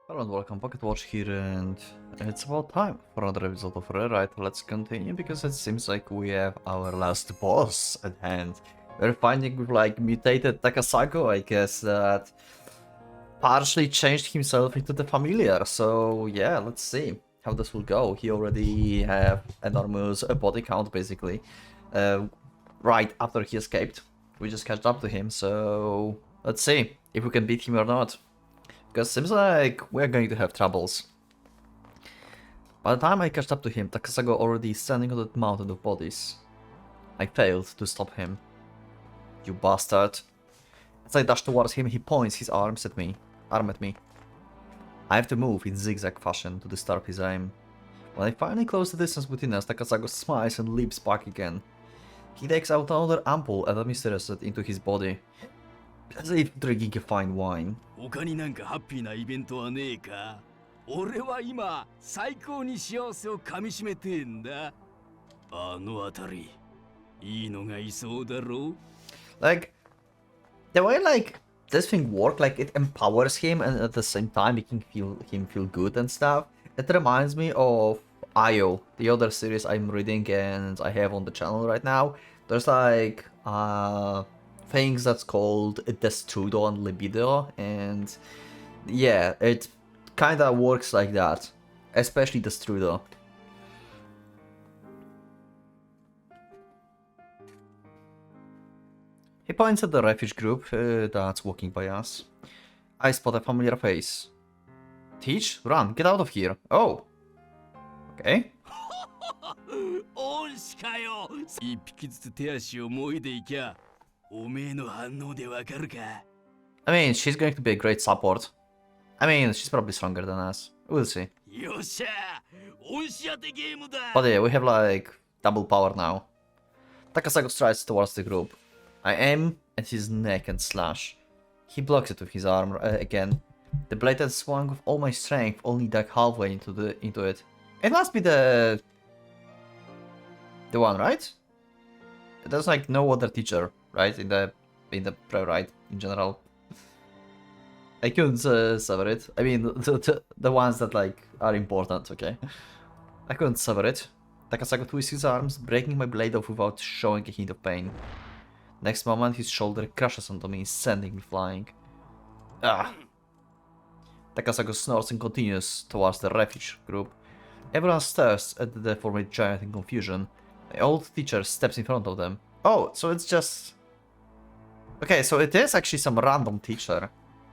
Hello and welcome, PocketWatch here, and it's about time for another episode of Rewrite. Let's continue because it seems like we have our last boss at hand. We're finding with like mutated Takasago, I guess, that partially changed himself into the familiar. So yeah, let's see how this will go. He already have enormous body count basically. Right after he escaped, we just catched up to him. So let's see if we can beat him or not. Because it seems like we're going to have troubles. By the time I catched up to him, Takasago already standing on that mountain of bodies. I failed to stop him. You bastard. As I dash towards him, he points his arm at me. I have to move in zigzag fashion to disturb his aim. When I finally close the distance between us, Takasago smiles and leaps back again. He takes out another ampoule and administers it into his body, as if drinking a fine wine. 他になんかハッピーなイベントはねえか？俺は今最高に幸せを噛みしめてんだ。あのあたり、いいのがいそうだろう? Like, the way like this thing works, like it empowers him and at the same time making him feel good and stuff. It reminds me of IO, the other series I'm reading and I have on the channel right now. There's like things that's called Destrudo and Libido, and yeah, it kinda works like that, especially Destrudo. He points at the refuge group that's walking by us. I spot a familiar face. Teach, run, get out of here. Oh, okay. 恩師かよ。一匹ずつ手足をもいでいきゃ、おめえの反応でわかるか? I mean, she's going to be a great support. I mean, she's probably stronger than us. We'll see. よっしゃ、恩師当てゲームだ。 But yeah, we have like double power now. Takasago strides towards the group. I aim at his neck and slash. He blocks it with his arm again. The blade that swung with all my strength only dug halfway into it. It must be the one, right? There's like no other teacher, right? In the pre-ride in general. I couldn't sever it. I mean, the ones that like are important, okay? I couldn't sever it. Takasago twists his arms, breaking my blade off without showing a hint of pain. Next moment, his shoulder crashes onto me, sending me flying. Ah! Takasago snorts and continues towards the refuge group. Everyone stares at the deformed giant in confusion. My old teacher steps in front of them. Oh, so it's just... Okay, so it is actually some random teacher.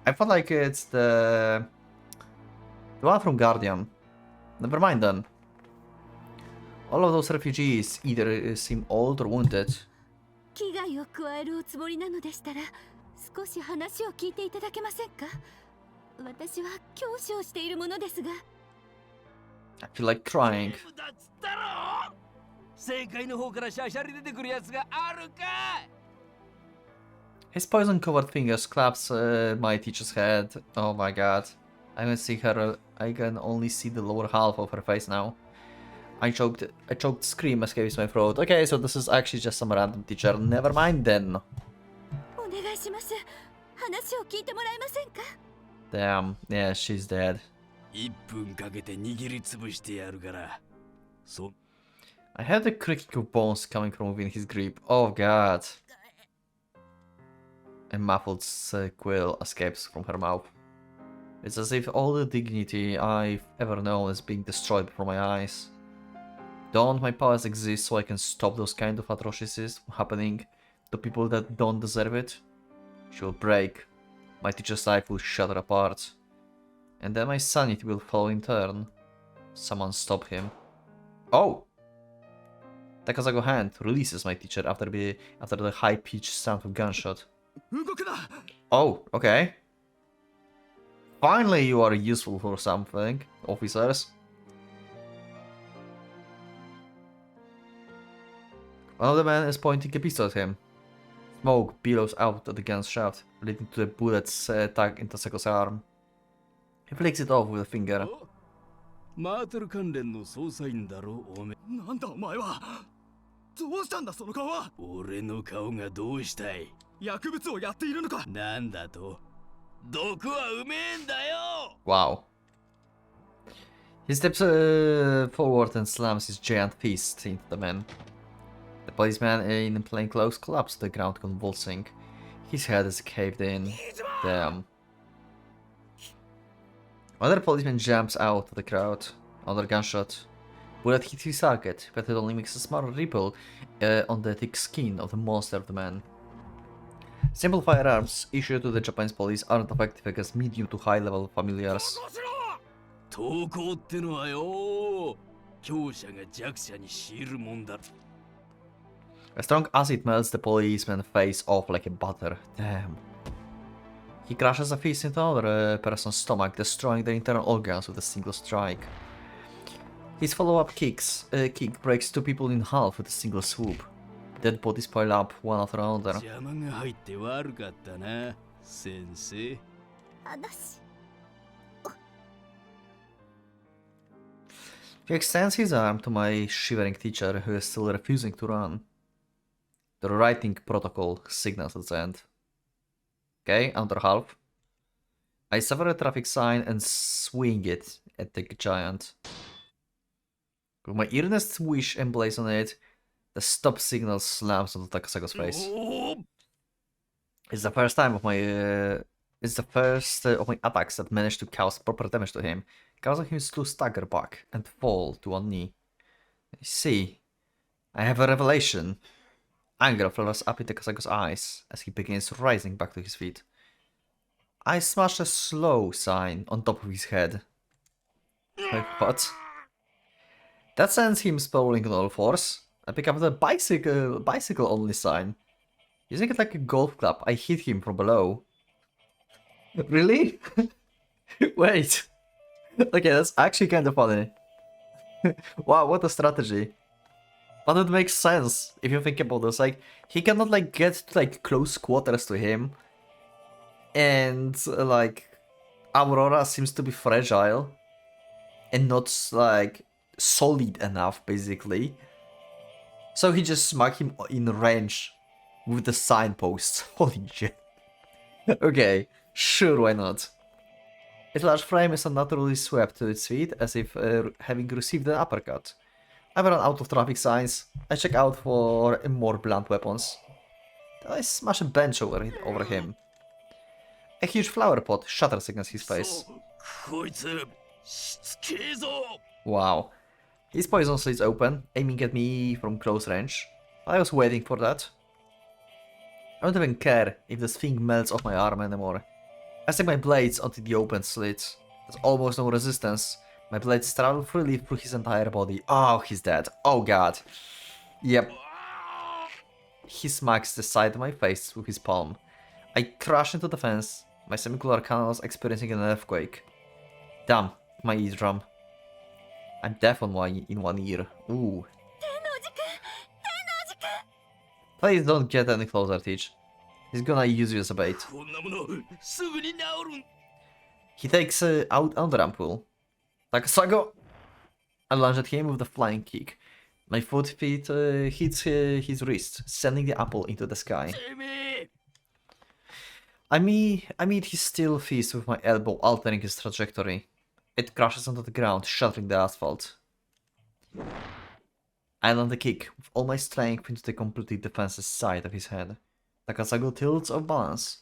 I felt like it's the one from Guardian. Never mind then. All of those refugees either seem old or wounded. 危害を加えるおつもりなのでしたら、少し話を聞いていただけませんか？私は教師をしているものですが。I feel like crying. だっつったろ。正解の方からシャシャリ出てくるやつがあるか。 His poison-covered fingers claps my teacher's head. Oh my god. I can see her. I can only see the lower half of her face now. A choked scream escapes my throat. Okay, so this is actually just some random teacher. Never mind then. お願いします。話を聞いてもらえませんか？ Damn. Yeah, she's dead. 1分かけて握りつぶしてやるから。I heard the creaking of bones coming from within his grip. Oh god. A muffled squeal escapes from her mouth. It's as if all the dignity I've ever known is being destroyed before my eyes. Don't my powers exist so I can stop those kind of atrocities from happening to people that don't deserve it? She will break. My teacher's life will shatter apart. And then my sanity will follow in turn. Someone stop him. Oh! Takasago hand releases my teacher after the high-pitched sound of gunshot. Oh, okay. Finally you are useful for something, officers. One of the men is pointing a pistol at him. Smoke billows out of the gun's shaft, leading to the bullet's tag in Takasago's arm. He flicks it off with a finger. マーテル関連の捜査員だろ、おめ。なんだお前は。どうしたんだその顔は。俺の顔がどうしたい。薬物をやっているのか。なんだと。毒はうめえんだよ。 Wow. He steps forward and slams his giant fist into the man. The policeman in plain clothes collapses to the ground, convulsing. His head is caved in. Damn. Another policeman jumps out of the crowd. Another gunshot. Bullet hits his target, but it only makes a small ripple on the thick skin of the monster of the man. Simple firearms issued to the Japanese police aren't effective against medium to high level familiars. 投降ってのはよ、強者が弱者に強いるもんだ。A strong acid melts the policeman's face off like a butter. Damn. He crashes a fist into another person's stomach, destroying their internal organs with a single strike. His follow-up kick breaks two people in half with a single swoop. Dead bodies pile up one after another. 邪魔が入って悪かったな、先生。話 He extends his arm to my shivering teacher, who is still refusing to run. The writing protocol signals at the end. Okay, another half. I sever a traffic sign and swing it at the giant. With my earnest wish emblazed on it, the stop signal slams onto Takasago's face. It's the first time of my attacks that managed to cause proper damage to him, causing him to stagger back and fall to one knee. I see. I have a revelation. Anger flares up in Takasago's eyes as he begins rising back to his feet. I smash a slow sign on top of his head. Like what? That sends him sprawling on all fours. I pick up the bicycle only sign. Using it like a golf club, I hit him from below. Really? Wait. Okay, that's actually kind of funny. Wow, what a strategy. But it makes sense if you think about this. Like, he cannot like get to like close quarters to him. And like, Aurora seems to be fragile. And not like solid enough, basically. So he just smacked him in range with the signpost. Holy shit. Okay, sure, why not? Its large frame is unnaturally swept to its feet as if having received an uppercut. I run out of traffic signs. I check out for more blunt weapons. Then I smash a bench over him. A huge flower pot shatters against his face. Wow. His poison slits open, aiming at me from close range. I was waiting for that. I don't even care if this thing melts off my arm anymore. I stick my blades onto the open slits. There's almost no resistance. My blades travel freely through his entire body. Oh, he's dead. Oh god. Yep. He smacks the side of my face with his palm. I crash into the fence, my semicolor canals experiencing an earthquake. Damn, my eardrum. I'm deaf in one ear. Ooh. Please don't get any closer, Teach. He's gonna use you as a bait. He takes out another ampoule. Takasago! I lunge at him with a flying kick. My foot hits his wrist, sending the apple into the sky. I meet his steel fist with my elbow, altering his trajectory. It crashes onto the ground, shattering the asphalt. I land a kick with all my strength into the completely defenseless side of his head. Takasago tilts off balance.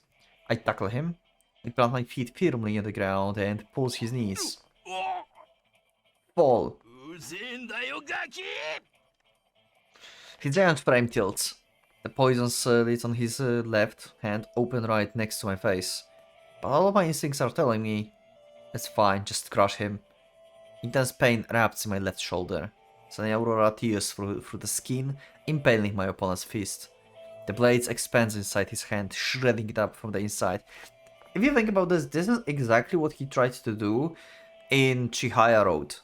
I tackle him. I plant my feet firmly on the ground and pulse his knees. Fall. His giant frame tilts. The poison slits on his left hand open right next to my face. But all of my instincts are telling me, it's fine, just crush him. Intense pain wraps in my left shoulder. Sending Aurora tears through the skin, impaling my opponent's fist. The blades expand inside his hand, shredding it up from the inside. If you think about this, this is exactly what he tried to do in Chihaya Road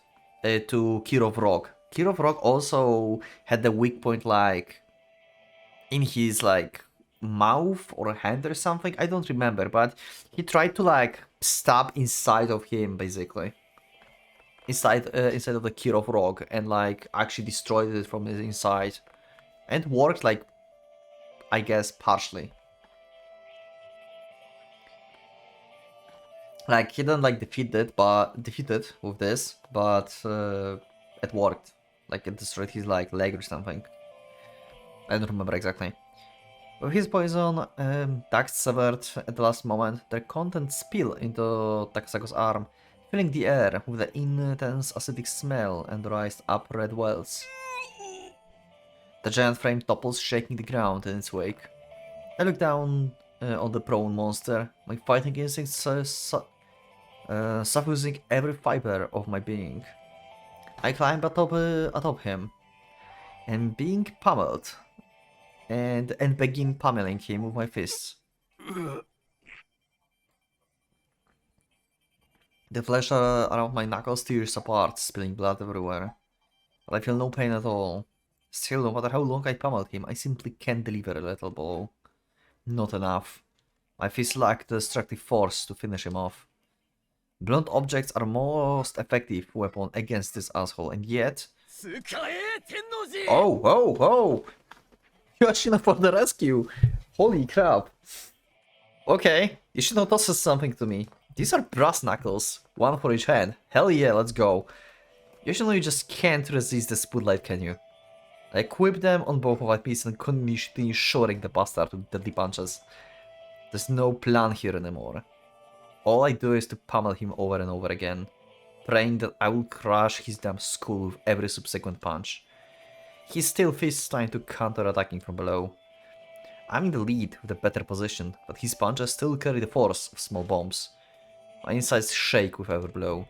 to Kirov Rock. Kirov Rock also had the weak point like in his like mouth or hand or something. I don't remember, but he tried to like stab inside of him basically. Inside of the Kirov Rock and like actually destroyed it from the inside. And worked like, I guess, partially. Like he didn't like defeated with this, but it worked. Like it destroyed his like leg or something. I don't remember exactly. With his poison, ducts severed at the last moment, their contents spill into Takasago's arm, filling the air with the intense acidic smell and raised up red wells. The giant frame topples, shaking the ground in its wake. I look down on the prone monster, my fighting instincts suffusing every fiber of my being. I climb atop him, and being pummeled, and begin pummeling him with my fists. The flesh around my knuckles tears apart, spilling blood everywhere. But I feel no pain at all. Still, no matter how long I pummeled him, I simply can't deliver a lethal blow. Not enough. My fists lack the destructive force to finish him off. Blunt objects are most effective weapon against this asshole, and yet... Oh, oh, oh! Yoshino for the rescue! Holy crap! Okay, Yoshino tosses something to me. These are brass knuckles, one for each hand. Hell yeah, let's go. Yoshino, you just can't resist the spotlight, can you? I equip them on both of my pieces and continue shoring the bastard with deadly punches. There's no plan here anymore. All I do is to pummel him over and over again, praying that I will crush his damn skull with every subsequent punch. He still fists trying to counter-attacking from below. I'm in the lead with a better position, but his punches still carry the force of small bombs. My insides shake with every blow.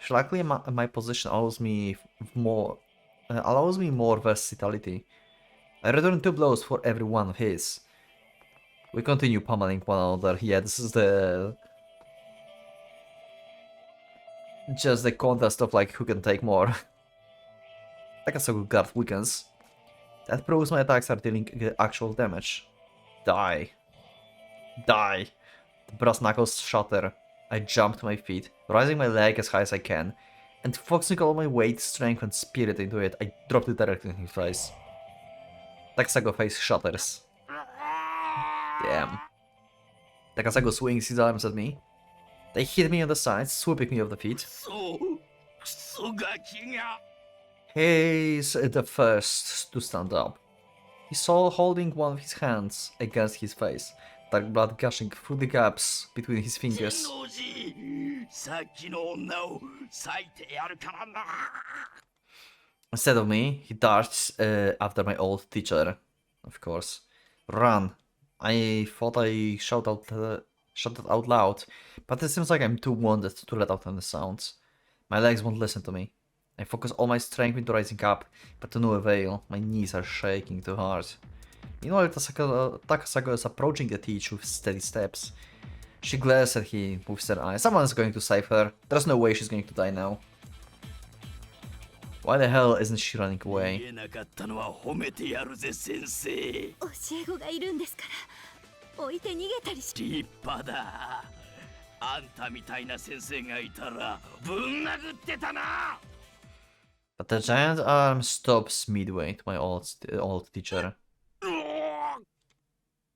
Luckily, my position allows me more versatility. I return 2 blows for every one of his. We continue pummeling one another. Yeah, this is just the contest of like who can take more. Takasago guard weakens. That proves my attacks are dealing actual damage. Die. Die. The brass knuckles shatter. I jump to my feet, raising my leg as high as I can, and focusing all my weight, strength and spirit into it, I drop it directly in his face. Takasago face shatters. Damn. Takasago swings his arms at me. They hit me on the sides, sweeping me off the feet. He's the first to stand up. He saw holding one of his hands against his face, dark blood gushing through the gaps between his fingers. Instead of me, he darts after my old teacher, of course. Run! I thought I shouted out loud, but it seems like I'm too wounded to let out any sounds. My legs won't listen to me. I focus all my strength into rising up, but to no avail. My knees are shaking too hard. Meanwhile, Takasago is approaching the teach with steady steps. She glares at him with her eyes. Someone is going to save her. There's no way she's going to die now. Why the hell isn't she running away? 教え子がいるんですから置いて逃げたりし立派だ。あんたみたいな先生がいたらぶん殴ってたな。 But the giant arm stops midway to my old teacher.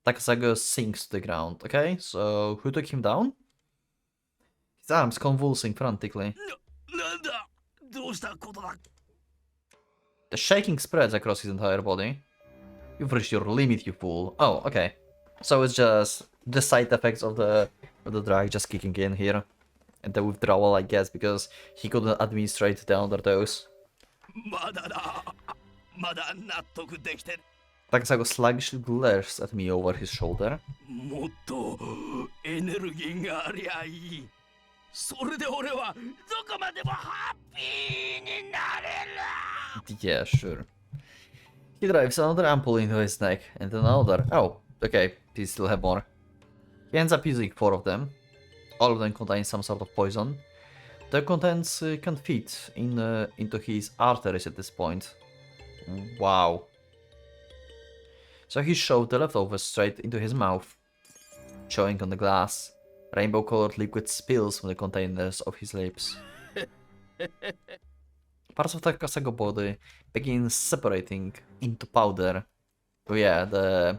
Takasago sinks to the ground. Okay, so who took him down? His arms convulsing frantically. なんだどうしたことだ The shaking spreads across his entire body. You've reached your limit, you fool. Oh, okay. So it's just the side effects of the drug just kicking in here. And the withdrawal, I guess, because he couldn't administrate the underdose. まだだまだ納得できて Takasago sluggishly glares at me over his shoulder. もっとエネルギーがありゃいいそれで俺はどこまでもハッピーになれる Yeah, sure. He drives another ampoule into his neck, and another. Oh, okay, he still have more. He ends up using 4 of them. All of them contain some sort of poison. The contents can fit into his arteries at this point. Wow. So he shoved the leftovers straight into his mouth, showing on the glass. Rainbow-colored liquid spills from the containers of his lips. Parts of Takasago body begin separating into powder. Oh yeah, the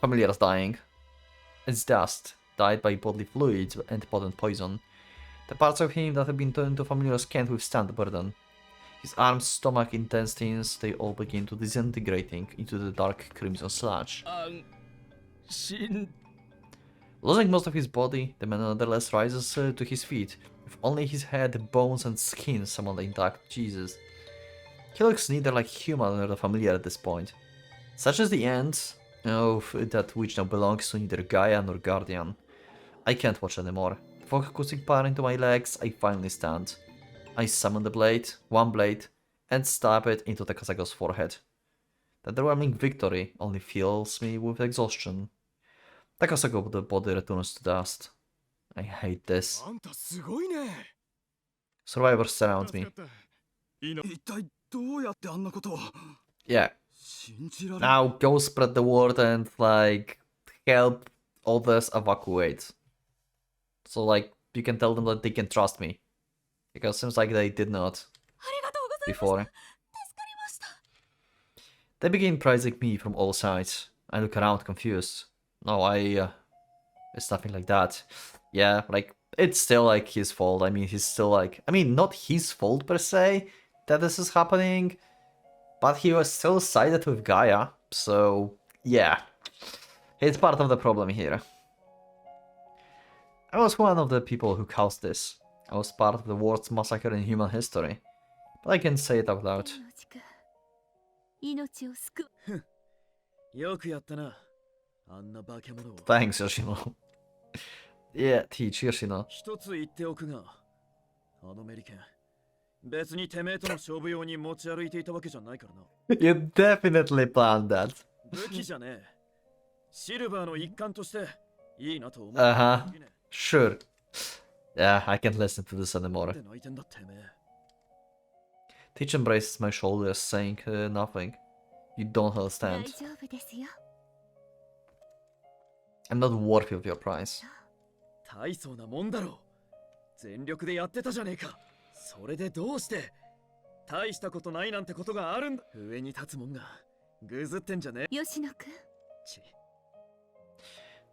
familiar is dying. It's dust. died by bodily fluids and potent poison. The parts of him that have been turned into familiars can't withstand the burden. His arms, stomach, intestines, they all begin to disintegrating into the dark crimson sludge. Losing most of his body, the man nonetheless rises to his feet, with only his head, bones and skin somewhat intact. Jesus. He looks neither like human nor familiar at this point. Such is the end of that which now belongs to neither Gaia nor Guardian. I can't watch anymore. Focusing power into my legs, I finally stand. I summon the blade, one blade, and stab it into Takasago's forehead. The overwhelming victory only fills me with exhaustion. Takasago, the body returns to dust. I hate this. あんたすごいね。 Survivors surround me. 一体どうやってあんなことを。 Yeah. 信じられ Now go spread the word and like help others evacuate. So like you can tell them that they can trust me. Because it seems like they did not ありがとうございました。 before. 助かりました。 They begin praising me from all sides. I look around confused. No, it's nothing like that. Yeah, like, it's still like his fault. I mean, he's still like, I mean, not his fault per se that this is happening, but he was still sided with Gaia, so yeah. He's part of the problem here. I was one of the people who caused this. I was part of the worst massacre in human history. But I can't say it out loud. 命を救う。よくやったな。あんな化け物を。 Thanks, Yoshino. Yeah, teach Yoshino. 一つ言っておくが、あのメリケン、別にてめえとの勝負用に持ち歩いていたわけじゃないからな。You definitely planned that. 武器じゃねえ。シルバーの一環としていいなと思う。Uh-huh. Sure. Yeah, I can't listen to this anymore. 泣いてんだてめえ。 Teach embraces my shoulders, saying nothing. You don't 大 understand. 丈夫ですよ。 I'm not worthy of your prize. 大層なもんだろう。全力でやってたじゃねえか。それでどうして大したことないなんてことがあるんだ。上に立つもんがぐずってんじゃねえ。吉野くん。ち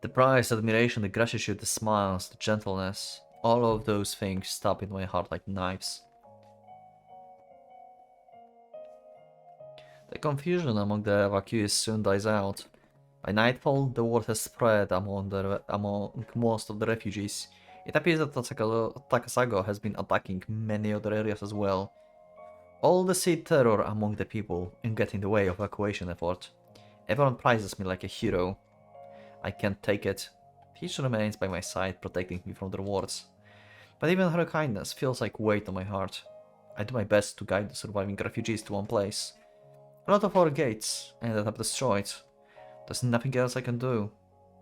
The prize, the admiration, the gratitude, the smiles, the gentleness, all of those things stab in my heart like knives. The confusion among the evacuees soon dies out. By nightfall, the word has spread among most of the refugees. It appears that Takasago has been attacking many other areas as well. All the sea terror among the people and get in the way of evacuation effort. Everyone prizes me like a hero. I can't take it. Peach remains by my side, protecting me from their words. But even her kindness feels like weight on my heart. I do my best to guide the surviving refugees to one place. A lot of our gates ended up destroyed. There's nothing else I can do.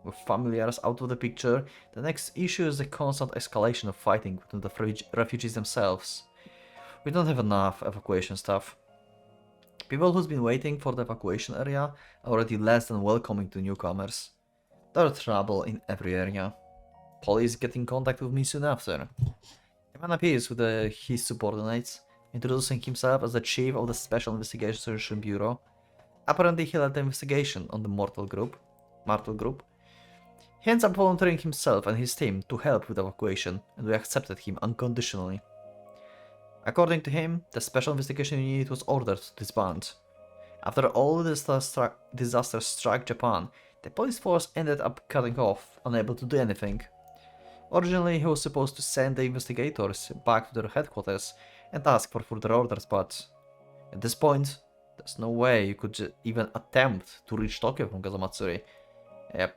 With familiars out of the picture, the next issue is the constant escalation of fighting within the refugees themselves. We don't have enough evacuation staff. People who's been waiting for the evacuation area are already less than welcoming to newcomers. There's trouble in every area. Police get in contact with me soon after. A man appears with his subordinates, introducing himself as the chief of the Special Investigation Bureau. Apparently he led the investigation on the Martel Group. He ends up volunteering himself and his team to help with evacuation, and we accepted him unconditionally. According to him, the Special Investigation Unit was ordered to disband. After all the disasters struck Japan, the police force ended up cutting off, unable to do anything. Originally, he was supposed to send the investigators back to their headquarters and ask for further orders, but at this point, there's no way you could even attempt to reach Tokyo from Kazamatsuri. Yep.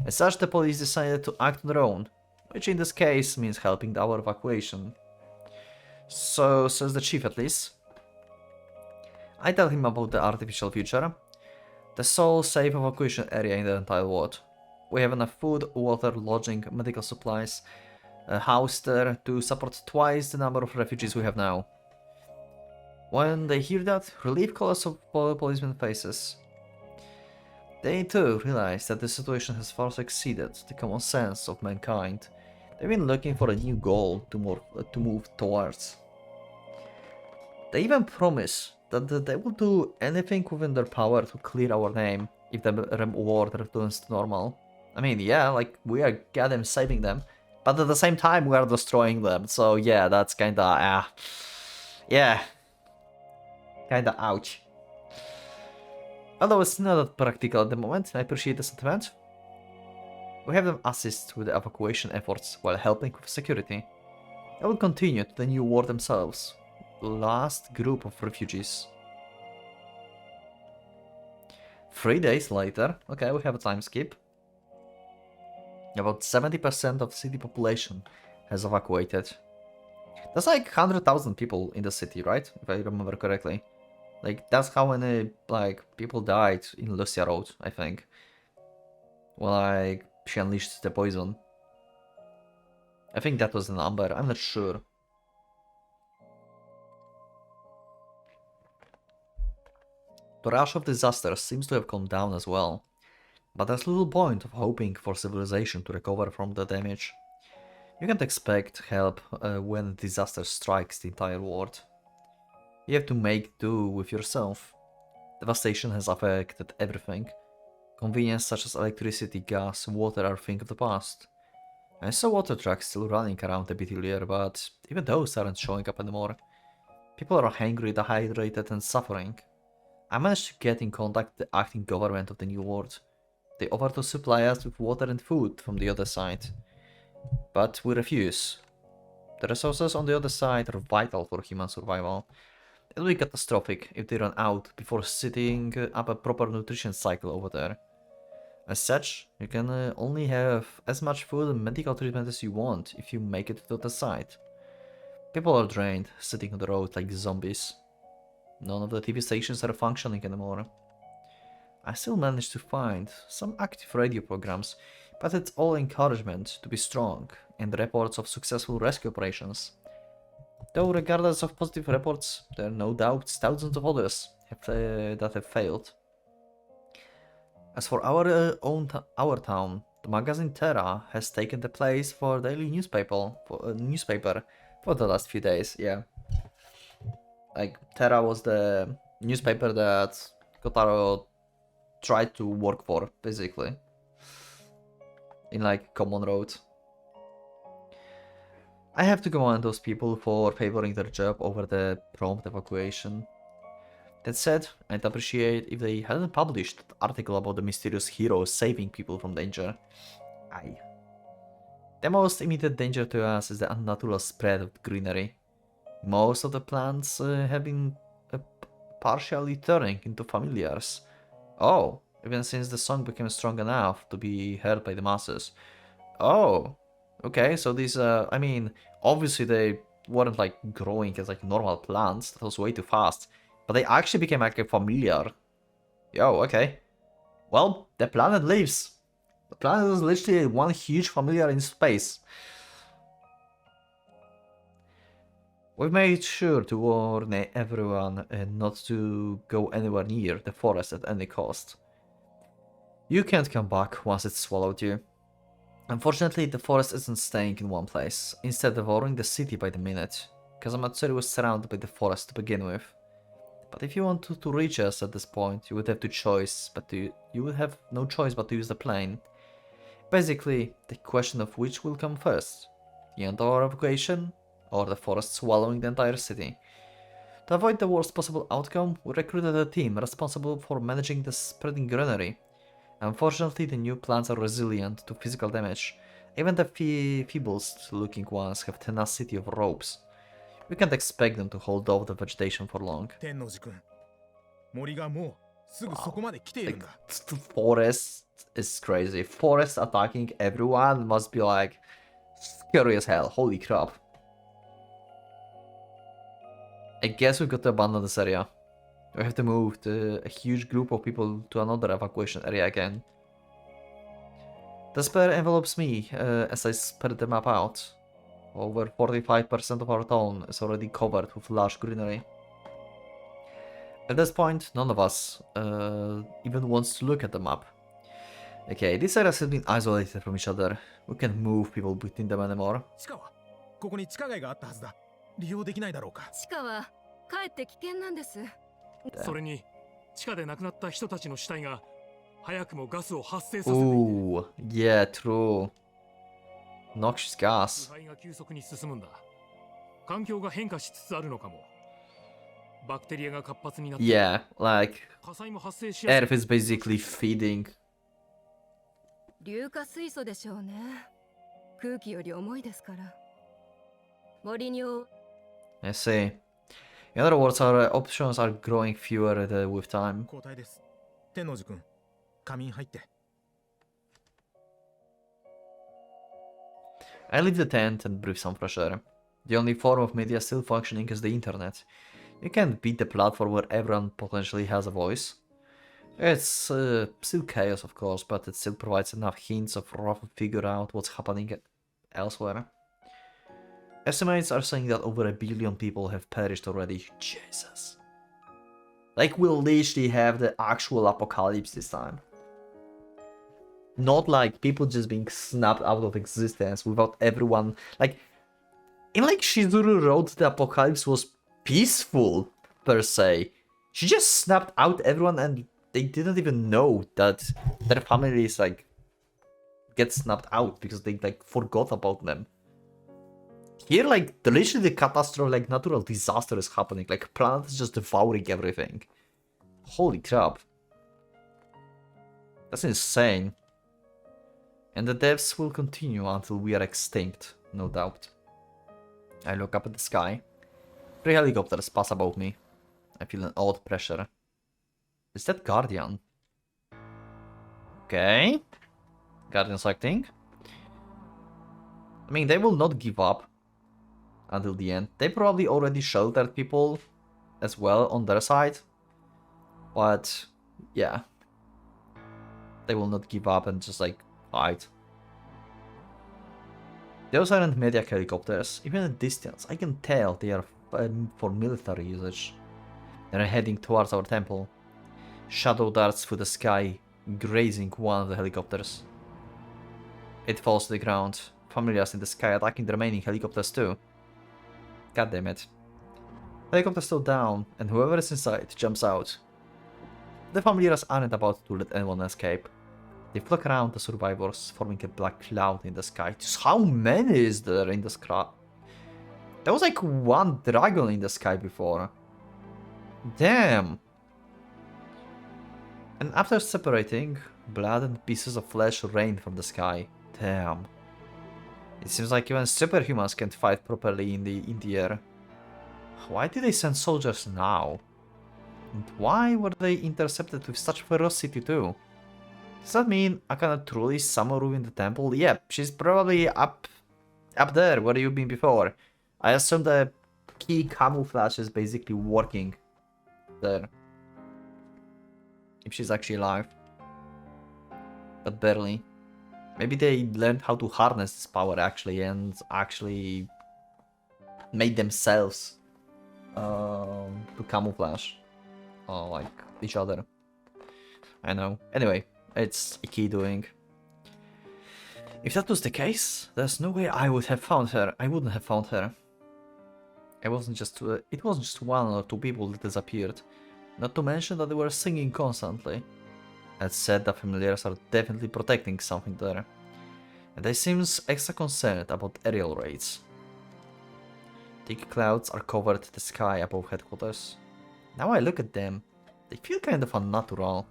As such, the police decided to act on their own, which in this case means helping our evacuation. So, says the chief at least. I tell him about the artificial future, the sole safe evacuation area in the entire world. We have enough food, water, lodging, medical supplies, a house there to support twice the number of refugees we have now. When they hear that, relief colors of policemen faces. They too realize that the situation has far exceeded the common sense of mankind. They've been looking for a new goal to move towards. They even promise that they will do anything within their power to clear our name if the world returns to normal. I mean, yeah, like, we are goddamn saving them. But at the same time, we are destroying them. So, yeah, that's kinda, yeah. Kinda ouch. Although it's not that practical at the moment, I appreciate the sentiment. We have them assist with the evacuation efforts while helping with security. They will continue to the new war themselves. Last group of refugees. 3 days later, okay, we have a time skip. About 70% of the city population has evacuated. That's like 100,000 people in the city, right? If I remember correctly. Like, that's how many, like, people died in Lucia Road, I think. When, like, she unleashed the poison. I think that was the number, I'm not sure. The rush of disasters seems to have calmed down as well. But there's little point of hoping for civilization to recover from the damage. You can't expect help when disaster strikes the entire world. You have to make do with yourself. Devastation has affected everything. Convenience such as electricity, gas, water are a thing of the past. I saw water trucks still running around a bit earlier, but even those aren't showing up anymore. People are hungry, dehydrated and suffering. I managed to get in contact with the acting government of the New World. They offer to supply us with water and food from the other side. But we refuse. The resources on the other side are vital for human survival. It will be catastrophic if they run out before setting up a proper nutrition cycle over there. As such, you can only have as much food and medical treatment as you want if you make it to the other side. People are drained, sitting on the road like zombies. None of the TV stations are functioning anymore. I still managed to find some active radio programs, but it's all encouragement to be strong and reports of successful rescue operations. Though regardless of positive reports, there are no doubts thousands of others that have failed. As for our town, the magazine Terra has taken the place for daily newspaper for the last few days. Yeah, like Terra was the newspaper that Kotaro tried to work for, basically, in like Common Road. I have to commend those people for favoring their job over the prompt evacuation. That said, I'd appreciate if they hadn't published that article about the mysterious hero saving people from danger. Aye. The most immediate danger to us is the unnatural spread of greenery. Most of the plants have been partially turning into familiars. Oh, even since the song became strong enough to be heard by the masses. Oh, okay, so these, I mean, obviously they weren't like growing as like normal plants, that was way too fast. But they actually became like a familiar. Yo, okay. Well, the planet lives. The planet is literally one huge familiar in space. We've made sure to warn everyone not to go anywhere near the forest at any cost. You can't come back once it's swallowed you. Unfortunately, the forest isn't staying in one place, instead devouring the city by the minute. Kazamatsuri was surrounded by the forest to begin with. But if you want to reach us at this point, you would have you would have no choice but to use the plane. Basically, the question of which will come first, the end of our evacuation, or the forest swallowing the entire city. To avoid the worst possible outcome, we recruited a team responsible for managing the spreading greenery. Unfortunately, the new plants are resilient to physical damage. Even the feeblest looking ones have tenacity of ropes. We can't expect them to hold off the vegetation for long. Like, forest is crazy. Forest attacking everyone must be like scary as hell. Holy crap. I guess we've got to abandon this area. We have to move a huge group of people to another evacuation area again. Despair envelops me as I spread the map out. Over 45% of our town is already covered with lush greenery. At this point, none of us even wants to look at the map. Okay, these areas have been isolated from each other. We can't move people between them anymore. かえって危険なんです。それに地下で亡くなった人たちの死体が早くもガスを発生させていて、 Ooh, yeah, true. Noxious 腐 gas. 敗が急速に進むんだ。環境が変化しつつあるのかも。バクテリアが活発になって、 Yeah, like 火災も発生しやす Earth い。 is basically feeding. 硫化水素でしょうね。空気より重いですから。森に I see. In other words, our options are growing fewer with time. 交代です。天王寺君、仮眠入って。I leave the tent and breathe some fresh air. The only form of media still functioning is the internet. You can't beat the platform where everyone potentially has a voice. It's still chaos, of course, but it still provides enough hints of roughly figure out what's happening elsewhere. Estimates are saying that over 1 billion people have perished already. Jesus. Like, we'll literally have the actual apocalypse this time. Not like people just being snapped out of existence without everyone. Like, in like Shizuru Road, the apocalypse was peaceful, per se. She just snapped out everyone and they didn't even know that their families, like, get snapped out because they, like, forgot about them. Here, like, literally the catastrophe, like, natural disaster is happening. Like, planet is just devouring everything. Holy crap. That's insane. And the deaths will continue until we are extinct, no doubt. I look up at the sky. 3 helicopters pass above me. I feel an odd pressure. Is that Guardian? Okay. Guardian sighting. I mean, they will not give up until the end. They probably already sheltered people as well on their side. But, yeah. They will not give up and just, like, fight. Those aren't mediac helicopters. Even at distance, I can tell they are for military usage. They're heading towards our temple. Shadow darts through the sky, grazing one of the helicopters. It falls to the ground. Familiars in the sky attacking the remaining helicopters too. God damn it. Helicopters slow down, and whoever is inside jumps out. The familiars aren't about to let anyone escape. They flock around the survivors, forming a black cloud in the sky. Just how many is there in the sky? There was like one dragon in the sky before. Damn! And after separating, blood and pieces of flesh rain from the sky. Damn. It seems like even superhumans can't fight properly in the air. Why did they send soldiers now? And why were they intercepted with such ferocity too? Does that mean Akane truly Samaru in the temple? Yep, she's probably up there where you've been before. I assume the key camouflage is basically working there. If she's actually alive. But barely. Maybe they learned how to harness this power actually and actually made themselves to camouflage like each other. I know. Anyway, it's Iki doing. If that was the case, there's no way I would have found her. I wouldn't have found her. It wasn't just 1 or 2 people that disappeared. Not to mention that they were singing constantly. That said, the familiars are definitely protecting something there. And they seems extra concerned about aerial raids. Thick clouds are covered the sky above headquarters. Now I look at them, they feel kind of unnatural.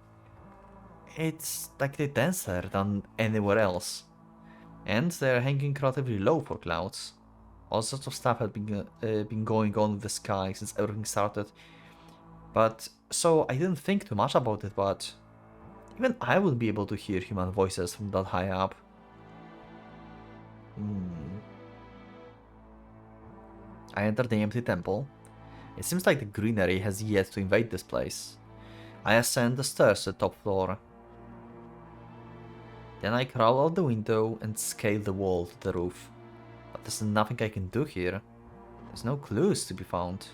It's like they're denser than anywhere else. And they're hanging relatively low for clouds. All sorts of stuff had been going on with the sky since everything started. But, so I didn't think too much about it, but even I would be able to hear human voices from that high up. I enter the empty temple. It seems like the greenery has yet to invade this place. I ascend the stairs to the top floor. Then I crawl out the window and scale the wall to the roof. But there's nothing I can do here. There's no clues to be found.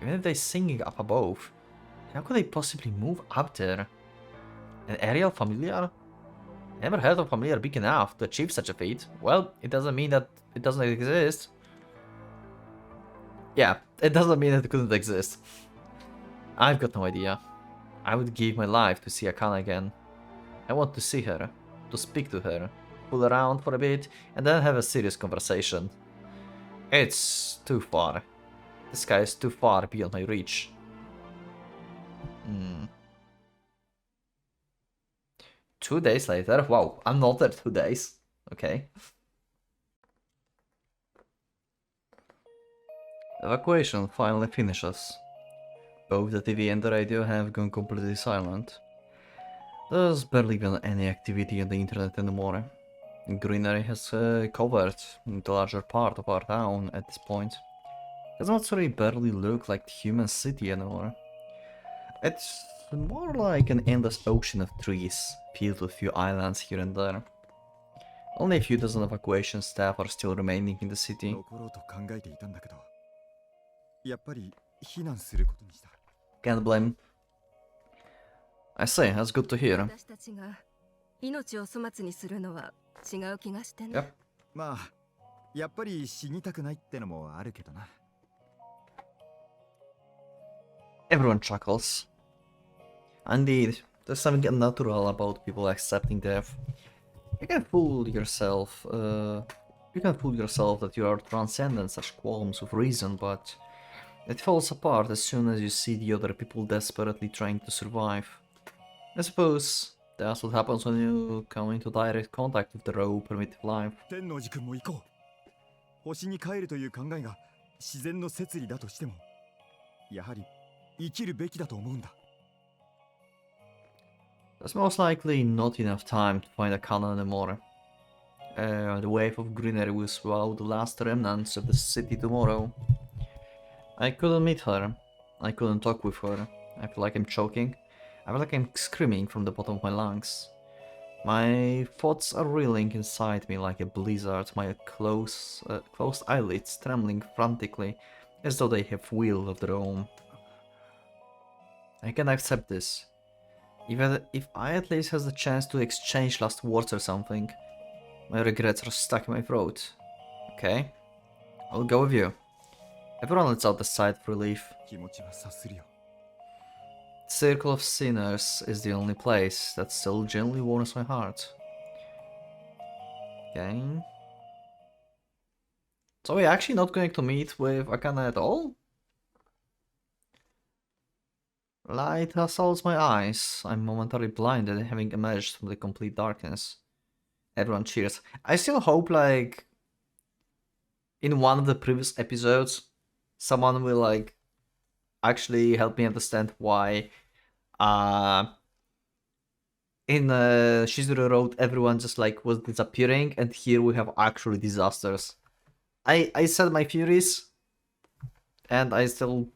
Even if they're singing up above, how could they possibly move up there? An aerial familiar? Never heard of a familiar big enough to achieve such a feat. Well, it doesn't mean that it doesn't exist. Yeah, it doesn't mean it couldn't exist. I've got no idea. I would give my life to see Akane again. I want to see her, to speak to her, fool around for a bit, and then have a serious conversation. It's too far. The sky is too far beyond my reach. 2 days later? Wow, another 2 days. Okay. Evacuation finally finishes. Both the TV and the radio have gone completely silent. There's barely even any activity on the internet anymore. Greenery has covered the larger part of our town at this point. Kazamatsu barely look like the human city anymore. It's more like an endless ocean of trees, filled with few islands here and there. Only a few dozen evacuation staff are still remaining in the city. 残ろうと考えていたんだけど、やっぱり避難することにした。 Can't blame. I say, that's good to hear. 私たちが命を粗末にするのは違う気がしてね。 Yep. まあ、やっぱり死にたくないってのもあるけどな。 Everyone chuckles. Indeed, there's something unnatural about people accepting death. You can fool yourself. You can fool yourself that you are transcending such qualms with reason, but it falls apart as soon as you see the other people desperately trying to survive. I suppose that's what happens when you come into direct contact with the raw primitive life. 天王寺君も行こう。星に帰るという考えが自然の摂理だとしても、やはり生きるべきだと思うんだ。 There's most likely not enough time to find Akane anymore. The wave of greenery will swallow the last remnants of the city tomorrow. I couldn't meet her. I couldn't talk with her. I feel like I'm choking. I feel like I'm screaming from the bottom of my lungs. My thoughts are reeling inside me like a blizzard, my closed eyelids trembling frantically as though they have will of their own. I can accept this. If I at least has the chance to exchange last words or something. My regrets are stuck in my throat. Okay, I'll go with you. Everyone lets out a sigh of relief. 気持ちは察するよ。 The Circle of Sinners is the only place that still gently warms my heart. Okay. So we're actually not going to meet with Akane at all? Light assaults my eyes. I'm momentarily blinded, having emerged from the complete darkness. Everyone cheers. I still hope, like, in one of the previous episodes, someone will, like, actually help me understand why in Shizuru Road everyone just like was disappearing, and here we have actually disasters. I said my theories, and I still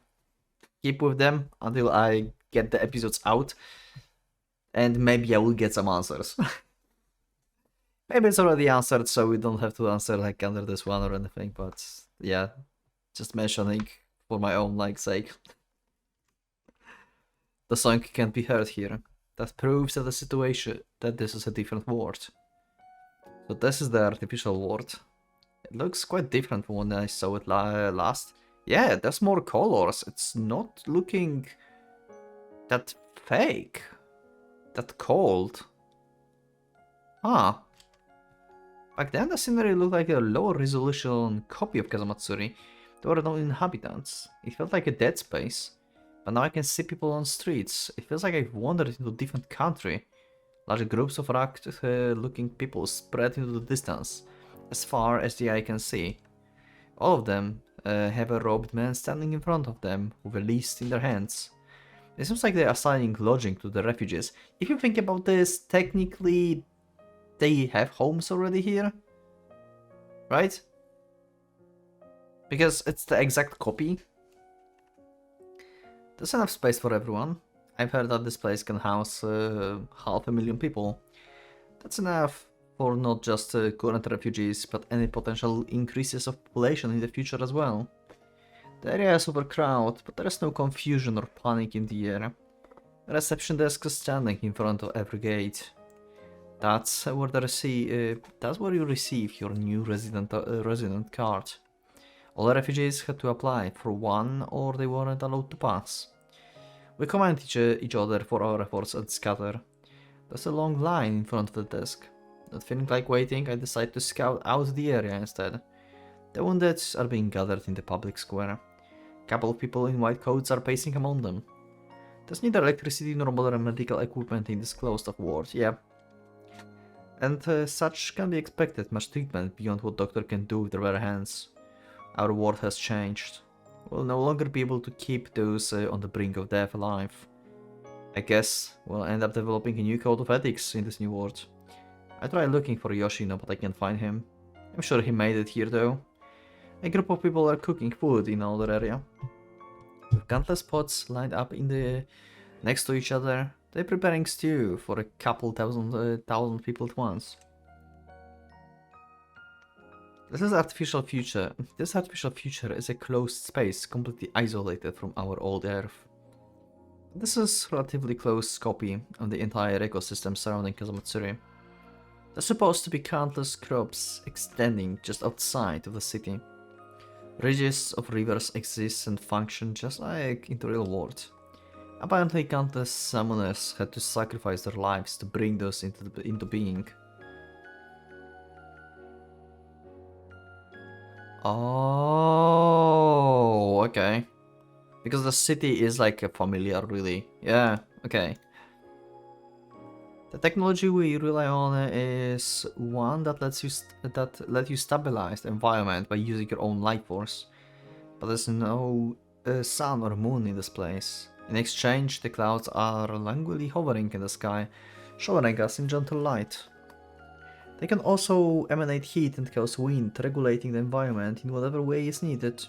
keep with them until I get the episodes out, and maybe I will get some answers. Maybe it's already answered, so we don't have to answer like under this one or anything, but yeah, just mentioning for my own like sake. The song can't be heard here. That proves that this is a different world. So this is the artificial world. It looks quite different from when I saw it last. Yeah, there's more colors. It's not looking that fake, that cold. Huh. Back then the scenery looked like a lower resolution copy of Kazamatsuri. There were no inhabitants. It felt like a dead space. But now I can see people on streets. It feels like I've wandered into a different country. Large groups of rugged looking people spread into the distance, as far as the eye can see. All of them have a robed man standing in front of them, with a list in their hands. It seems like they're assigning lodging to the refugees. If you think about this, technically they have homes already here, right? Because it's the exact copy. There's enough space for everyone. I've heard that this place can house 500,000 people. That's enough for not just current refugees, but any potential increases of population in the future as well. The area is overcrowded, but there is no confusion or panic in the air. A reception desk is standing in front of every gate. That's where you receive your new resident card. All refugees had to apply for one, or they weren't allowed to pass. We commend each other for our efforts and scatter. There's a long line in front of the desk. Not feeling like waiting, I decide to scout out the area instead. The wounded are being gathered in the public square. A couple of people in white coats are pacing among them. There's neither electricity nor modern medical equipment in this closed-off ward, yeah. And such can be expected, much treatment beyond what doctor can do with their bare hands. Our ward has changed. We'll no longer be able to keep those on the brink of death alive. I guess we'll end up developing a new code of ethics in this new ward. I tried looking for Yoshino, but I can't find him. I'm sure he made it here though. A group of people are cooking food in another area. With countless pots lined up in the next to each other, they're preparing stew for a couple thousand people at once. This artificial future is a closed space, completely isolated from our old Earth. This is a relatively close copy of the entire ecosystem surrounding Kazamatsuri. There's supposed to be countless crops extending just outside of the city. Ridges of rivers exist and function just like in the real world. Apparently countless summoners had to sacrifice their lives to bring those into being. Oh, okay. Because the city is like a familiar, really. Yeah, okay. The technology we rely on is one that lets you stabilize the environment by using your own life force. But there's no sun or moon in this place. In exchange, the clouds are languidly hovering in the sky, showering us in gentle light. They can also emanate heat and cause wind, regulating the environment in whatever way is needed.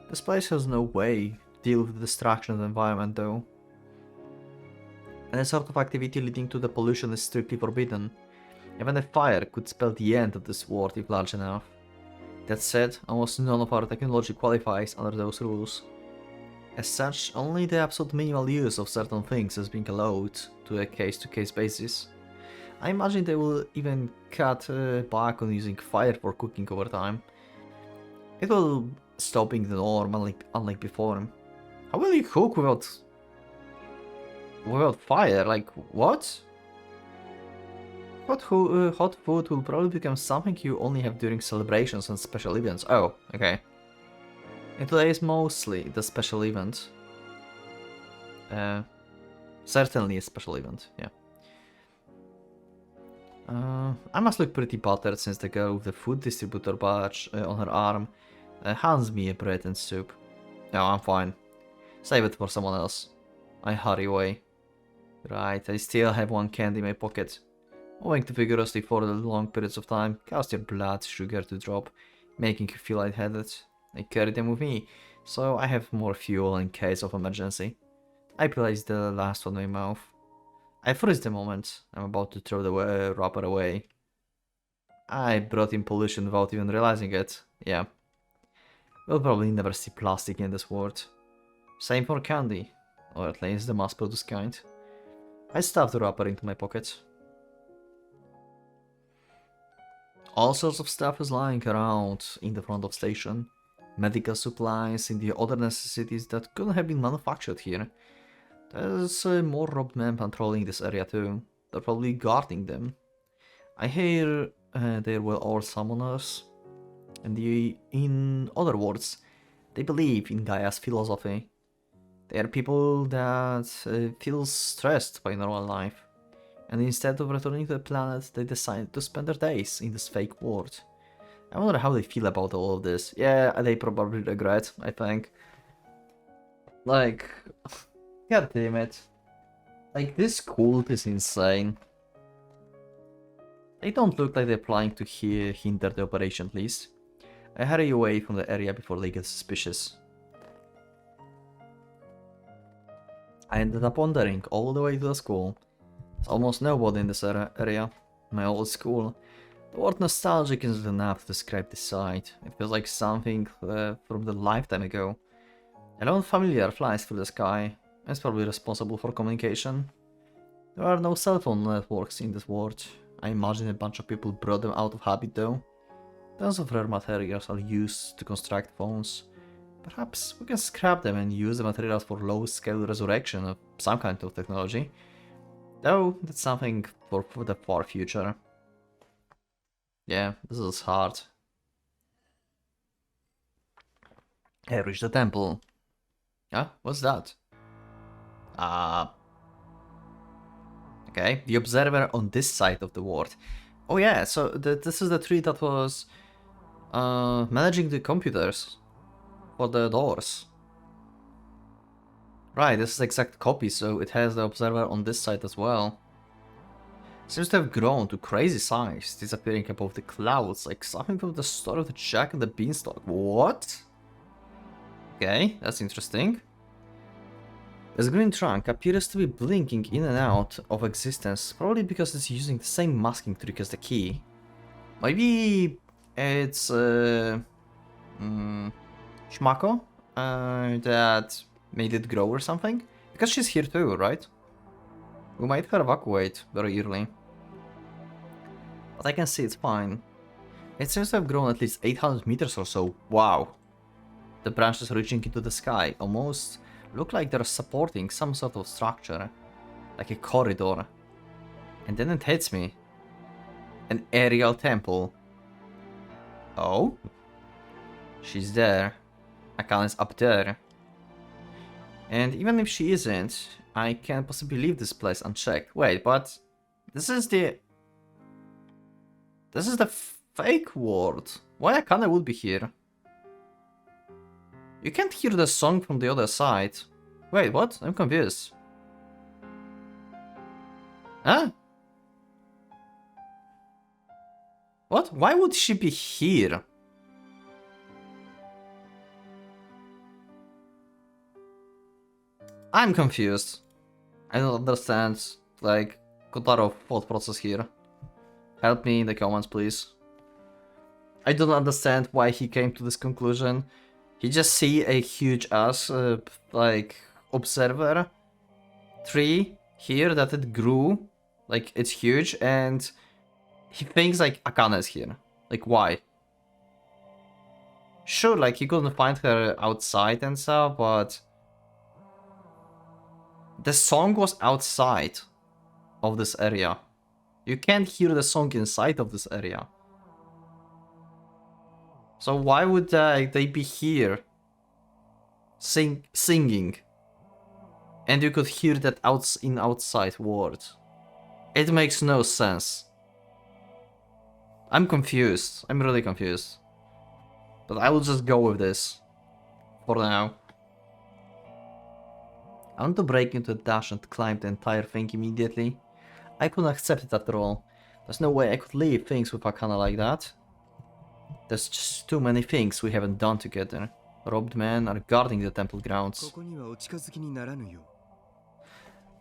This place has no way to deal with the destruction of the environment though. Any sort of activity leading to the pollution is strictly forbidden. Even a fire could spell the end of this world if large enough. That said, almost none of our technology qualifies under those rules. As such, only the absolute minimal use of certain things is being allowed to a case-to-case basis. I imagine they will even cut back on using fire for cooking over time. It will stop being the norm, unlike before. How will you cook without fire? Like, what? Hot food will probably become something you only have during celebrations and special events. Oh, okay. And today is mostly the special event. Certainly a special event, yeah. I must look pretty battered since the girl with the food distributor badge on her arm hands me a bread and soup. No, I'm fine. Save it for someone else. I hurry away. Right, I still have one candy in my pocket. Moving too vigorously for long periods of time caused your blood sugar to drop, making you feel lightheaded. I carry them with me, so I have more fuel in case of emergency. I place the last one in my mouth. I freeze the moment I'm about to throw the wrapper away. I brought in pollution without even realizing it, yeah. We'll probably never see plastic in this world. Same for candy, or at least the mass-produced kind. I stuff the wrapper into my pocket. All sorts of stuff is lying around in the front of station. Medical supplies and the other necessities that couldn't have been manufactured here. There's more robbed men patrolling this area too. They're probably guarding them. I hear they were all summoners. And in other words, they believe in Gaia's philosophy. They are people that feel stressed by normal life. And instead of returning to the planet, they decided to spend their days in this fake world. I wonder how they feel about all of this. Yeah, they probably regret, I think. Like, god damn it. Like, this cult is insane. They don't look like they're planning to hinder the operation, at least. I hurry away from the area before they get suspicious. I ended up wandering all the way to the school. There's almost nobody in this area. My old school. The word nostalgic isn't enough to describe the site. It feels like something from the lifetime ago. A lone familiar flies through the sky. It's probably responsible for communication. There are no cell phone networks in this world. I imagine a bunch of people brought them out of habit though. Tons of rare materials are used to construct phones. Perhaps we can scrap them and use the materials for low-scale resurrection of some kind of technology. Though, that's something for the far future. Yeah, this is hard. I reached the temple. Ah, what's that? Okay, the observer on this side of the ward. Oh yeah, so this is the tree that was managing the computers for the doors. Right, this is exact copy, so it has the observer on this side as well. Seems to have grown to crazy size, disappearing above the clouds, like something from the story of the Jack and the Beanstalk. What? Okay, that's interesting. This green trunk appears to be blinking in and out of existence, probably because it's using the same masking trick as the key. Maybe it's Shmako that made it grow or something? Because she's here too, right? We might her evacuate very early. But I can see it's fine. It seems to have grown at least 800 meters or so. Wow. The branches reaching into the sky almost look like they're supporting some sort of structure. Like a corridor. And then it hits me. An aerial temple. Oh? She's there. Akane's up there. And even if she isn't, I can't possibly leave this place unchecked. Wait, but this is the fake world. Why Akane would be here? You can't hear the song from the other side. Wait, what? I'm confused. Huh? What? Why would she be here? I'm confused. I don't understand, like, Kotaro thought process here. Help me in the comments, please. I don't understand why he came to this conclusion. He just see a huge ass, like, observer tree here that it grew, like, it's huge, and he thinks, like, Akane is here. Like, why? Sure, like, he couldn't find her outside and stuff, but the song was outside of this area. You can't hear the song inside of this area. So why would they be here singing? And you could hear that outside word. It makes no sense. I'm confused. I'm really confused. But I will just go with this for now. I want to break into a dash and climb the entire thing immediately. I couldn't accept it after all. There's no way I could leave things with Akane like that. There's just too many things we haven't done together. Robed men are guarding the temple grounds.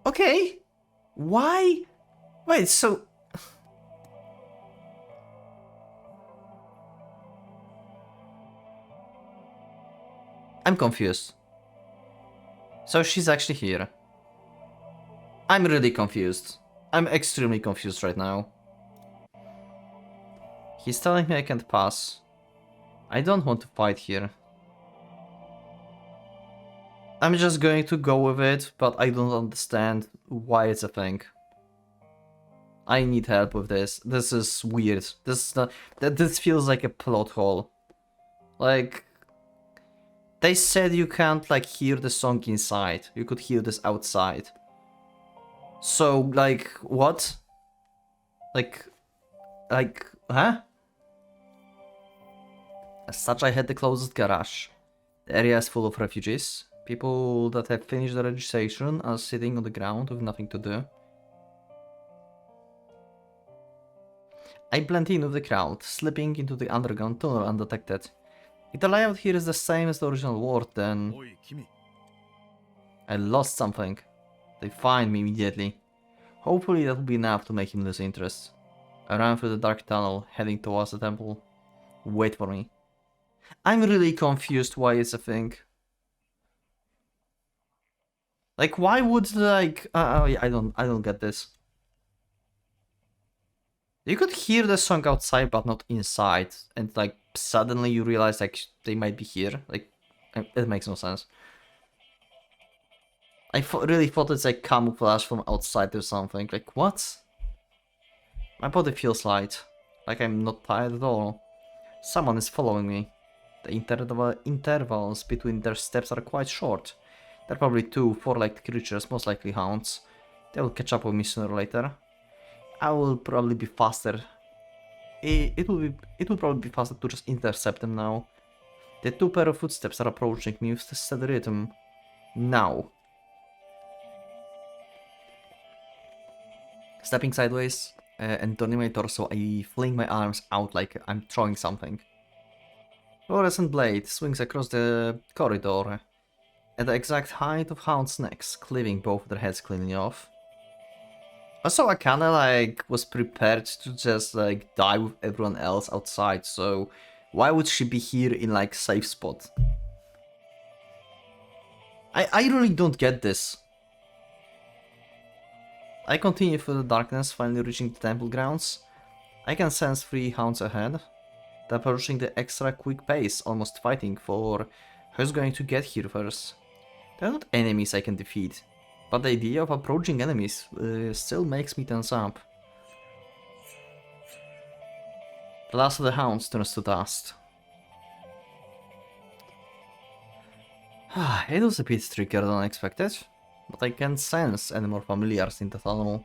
Okay. Why? Wait, so... I'm confused. So she's actually here. I'm really confused. I'm extremely confused right now. He's telling me I can't pass. I don't want to fight here. I'm just going to go with it, but I don't understand why it's a thing. I need help with this. This is weird. This is not... This feels like a plot hole. Like... They said you can't, like, hear the song inside. You could hear this outside. So, like, what? Like, huh? As such, I had the closest garage. The area is full of refugees. People that have finished their registration are sitting on the ground with nothing to do. I blend in with the crowd, slipping into the underground tunnel undetected. If the layout here is the same as the original world, then... I lost something. They find me immediately. Hopefully that will be enough to make him lose interest. I ran through the dark tunnel, heading towards the temple. Wait for me. I'm really confused why it's a thing. Like, why would, like... I don't get this. You could hear the song outside, but not inside. And, like, suddenly you realize, like, they might be here. Like, it makes no sense. I really thought it's like camouflage from outside or something. Like, what? My body feels light. Like I'm not tired at all. Someone is following me. The intervals between their steps are quite short. They're probably 2 4-legged creatures, most likely hounds. They will catch up with me sooner or later. I will probably be faster. It will probably be faster to just intercept them now. The 2 pair of footsteps are approaching me with a steady rhythm. Now. Stepping sideways and turning my torso, I fling my arms out like I'm throwing something. Fluorescent blade swings across the corridor at the exact height of hounds' necks, cleaving both their heads cleanly off. Also, Akane like was prepared to just like die with everyone else outside, so why would she be here in like safe spot? I really don't get this. I continue through the darkness, finally reaching the temple grounds. I can sense 3 hounds ahead. They're approaching the extra quick pace, almost fighting for who's going to get here first. They're not enemies I can defeat, but the idea of approaching enemies still makes me tense up. The last of the hounds turns to dust. It was a bit trickier than expected, but I can't sense any more familiars in the tunnel.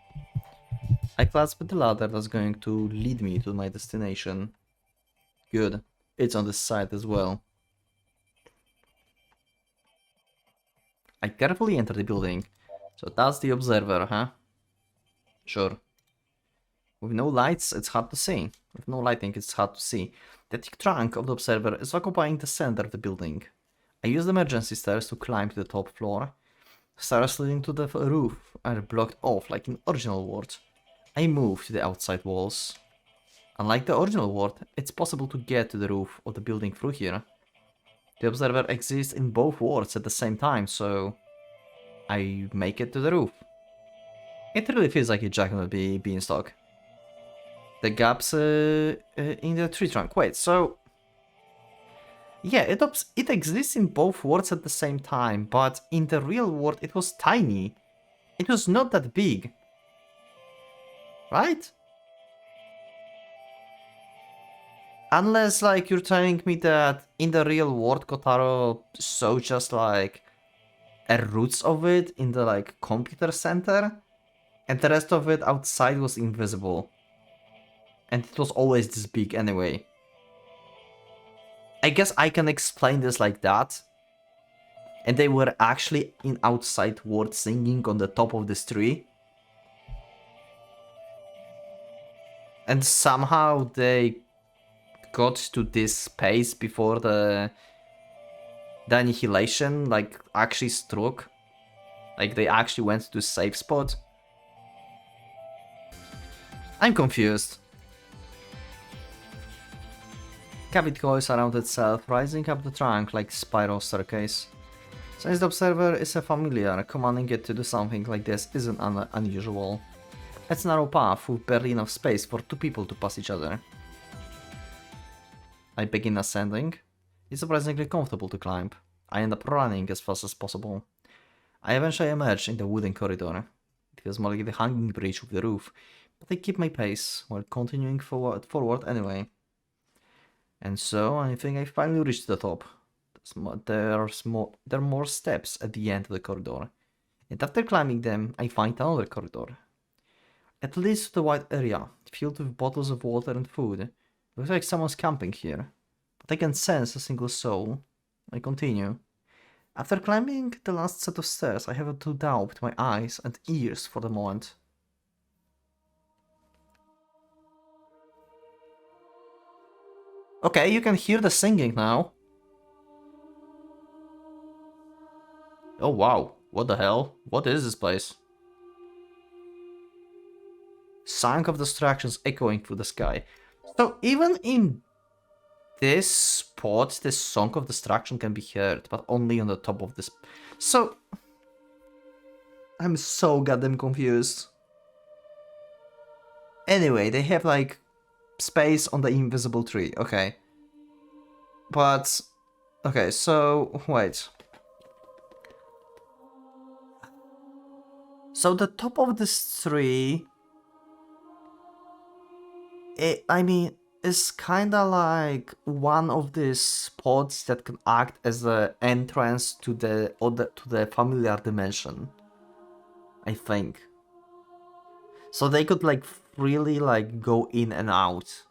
I clasp the ladder that's going to lead me to my destination. Good, it's on this side as well. I carefully enter the building. So that's the observer, huh? Sure. With no lights, it's hard to see. With no lighting, it's hard to see. The thick trunk of the observer is occupying the center of the building. I use the emergency stairs to climb to the top floor. Stairs leading to the roof are blocked off like in original ward. I move to the outside walls. Unlike the original ward, it's possible to get to the roof of the building through here. The observer exists in both wards at the same time, so I make it to the roof. It really feels like a jack on the beanstalk. The gaps in the tree trunk. Wait, so yeah, it exists in both worlds at the same time, but in the real world it was tiny. It was not that big. Right? Unless like you're telling me that in the real world Kotaro saw just like a roots of it in the like computer center and the rest of it outside was invisible. And it was always this big anyway. I guess I can explain this like that. And they were actually in outside world singing on the top of this tree. And somehow they got to this space before the annihilation like actually struck. Like they actually went to a safe spot. I'm confused. Cavity coils around itself, rising up the trunk like spiral staircase. Since the observer is a familiar, commanding it to do something like this isn't unusual. It's a narrow path with barely enough space for 2 people to pass each other. I begin ascending. It's surprisingly comfortable to climb. I end up running as fast as possible. I eventually emerge in the wooden corridor. It feels more like the hanging bridge with the roof, but I keep my pace while continuing forward anyway. And so I think I finally reached the top. There are more steps at the end of the corridor, and after climbing them, I find another corridor. It leads to the wide area, filled with bottles of water and food. Looks like someone's camping here, but I can sense a single soul. I continue. After climbing the last set of stairs, I have to doubt my eyes and ears for the moment. Okay, you can hear the singing now. Oh wow, what the hell? What is this place? Song of Distractions echoing through the sky. So even in this spot, this Song of Distraction can be heard, but only on the top of this. So I'm so goddamn confused. Anyway, they have like space on the invisible tree, okay. But okay, so wait. So the top of this tree, I mean, is kinda like one of these spots that can act as the entrance to the familiar dimension. I think. So they could like freely like go in and out.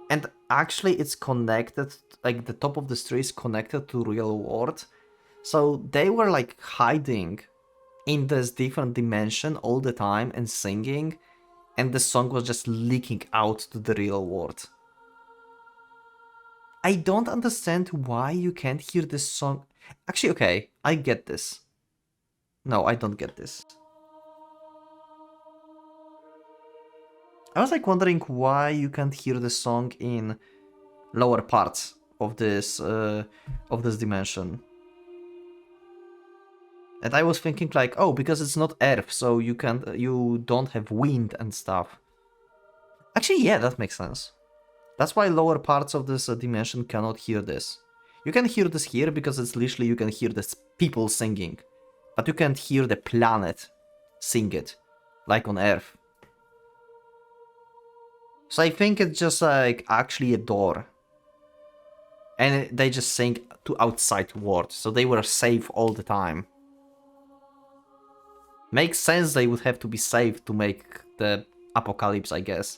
And actually it's connected, like the top of the tree is connected to real world. So they were like hiding in this different dimension all the time and singing, and the song was just leaking out to the real world. I don't understand why you can't hear this song. Actually, okay, I get this. No, I don't get this. I was like wondering why you can't hear the song in lower parts of this dimension. And I was thinking like, oh, because it's not Earth, so you don't have wind and stuff. Actually, yeah, that makes sense. That's why lower parts of this dimension cannot hear this. You can hear this here because it's literally you can hear the people singing, but you can't hear the planet sing it, like on Earth. So I think it's just like actually a door. And they just sing to outside world, so they were safe all the time. Makes sense they would have to be safe to make the apocalypse, I guess.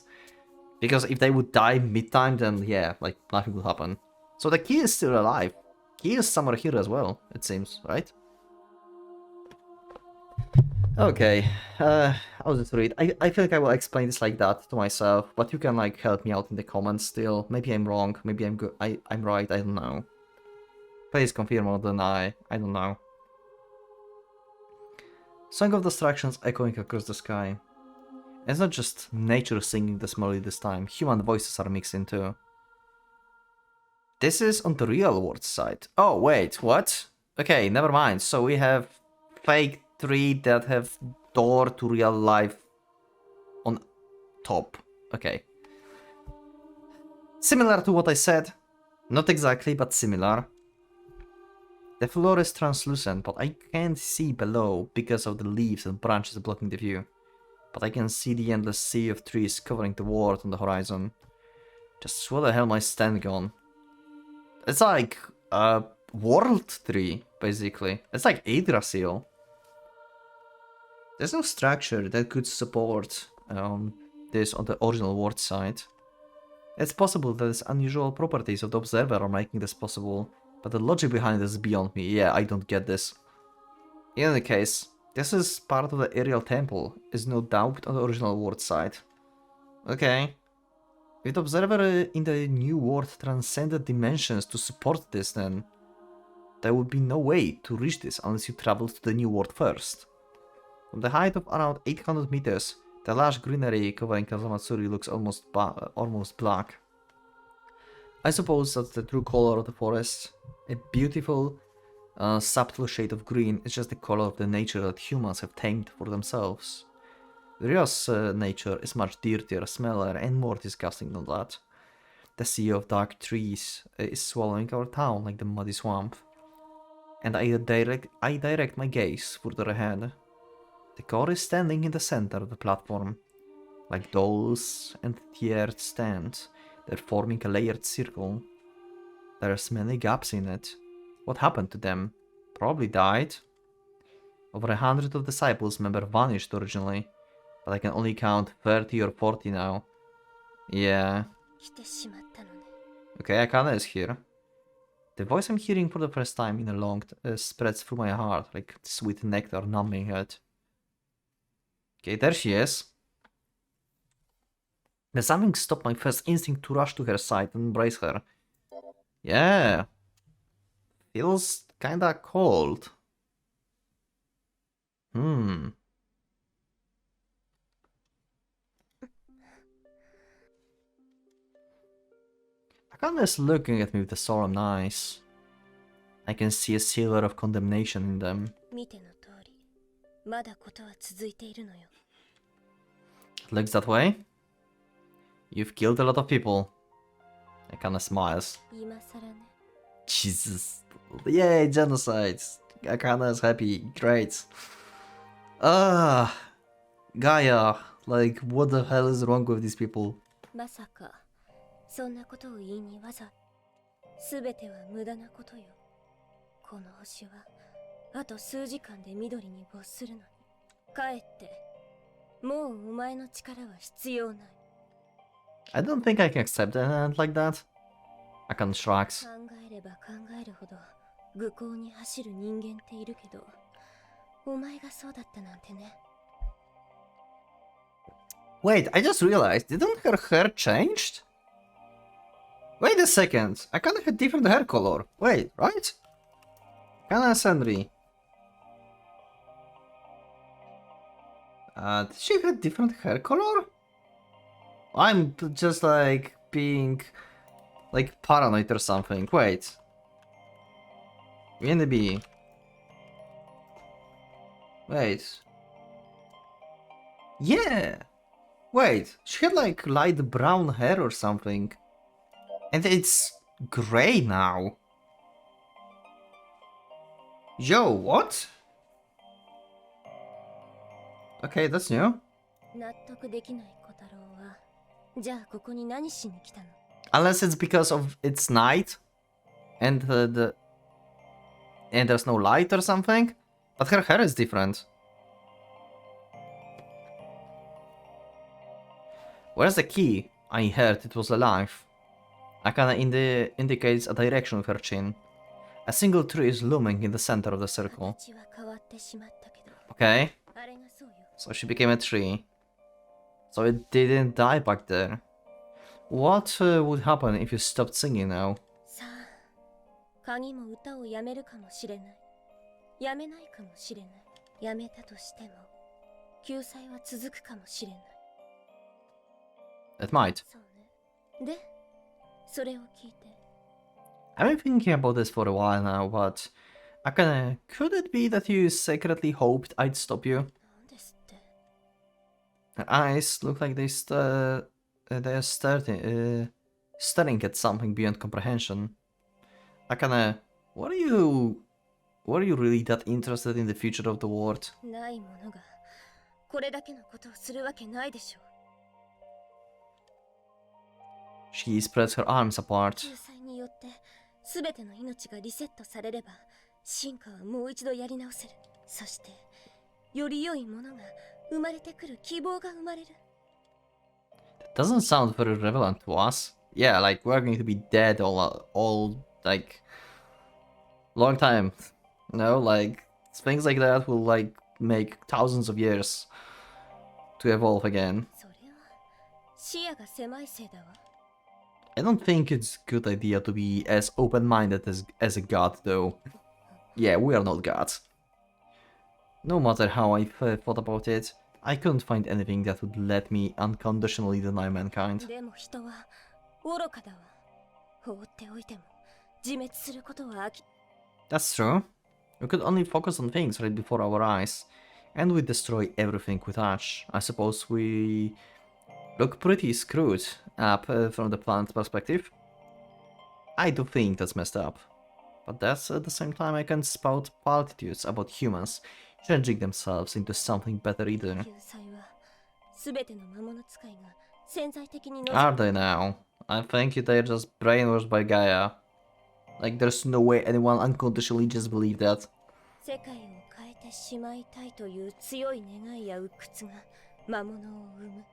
Because if they would die mid-time, then yeah, like nothing would happen. So the key is still alive. Key is somewhere here as well, it seems, right? Okay, I'll just read. I feel like I will explain this like that to myself, but you can like help me out in the comments still. Maybe I'm wrong, maybe I'm good. I'm right, I don't know. Please confirm or deny, I don't know. Song of Distractions echoing across the sky. It's not just nature singing this melody this time, human voices are mixed in too. This is on the real world side. Oh wait, what? Okay, never mind. So we have fake tree that have door to real life on top. Okay. Similar to what I said. Not exactly, but similar. The floor is translucent, but I can't see below because of the leaves and branches blocking the view. But I can see the endless sea of trees covering the world on the horizon. Just where the hell my stand gone? It's like a world tree, basically. It's like Yggdrasil. There's no structure that could support this on the original world side. It's possible that it's unusual properties of the observer are making this possible, but the logic behind this is beyond me. Yeah, I don't get this. In any case, this is part of the aerial temple, is no doubt on the original world side. Okay. If the observer in the new world transcended dimensions to support this, then there would be no way to reach this unless you traveled to the new world first. From the height of around 800 meters, the lush greenery covering Kazamatsuri looks almost black. I suppose that's the true color of the forest. A beautiful, subtle shade of green is just the color of the nature that humans have tamed for themselves. The real nature is much dirtier, smellier, and more disgusting than that. The sea of dark trees is swallowing our town like the muddy swamp. And I direct my gaze further ahead. The core is standing in the center of the platform. Like dolls and tiered stands, they're forming a layered circle. There's many gaps in it. What happened to them? Probably died. Over 100 of disciples member vanished originally, but I can only count 30 or 40 now. Yeah. Okay, Akane is here. The voice I'm hearing for the first time in a long spreads through my heart like sweet nectar numbing it. Okay, there she is. There's something stopped my first instinct to rush to her side and embrace her. Yeah. Feels kinda cold. Akane is looking at me with the solemn eyes. I can see a silver of condemnation in them. Looks that way? You've killed a lot of people. Akane smiles. Jesus. Yay, genocide. Akane is happy. Great. Gaia, like, what the hell is wrong with these people? まさかそんなことを言いにわざ全ては無駄なことよ。この星はあと数時間で緑に没するのに帰ってもうお前の力は必要ない。 I don't think I can accept an end like that. Akane shrugs. 考えれば考えるほど愚行に走る人間っているけどお前がそうだったなんてね。 Wait, I just realized, didn't her hair changed? Wait a second, Akane had different hair color. Wait, right? Akane Senri. Did she have different hair color? I'm just like being like paranoid or something. Wait. B. Wait. Yeah! Wait, she had like light brown hair or something. And it's gray now. Yo, what? Okay, that's new. 納得できない小太郎はじゃあここに何しに来たの？ Unless it's because of it's night and and there's no light or something. But her hair is different. Where's the key? I heard it was alive. Akane indicates a direction with her chin. A single tree is looming in the center of the circle. 形は変わってしまったけど Okay, あれがそうよ。 so she became a tree. So it didn't die back there. What would happen if you stopped singing now? さあ鍵も歌をやめるかもしれない。やめないかもしれない。やめたとしても救済は続くかもしれない。 It might. そうね。で、それを聞いて。 I've been thinking about this for a while now, but Akane, could it be that you secretly hoped I'd stop you? なんですって。 Her eyes look like they are staring at something beyond comprehension. Akane, were you really that interested in the future of the world? ないものがこれだけのことをするわけないでしょう。 She spreads her arms apart. 救済によって全ての命がリセットされれば進化はもう一度やり直せる。そしてより良いものが生まれてくる希望が生まれる。 Doesn't sound very relevant to us. Yeah, like we're going to be dead all like long time. No, like things like that will like make thousands of years to evolve again. それは視野が狭いせいだわ。 I don't think it's a good idea to be as open-minded as a god, though. Yeah, we are not gods. No matter how I thought about it, I couldn't find anything that would let me unconditionally deny mankind. でも人は愚かだわ。放っておいても自滅することはThat's true. We could only focus on things right before our eyes, and we destroy everything we touch. I suppose we look pretty screwed up from the planet's perspective. I do think that's messed up. But that's at the same time I can spout platitudes about humans changing themselves into something better either. 救済は全ての魔物使いが潜在的に Are they now? I think they're just brainwashed by Gaia. Like there's no way anyone unconditionally just believe that. 世界を変えてしまいたいという強い願いや鬱屈が魔物を生む。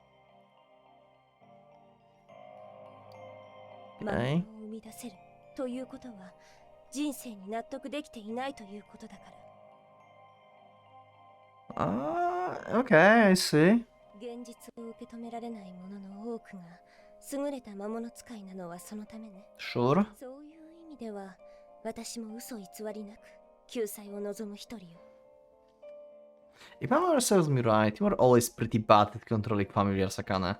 魔物を生み出せるということは人生に納得できていないということだから。 Okay, I see. 現実を受け止められないものの多くが優れた魔物使いなのはそのためね。 Sure. そういう意味では私も嘘偽りなく救済を望む一人よ。 If memory serves me right, you are always pretty bad at controlling familiars, Akane.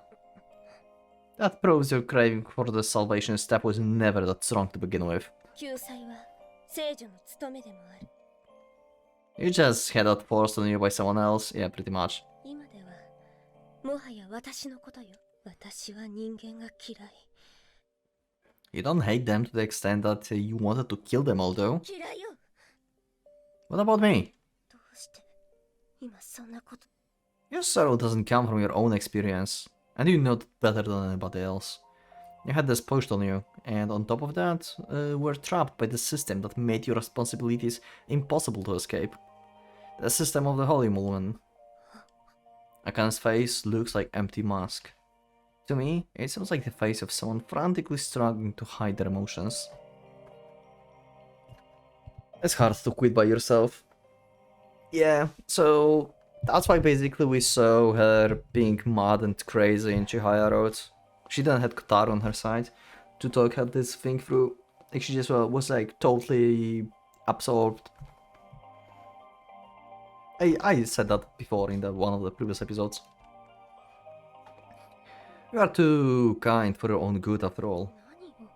That proves your craving for the salvation step was never that strong to begin with. 救済は聖女の務めでもある。 You just had that forced on you by someone else? Yeah, pretty much. 今ではもはや私のことよ。私は人間が嫌い。 You don't hate them to the extent that you wanted to kill them all, though. 嫌いよ。 What about me? どうして今そんなこと。 Your sorrow doesn't come from your own experience, and you know that better than anybody else. You had this pushed on you, and on top of that, were trapped by the system that made your responsibilities impossible to escape. The system of the Holy Moon. Akane's face looks like empty mask. To me, it seems like the face of someone frantically struggling to hide their emotions. It's hard to quit by yourself. Yeah, so that's why basically we saw her being mad and crazy in Chihaya Road. She didn't have Kotaro on her side to talk out this thing through. Like she just was like totally absorbed. I said that before in one of the previous episodes. You are too kind for your own good after all. 何を。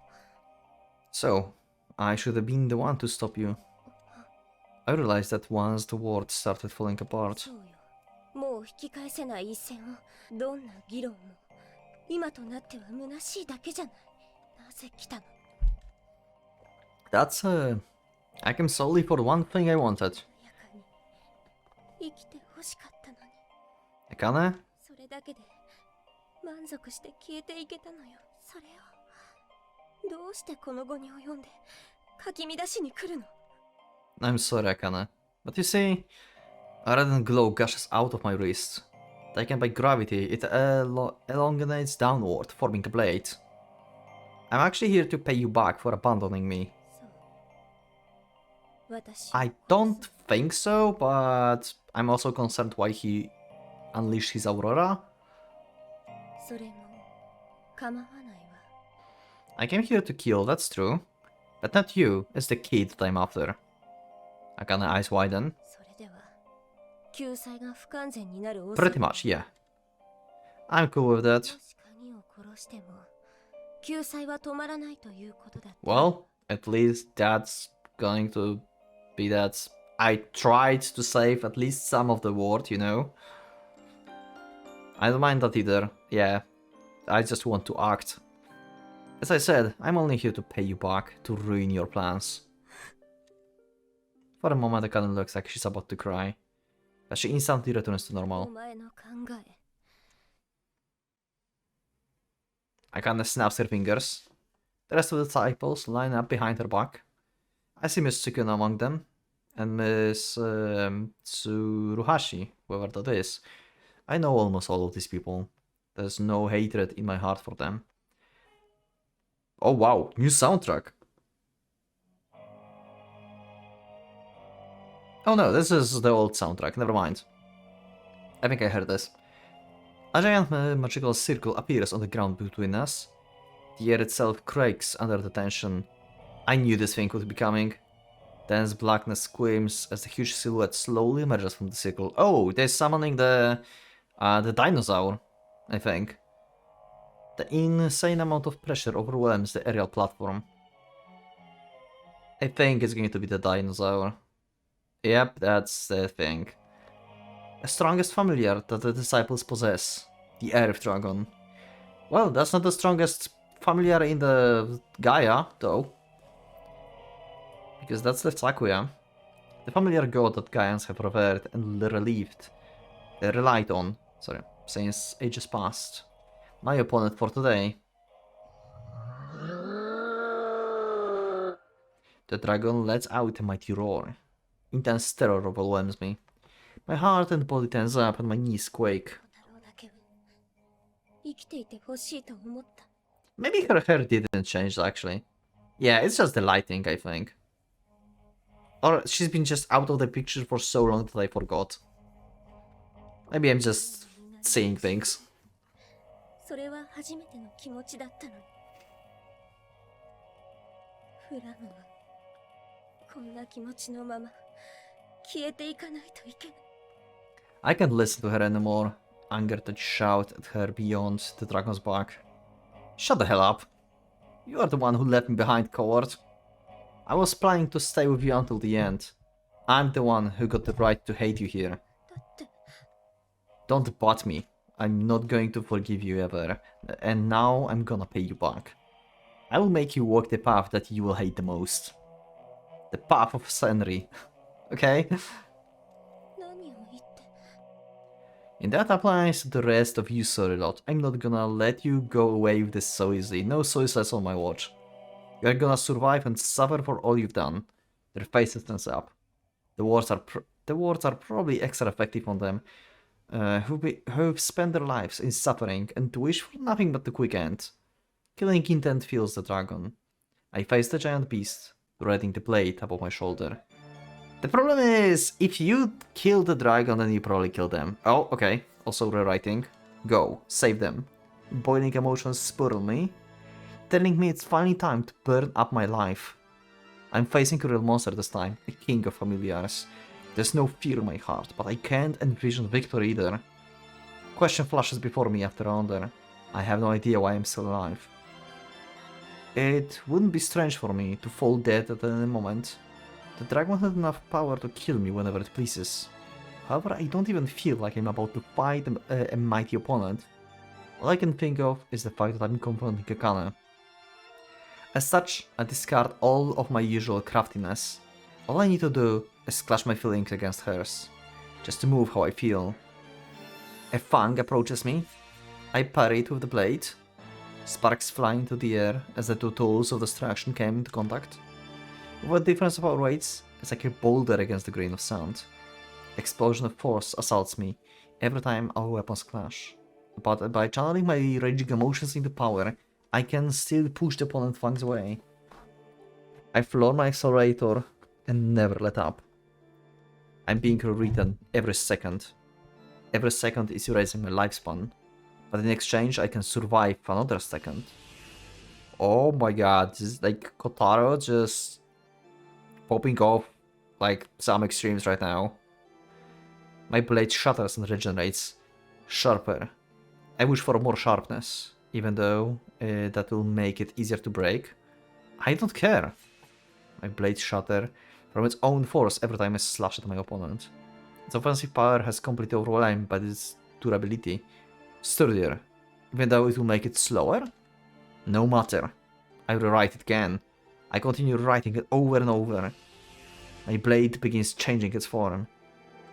So, I should have been the one to stop you. I realized that once the world started falling apart. そうよ。もう引き返せない一線をどんな議論も今となっては虚しいだけじゃない。なぜ来たの。 That's I came solely for one thing I wanted. やかに生きてほしかったのに。 Akane? それだけで満足して消えていけたのよ。それをどうしてこの後に及んでかき乱しに来るの。 I'm sorry, Akane. But you see, a reddened glow gushes out of my wrist. Taken by gravity, it elongates downward, forming a blade. I'm actually here to pay you back for abandoning me. そう。私を I don't think so, but I'm also concerned why he unleashed his aurora. それも構わないわ。 I came here to kill, that's true. But not you, it's the kid that I'm after. Akane eyes widen. それでは救済が不完全になる恐 Pretty much, yeah. I'm cool with も that. しカニを殺しても救済は止まらないということだった。 Well, at least that's going to be that. I tried to save at least some of the world, you know? I don't mind that either. Yeah, I just want to act. As I said, I'm only here to pay you back, to ruin your plans. For a moment, Akane looks like she's about to cry, but she instantly returns to お normal. 前の考え。 Akane snaps her fingers. The rest of the disciples line up behind her back. I see Miss Tsukune among them, and Miss Tsuruhashi, whoever that is. I know almost all of these people. There's no hatred in my heart for them. Oh wow, new soundtrack. Oh no, this is the old soundtrack, never mind. I think I heard this. A giant magical circle appears on the ground between us. The air itself quakes under the tension. I knew this thing would be coming. Dense blackness screams as the huge silhouette slowly emerges from the circle. Oh, they're summoning the dinosaur, I think. The insane amount of pressure overwhelms the aerial platform. I think it's going to be the dinosaur. Yep, that's the thing. The strongest familiar that the disciples possess. The Earth Dragon. Well, that's not the strongest familiar in the Gaia, though. Because that's the Sakuya. The familiar god that Gaians have revered and relied on, since ages past. My opponent for today. The dragon lets out a mighty roar. Intense terror overwhelms me. My heart and body tense up and my knees quake. 小太郎だけは生きていてほしいと思った。 Maybe her hair didn't change actually. Yeah, it's just the lighting, I think. Or she's been just out of the picture for so long that I forgot. Maybe I'm just seeing things. それは初めての気持ちだったのに。フラムはこんな気持ちのまま消えていかないといけない。 I can't listen to her anymore. Anger that shout at her beyond the dragon's back. Shut the hell up. You are the one who left me behind, coward. I was planning to stay with you until the end. I'm the one who got the right to hate you here. だって Don't butt me. I'm not going to forgive you ever. And now I'm gonna pay you back. I will make you walk the path that you will hate the most. The path of Senri. Okay? 何を言って And that applies to the rest of you, sorry lot. I'm not gonna let you go away with this so easily. No suicides on my watch. You're gonna survive and suffer for all you've done. Their faces tense up. The words are probably extra effective on them, who've spent their lives in suffering and wish for nothing but the quick end. Killing intent fuels the dragon. I face the giant beast, riding the blade above my shoulder. The problem is, if you kill the dragon, then you probably kill them. Oh, okay. Also rewriting. Go, save them. Boiling emotions spurl me, telling me it's finally time to burn up my life. I'm facing a real monster this time, a king of familiars. There's no fear in my heart, but I can't envision victory either. Question flashes before me after wonder. I have no idea why I'm still alive. It wouldn't be strange for me to fall dead at any moment. The dragon has enough power to kill me whenever it pleases. However, I don't even feel like I'm about to fight a mighty opponent. All I can think of is the fact that I'm confronting Akane. As such, I discard all of my usual craftiness. All I need to do is clash my feelings against hers, just to move how I feel. A fang approaches me. I parry it with the blade. Sparks fly into the air as the two tools of destruction came into contact. With the difference of our weights, it's like a boulder against the grain of sand. Explosion of force assaults me every time our weapons clash. But by channeling my raging emotions into power, I can still push the opponent fangs away. I floor my accelerator and never let up. I'm being rewritten every second. Every second is erasing my lifespan, but in exchange I can survive another second. Oh my god, this is like Kotaro just popping off like some extremes right now. My blade shatters and regenerates, sharper. I wish for more sharpness, even though that will make it easier to break. I don't care. My blades shatter from its own force every time I slash at my opponent. Its offensive power has completely overwhelmed by its durability. Sturdier, even though it will make it slower? No matter. I rewrite it again. I continue writing it over and over. My blade begins changing its form.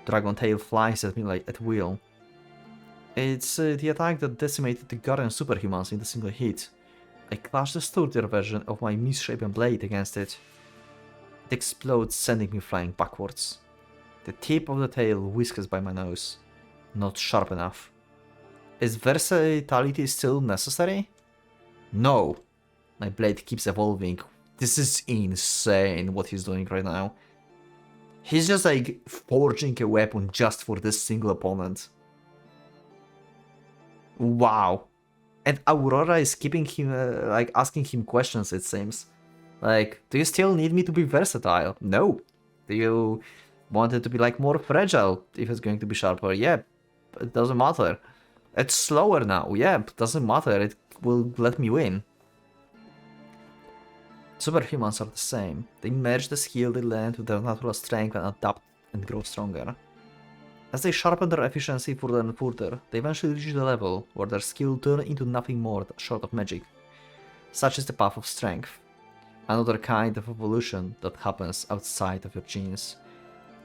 Dragon tail flies at me like at will. It's the attack that decimated the Guardian superhumans in a single hit. I clash the sturdier version of my misshapen blade against it. It explodes, sending me flying backwards. The tip of the tail whiskers by my nose. Not sharp enough. Is versatility still necessary? No. My blade keeps evolving. This is insane what he's doing right now. He's just like forging a weapon just for this single opponent. Wow. And Aurora is keeping him, like asking him questions, it seems. Like, do you still need me to be versatile? No. Do you want it to be like more fragile if it's going to be sharper? Yeah, it doesn't matter. It's slower now. Yeah, it doesn't matter. It will let me win. Superhumans are the same. They merge the skill they learn with their natural strength and adapt and grow stronger. As they sharpen their efficiency further and further, they eventually reach the level where their skill turns into nothing more short of magic. Such is the path of strength. Another kind of evolution that happens outside of your genes.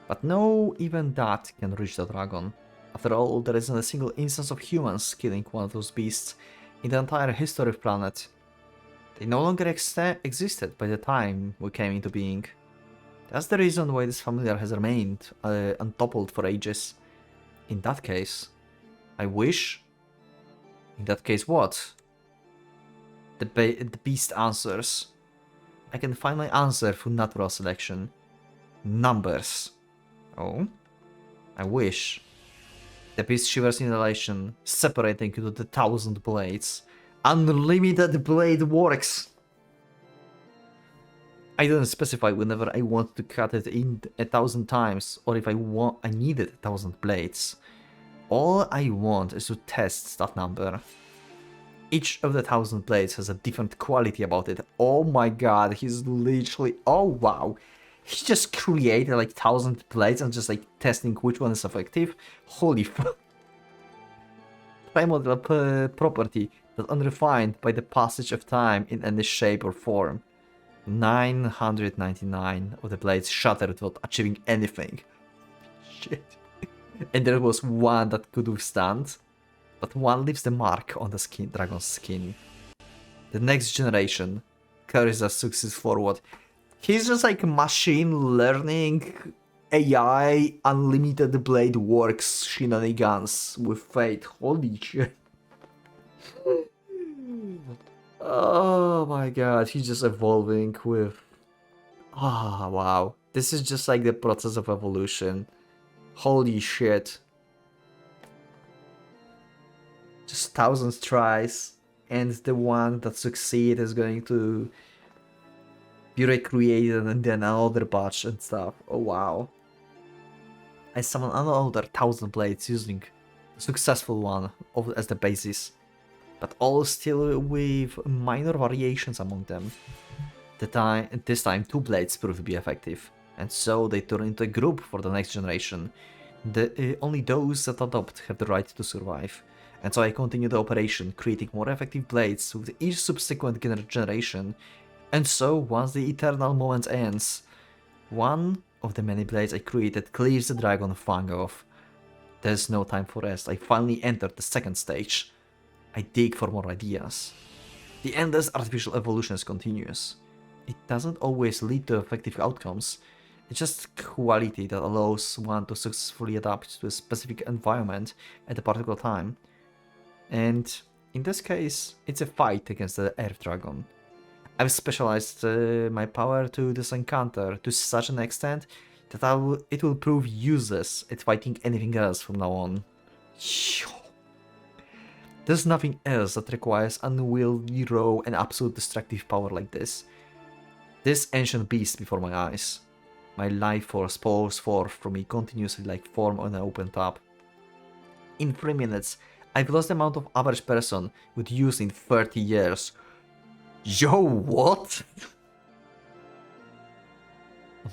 But no, even that can reach the dragon. After all, there isn't a single instance of humans killing one of those beasts in the entire history of the planet. They no longer existed by the time we came into being. That's the reason why this familiar has remained untoppled for ages. In that case, I wish... In that case what? The beast answers. I can find my answer through natural selection. Numbers. Oh? I wish. The beast shivers in elation, separating into the 1,000 blades. Unlimited blade works! I didn't specify whenever I want to cut it in 1,000 times, or if I needed 1,000 blades. All I want is to test that number. Each of the 1,000 blades has a different quality about it. Oh my god, he's literally... Oh wow! He just created like 1,000 blades and just like testing which one is effective. Holy fuck. Primordial property that unrefined by the passage of time in any shape or form. 999 of the blades shattered without achieving anything. Shit. And there was one that could withstand, but one leaves the mark on the skin, dragon's skin. The next generation carries that success forward. He's just like machine learning, AI, unlimited blade works shenanigans with fate. Holy shit. Oh my god, he's just evolving with... Ah, wow. This is just like the process of evolution. Holy shit. Just thousands tries, and the one that succeed is going to be recreated and then another batch and stuff. Oh wow. I summon another 1000 blades using the successful one as the basis, but all still with minor variations among them. This time 2 blades prove to be effective, and so they turn into a group for the next generation. Only those that adopt have the right to survive. And so I continue the operation, creating more effective blades with each subsequent generation. And so, once the eternal moment ends, one of the many blades I created clears the dragon fang off. There's no time for rest. I finally entered the second stage. I dig for more ideas. The endless artificial evolution is continuous. It doesn't always lead to effective outcomes. It's just quality that allows one to successfully adapt to a specific environment at a particular time. And in this case, it's a fight against the Earth Dragon. I've specialized my power to this encounter to such an extent that it will prove useless at fighting anything else from now on. There's nothing else that requires unwieldy, raw, and absolute destructive power like this. This ancient beast before my eyes. My life force pours forth from me continuously like foam on an open tap. In 3 minutes, I've lost the amount of average person would use in 30 years. Yo, what?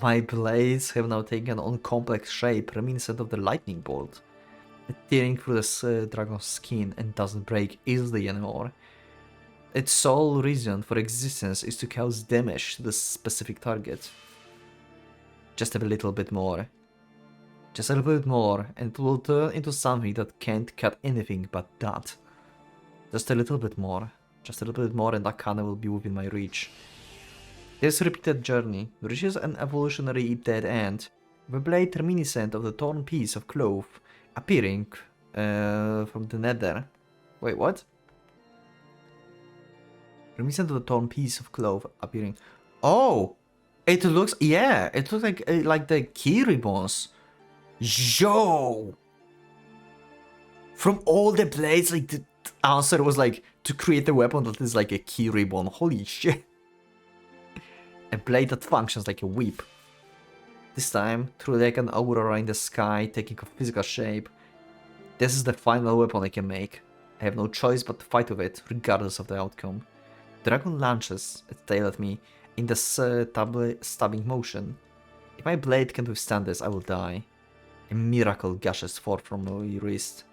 My blades have now taken on complex shape reminiscent of the lightning bolt. Tearing through the dragon's skin and doesn't break easily anymore. Its sole reason for existence is to cause damage to the specific target. Just a little bit more. Just a little bit more, and it will turn into something that can't cut anything but that. Just a little bit more. Just a little bit more and Akane will be within my reach. This repeated journey reaches an evolutionary dead end, with a blade reminiscent of the torn piece of cloth appearing from the nether. Wait, what? Reminiscent of the torn piece of cloth appearing... Oh! It looks... Yeah! It looks like the key ribbons. Yo! From all the blades, like the answer was like to create a weapon that is like a key ribbon. Holy shit. A blade that functions like a whip. This time, through like an aurora in the sky, taking a physical shape. This is the final weapon I can make. I have no choice but to fight with it, regardless of the outcome. The dragon launches its tail at me in the stabbing motion. If my blade can withstand this, I will die. A miracle gushes forth from my wrist.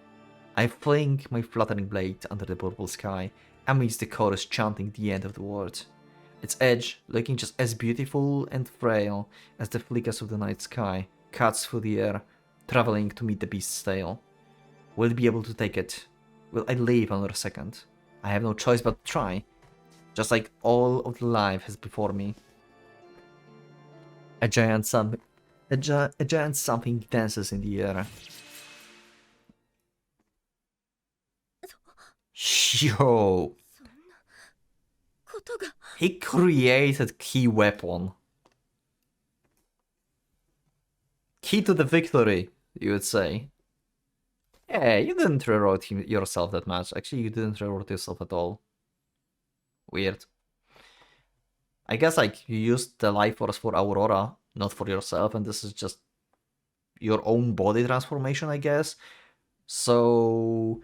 I fling my fluttering blade under the purple sky, amidst the chorus chanting the end of the world. Its edge, looking just as beautiful and frail as the flickers of the night sky, cuts through the air, traveling to meet the beast's tail. Will it be able to take it? Will I live another second? I have no choice but to try, just like all of the life has before me. A giant something dances in the air. Yo! He created key weapon. Key to the victory, you would say. Yeah, you didn't reward yourself that much. Actually, you didn't reward yourself at all. Weird. I guess like you used the life force for Aurora, not for yourself, and this is just your own body transformation, I guess. So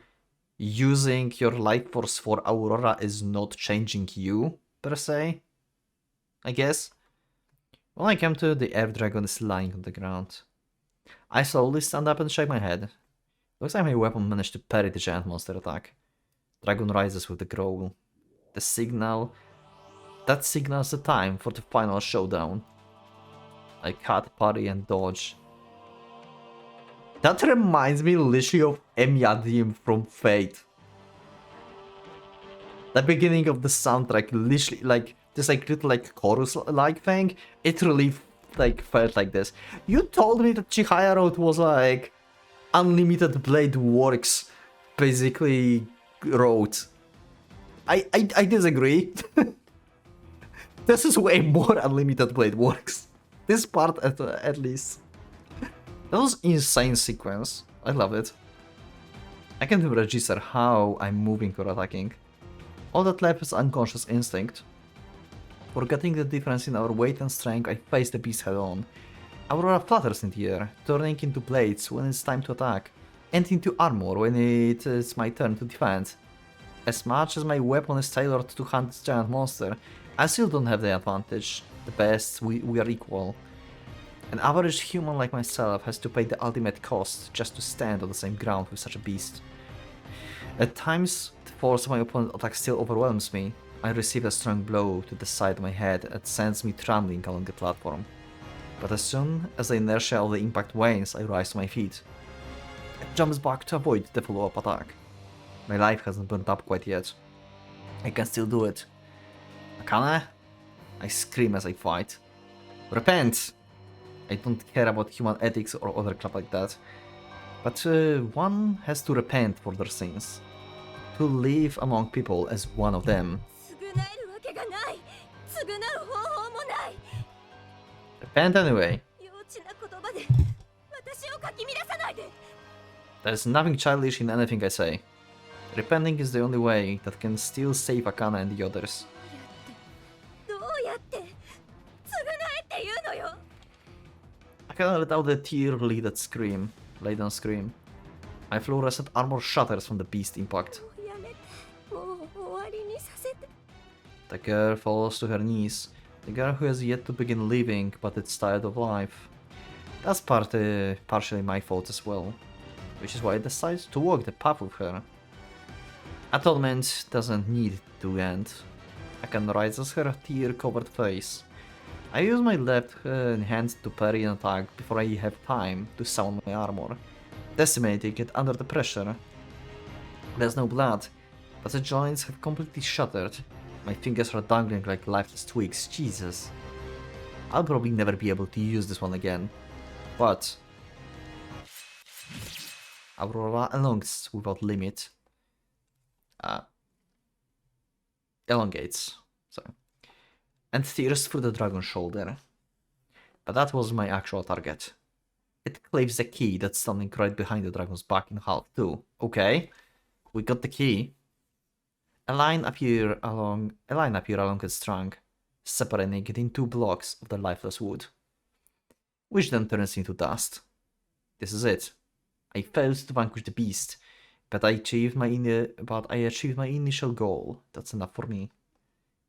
using your life force for Aurora is not changing you, per se, I guess. When I come to, the Earth Dragon is lying on the ground. I slowly stand up and shake my head. Looks like my weapon managed to parry the giant monster attack. Dragon rises with a growl. That signals the time for the final showdown. I cut, parry and dodge. That reminds me literally of Emiadim from Fate. The beginning of the soundtrack, literally, like, this like little like chorus-like thing, it really like felt like this. You told me that Chihaya Road was like Unlimited Blade Works, basically road. I disagree. This is way more Unlimited Blade Works. This part at least. That was insane sequence. I love it. I can't even register how I'm moving or attacking. All that left is unconscious instinct. Forgetting the difference in our weight and strength, I face the beast head on. Aurora flutters in the air, turning into blades when it's time to attack, and into armor when it is my turn to defend. As much as my weapon is tailored to hunt this giant monster, I still don't have the advantage. The best, we are equal. An average human like myself has to pay the ultimate cost just to stand on the same ground with such a beast. At times, the force of my opponent's attack still overwhelms me. I receive a strong blow to the side of my head that sends me trembling along the platform. But as soon as the inertia of the impact wanes, I rise to my feet. I jump back to avoid the follow-up attack. My life hasn't burnt up quite yet. I can still do it. Akane? I scream as I fight. Repent! I don't care about human ethics or other crap like that. But one has to repent for their sins. To live among people as one of them. Repent anyway. There's nothing childish in anything I say. Repenting is the only way that can still save Akane and the others. I cannot let out a tear-laden scream. My fluorescent armor shatters from the beast impact. The girl falls to her knees. The girl who has yet to begin living, but is tired of life. That's partially my fault as well, which is why I decided to walk the path with her. Atonement doesn't need to end. Akane raises her tear-covered face. I use my left hand to parry an attack before I have time to summon my armor, decimating it under the pressure. There's no blood, but the joints have completely shattered. My fingers are dangling like lifeless twigs. Jesus. I'll probably never be able to use this one again. But Aurora elongates without limit. Elongates. Sorry. And tears through the dragon's shoulder. But that was my actual target. It cleaves the key that's standing right behind the dragon's back in half too. Okay, we got the key. A line appear along its trunk, separating it in 2 blocks of the lifeless wood, which then turns into dust. This is it. I failed to vanquish the beast, but I achieved my initial goal. That's enough for me.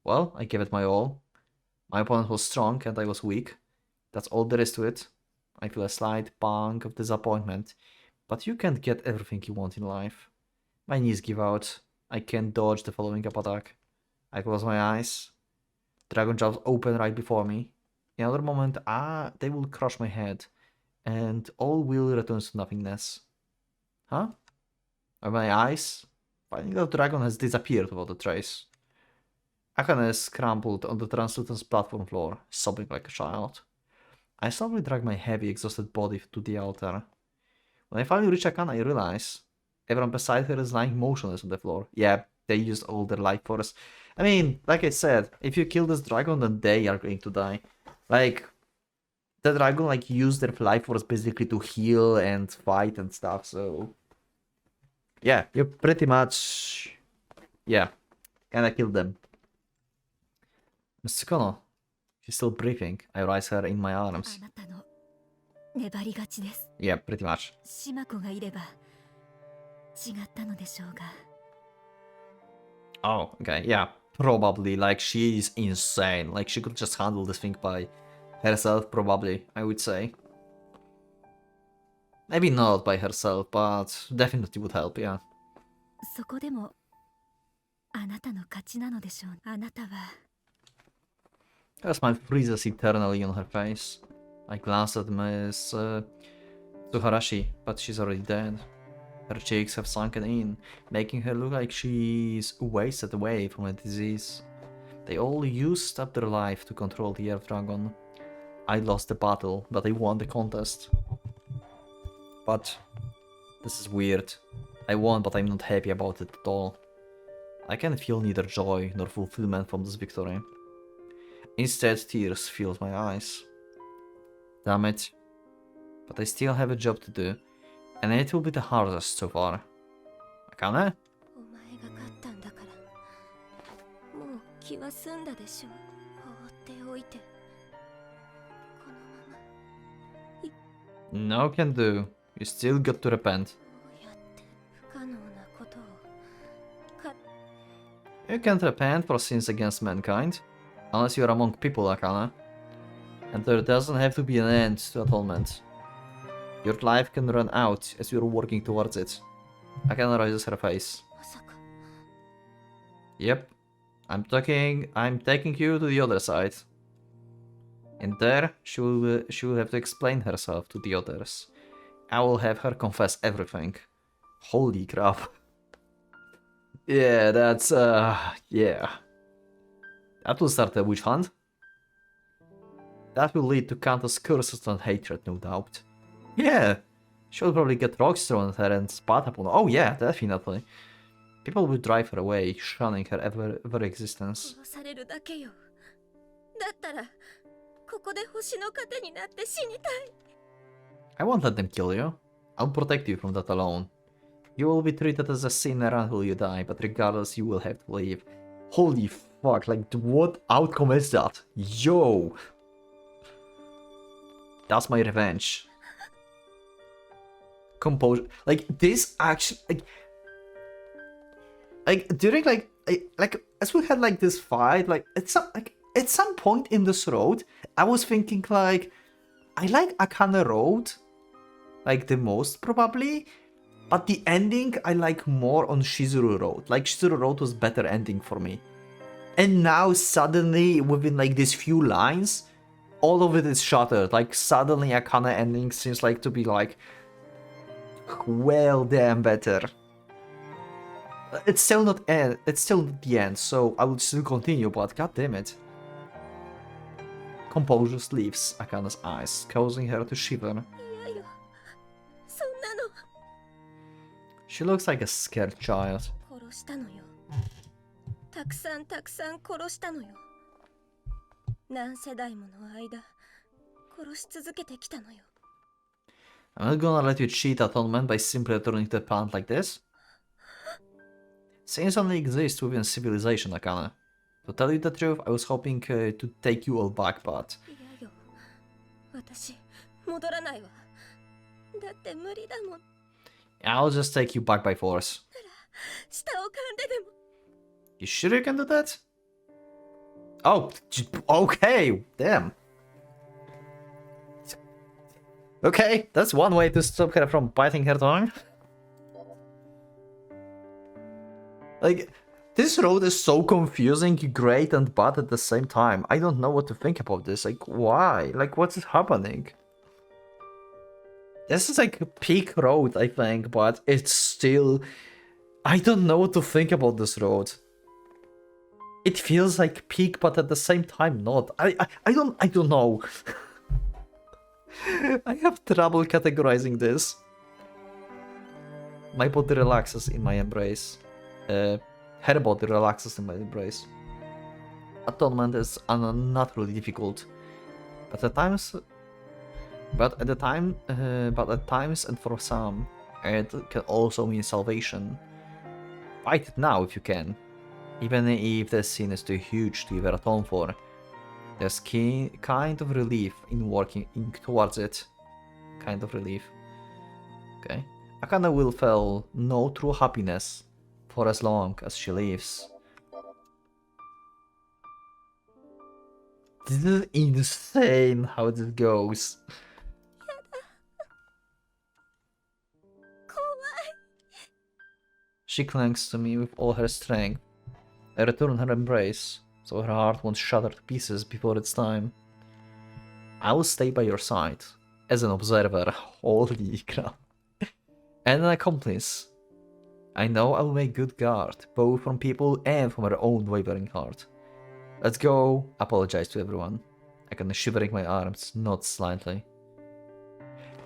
Well, I gave it my all. My opponent was strong and I was weak. That's all there is to it. I feel a slight pang of disappointment, but you can't get everything you want in life. My knees give out. I can't dodge the following up attack. I close my eyes. Dragon jaws open right before me. In another moment, they will crush my head, and all will return to nothingness. Huh? Are my eyes? Finding that the dragon has disappeared without a trace. Akane is scrambled on the translucent platform floor, sobbing like a child. I slowly drag my heavy, exhausted body to the altar. When I finally reach Akane, I realize everyone beside her is lying motionless on the floor. Yeah, they used all their life force. I mean, like I said, if you kill this dragon, then they are going to die. Like, the dragon like used their life force basically to heal and fight and stuff, so... Yeah, you pretty much... Yeah, kinda killed them. Mr. Kono, she's still breathing. I rise her in my arms. Yeah, pretty much. Oh, okay, yeah. Probably, like, she is insane. Like, she could just handle this thing by herself, probably, I would say. Maybe not by herself, but definitely would help, yeah. Her smile freezes eternally on her face. I glance at Miss Suharashi, but she's already dead. Her cheeks have sunken in, making her look like she's wasted away from a disease. They all used up their life to control the Earth Dragon. I lost the battle, but I won the contest. But this is weird. I won, but I'm not happy about it at all. I can feel neither joy nor fulfillment from this victory. Instead, tears filled my eyes. Damn it. But I still have a job to do, and it will be the hardest so far. Akane? お前が勝ったんだからもう気は済んだでしょ放っておいてこのまま No can do. You still got to repent. どうやって不可能なことをか You can't repent for sins against mankind, unless you're among people, Akane. And there doesn't have to be an end to atonement. Your life can run out as you're working towards it. Akane raises her face. まさか Yep. I'm taking you to the other side. And there, she will have to explain herself to the others. I will have her confess everything. Holy crap. Yeah, that's, yeah. That will start a witch hunt. That will lead to countless curses and hatred, no doubt. Yeah, she'll probably get rocks thrown at her and spat upon her. Oh yeah, definitely. People will drive her away, shunning her ever existence. 殺されるだけよだったらここで星の糧になって死にたい I won't let them kill you. I'll protect you from that alone. You will be treated as a sinner until you die, but regardless, you will have to leave. Holy fuck, like, what outcome is that? Yo! That's my revenge. Composure. Like, this action, like during, like, as we had, like, this fight, like, at some point in this road, I was thinking, like, I like Akane Road, like, the most, probably, but the ending I like more on Shizuru Road. Like, Shizuru Road was better ending for me. And now, suddenly, within, like, these few lines, all of it is shattered. Like, suddenly Akane ending seems like to be, like, well damn better. It's still not the end, so I will still continue, but god damn it. Composure leaves Akane's eyes, causing her to shiver. いやよそんなの She looks like a scared child. 殺したのよたくさん殺したのよ何世代もの間殺し続けてきたのよ I'm not gonna let you cheat atonement by simply returning to the plant like this. Sins only exist within civilization, Akane. To tell you the truth, I was hoping to take you all back, but... いやよ私戻らないわだって無理だもん I'll just take you back by force. 舌を噛んででも You sure you can do that? Oh, okay, damn. Okay, that's one way to stop her from biting her tongue. Like, this road is so confusing, great and bad at the same time. I don't know what to think about this. Like, why? Like, what's happening? This is like a peak road, I think, but it's still... I don't know what to think about this road. It feels like peak, but at the same time not. I don't know. I have trouble categorizing this. My body relaxes in my embrace. Her body relaxes in my embrace. Atonement is unnaturally difficult, but at times and for some, it can also mean salvation. Fight it now if you can, even if the sin is too huge to ever atone for. There's kind of relief in working towards it. Kind of relief. Okay. Akane will feel no true happiness for as long as she lives. This is insane how this goes. 怖い She clings to me with all her strength. I return her embrace, so her heart won't shatter to pieces before its time. I will stay by your side, as an observer. Holy crap. And an accomplice. I know I will make good guard, both from people and from our own wavering heart. Let's go. Apologize to everyone. I can shivering my arms, not slightly.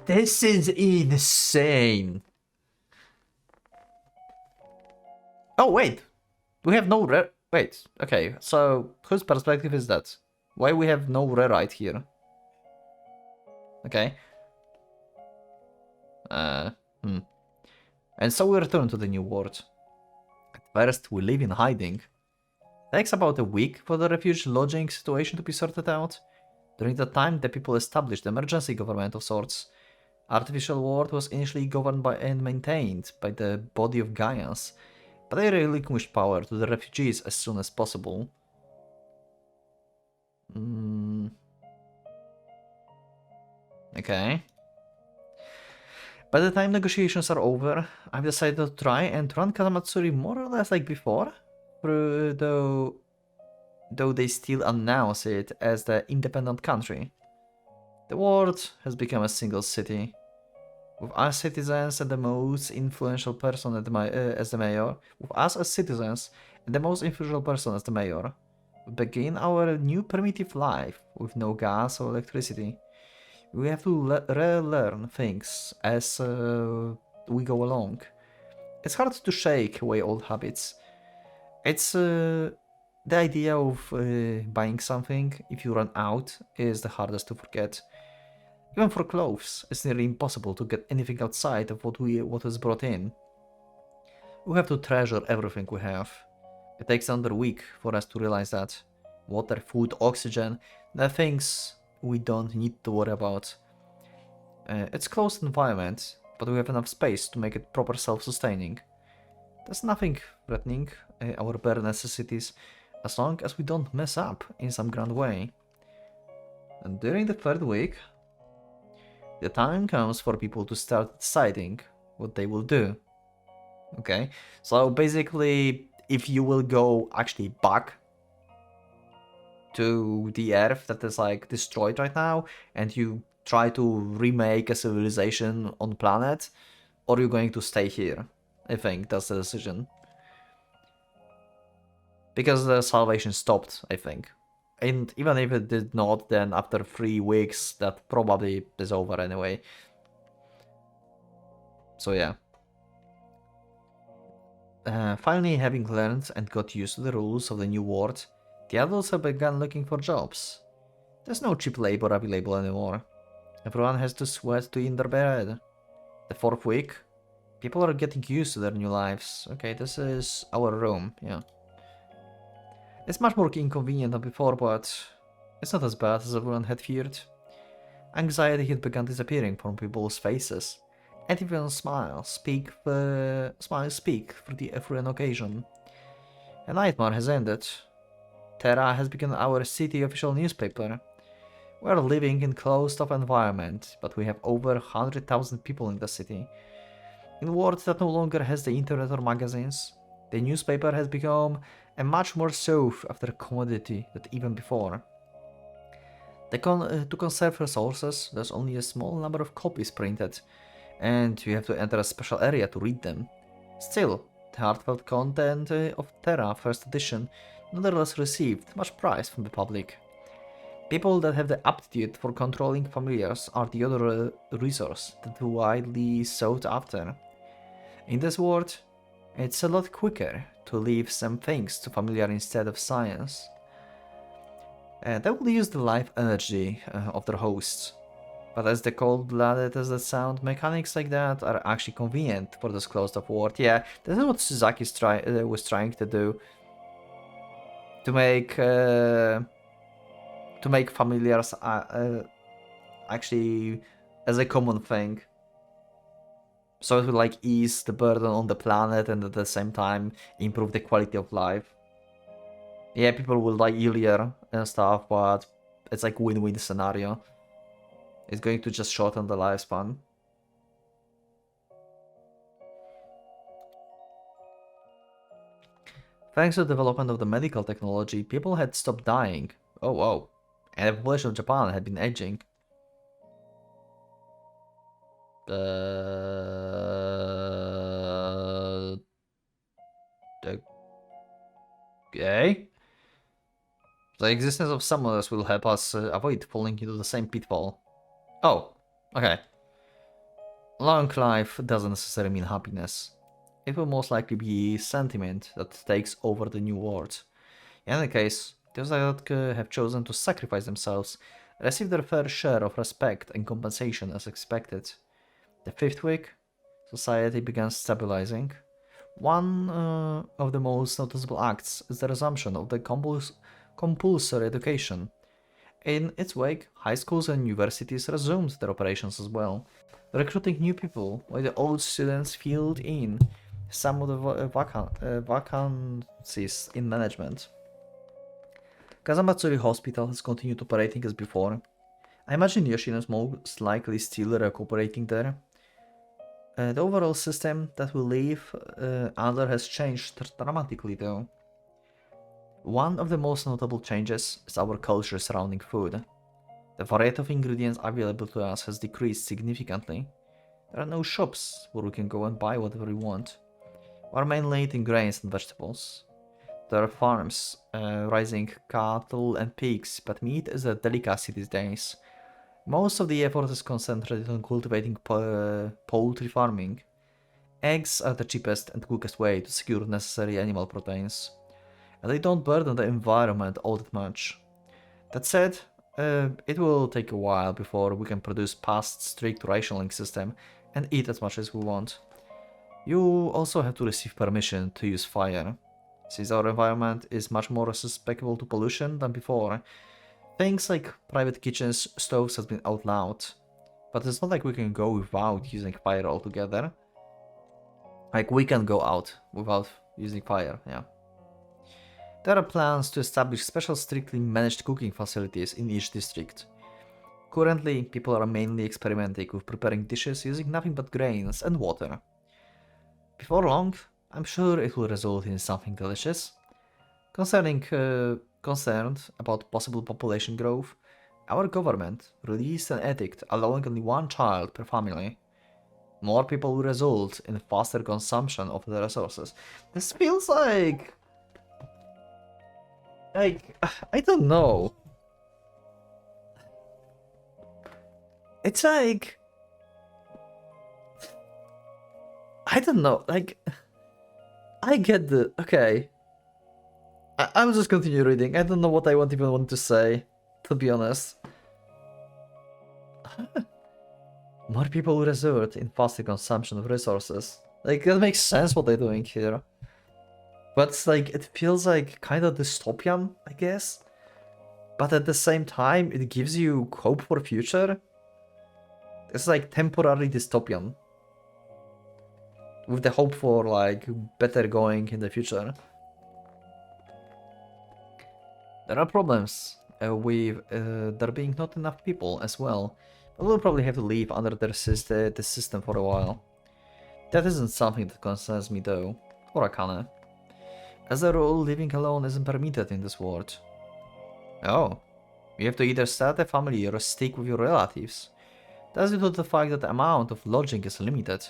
This is insane. Oh wait, we have no wait. Okay, so whose perspective is that? Why we have no rewrite here? Okay. And so we return to the new world. At first, we live in hiding. Takes about a week for the refuge lodging situation to be sorted out. During that time, the people established emergency government of sorts. Artificial world was initially governed by and maintained by the body of Gaians, but they relinquished power to the refugees as soon as possible. Okay. By the time negotiations are over, I've decided to try and run Kazamatsuri more or less like before, though they still announce it as the independent country. The world has become a single city, with us citizens and the most influential person as the mayor. With us as citizens and the most influential person as the mayor, we begin our new primitive life with no gas or electricity. We have to relearn things as we go along. It's hard to shake away old habits. It's the idea of buying something if you run out is the hardest to forget. Even for clothes, it's nearly impossible to get anything outside of what is brought in. We have to treasure everything we have. It takes under a week for us to realize that. Water, food, oxygen, the things we don't need to worry about. It's a closed environment, but we have enough space to make it proper self-sustaining. There's nothing threatening our bare necessities as long as we don't mess up in some grand way. And during the third week, the time comes for people to start deciding what they will do. Okay, so basically, if you will go actually back to the Earth that is like destroyed right now, and you try to remake a civilization on planet, or you're going to stay here. I think that's the decision. Because the salvation stopped, I think. And even if it did not, then after 3 weeks, that probably is over anyway. So yeah. Finally, having learned and got used to the rules of the new world, the adults have begun looking for jobs. There's no cheap labor available anymore. Everyone has to sweat to earn their bread. The 4th week, people are getting used to their new lives. Okay, this is our room, yeah. It's much more inconvenient than before, but it's not as bad as everyone had feared. Anxiety had begun disappearing from people's faces, and even smiles speak through an occasion. A nightmare has ended. Terra has become our city official newspaper. We are living in closed-off environment, but we have over 100,000 people in the city. In a world that no longer has the internet or magazines, the newspaper has become a much more sought-after commodity than even before. To conserve resources, there's only a small number of copies printed, and you have to enter a special area to read them. Still, the heartfelt content of Terra First Edition nonetheless received much praise from the public. People that have the aptitude for controlling familiars are the other resource that are widely sought after. In this world, it's a lot quicker to leave some things to familiar instead of science. They will use the life energy of their hosts, but as the cold-blooded as that sound, mechanics like that are actually convenient for this closed-off world. Yeah, this is what Suzaki was trying to do. To make familiars actually as a common thing. So it will like ease the burden on the planet and at the same time improve the quality of life. Yeah, people will die earlier and stuff, but it's like win-win scenario. It's going to just shorten the lifespan. Thanks to the development of the medical technology, people had stopped dying. Oh wow. And the population of Japan had been aging. Okay. The existence of summoners will help us avoid falling into the same pitfall. Oh, okay. Long life doesn't necessarily mean happiness. It will most likely be sentiment that takes over the new world. In any case, those that have chosen to sacrifice themselves receive their fair share of respect and compensation as expected. The fifth week, society began stabilizing. One of the most noticeable acts is the resumption of the compulsory education. In its wake, high schools and universities resumed their operations as well, recruiting new people while the old students filled in some of the vacancies in management. Kazamatsuri Hospital has continued operating as before. I imagine Yoshino is most likely still recuperating there. The overall system that we live under has changed dramatically though. One of the most notable changes is our culture surrounding food. The variety of ingredients available to us has decreased significantly. There are no shops where we can go and buy whatever we want. We are mainly eating grains and vegetables. There are farms, raising cattle and pigs, but meat is a delicacy these days. Most of the effort is concentrated on cultivating poultry farming. Eggs are the cheapest and quickest way to secure necessary animal proteins, and they don't burden the environment all that much. That said, it will take a while before we can produce past strict rationing system and eat as much as we want. You also have to receive permission to use fire. Since our environment is much more susceptible to pollution than before, things like private kitchens, stoves has been outlawed. But it's not like we can go without using fire altogether. Like we can go out without using fire, yeah. There are plans to establish special strictly managed cooking facilities in each district. Currently, people are mainly experimenting with preparing dishes using nothing but grains and water. Before long, I'm sure it will result in something delicious. Concerned about possible population growth, our government released an edict allowing only one child per family. More people will result in faster consumption of the resources. This feels like... I don't know. It's like... I don't know, like... I get the... Okay. I'll just continue reading. I don't know what I even want to say, to be honest. More people will resort in faster consumption of resources. Like, that makes sense what they're doing here. But it's like, it feels like kind of dystopian, I guess. But at the same time, it gives you hope for future. It's like temporarily dystopian. With the hope for like better going in the future. There are problems with there being not enough people as well. But we'll probably have to live under the system for a while. That isn't something that concerns me though, or Akane. As a rule, living alone isn't permitted in this world. Oh, you have to either start a family or stick with your relatives. That's due to the fact that the amount of lodging is limited.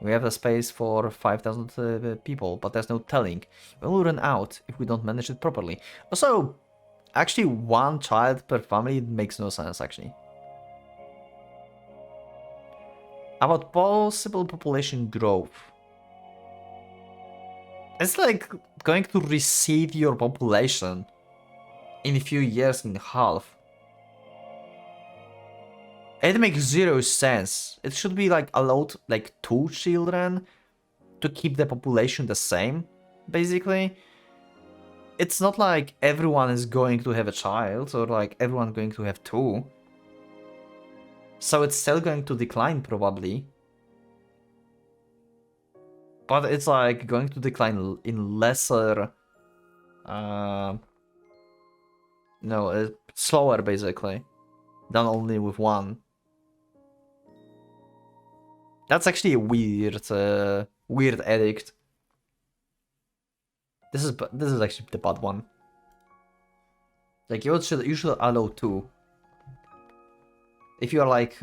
We have a space for 5,000 people, but there's no telling when we'll run out if we don't manage it properly. Also, actually one child per family makes no sense actually. About possible population growth. It's like going to recede your population in a few years in half. It makes zero sense. It should be like allowed like 2 children to keep the population the same, basically. It's not like everyone is going to have a child or like everyone going to have 2. So it's still going to decline probably. But it's like going to decline in lesser... slower basically. Than only with 1. That's actually a weird edict. This is actually the bad one. Like you should allow 2. If you are like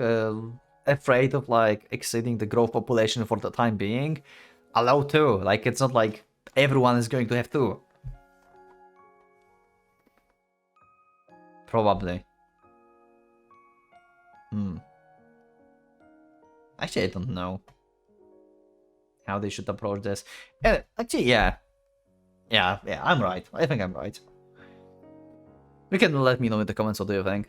afraid of like exceeding the growth population for the time being, allow two. Like it's not like everyone is going to have two. Probably. Actually, I don't know how they should approach this. Actually, yeah, I'm right. I think I'm right. You can let me know in the comments what do you think.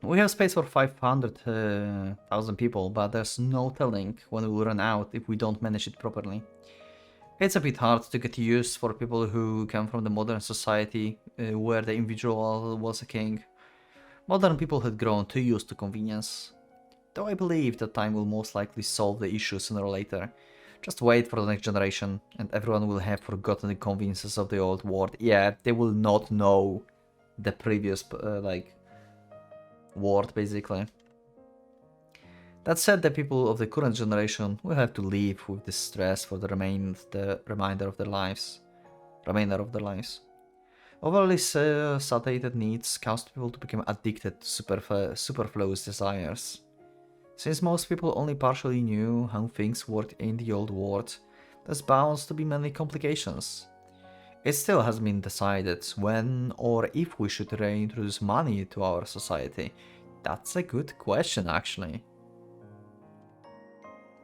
We have space for 500,000 people, but there's no telling when we will run out if we don't manage it properly. It's a bit hard to get used for people who come from the modern society where the individual was a king. Modern people had grown too used to convenience. Though I believe that time will most likely solve the issue sooner or later. Just wait for the next generation and everyone will have forgotten the conveniences of the old world. Yeah, they will not know the previous world basically. That said, the people of the current generation will have to live with this stress for the remainder of their lives. Overly satiated needs cause people to become addicted to superfluous desires. Since most people only partially knew how things worked in the old world, there's bound to be many complications. It still hasn't been decided when or if we should reintroduce money to our society. That's a good question, actually.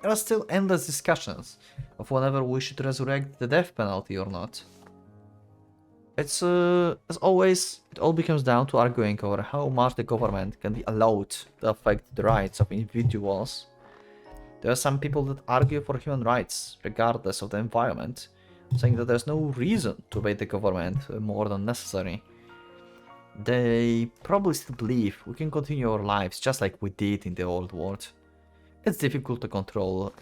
There are still endless discussions of whether we should resurrect the death penalty or not. It's, as always, it all becomes down to arguing over how much the government can be allowed to affect the rights of individuals. There are some people that argue for human rights, regardless of the environment, saying that there's no reason to obey the government more than necessary. They probably still believe we can continue our lives just like we did in the old world. It's difficult to control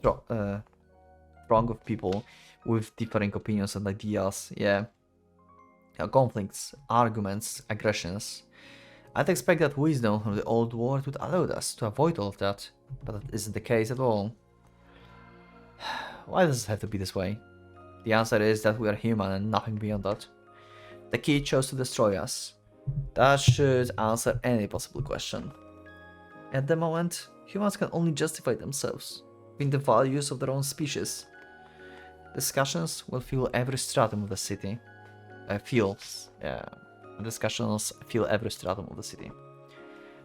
throng of people with differing opinions and ideas, yeah. Conflicts, arguments, aggressions. I'd expect that wisdom from the old world would allow us to avoid all of that, but that isn't the case at all. Why does it have to be this way? The answer is that we are human and nothing beyond that. The key chose to destroy us. That should answer any possible question. At the moment, humans can only justify themselves in the values of their own species. Discussions will fill every stratum of the city. Discussions fill every stratum of the city.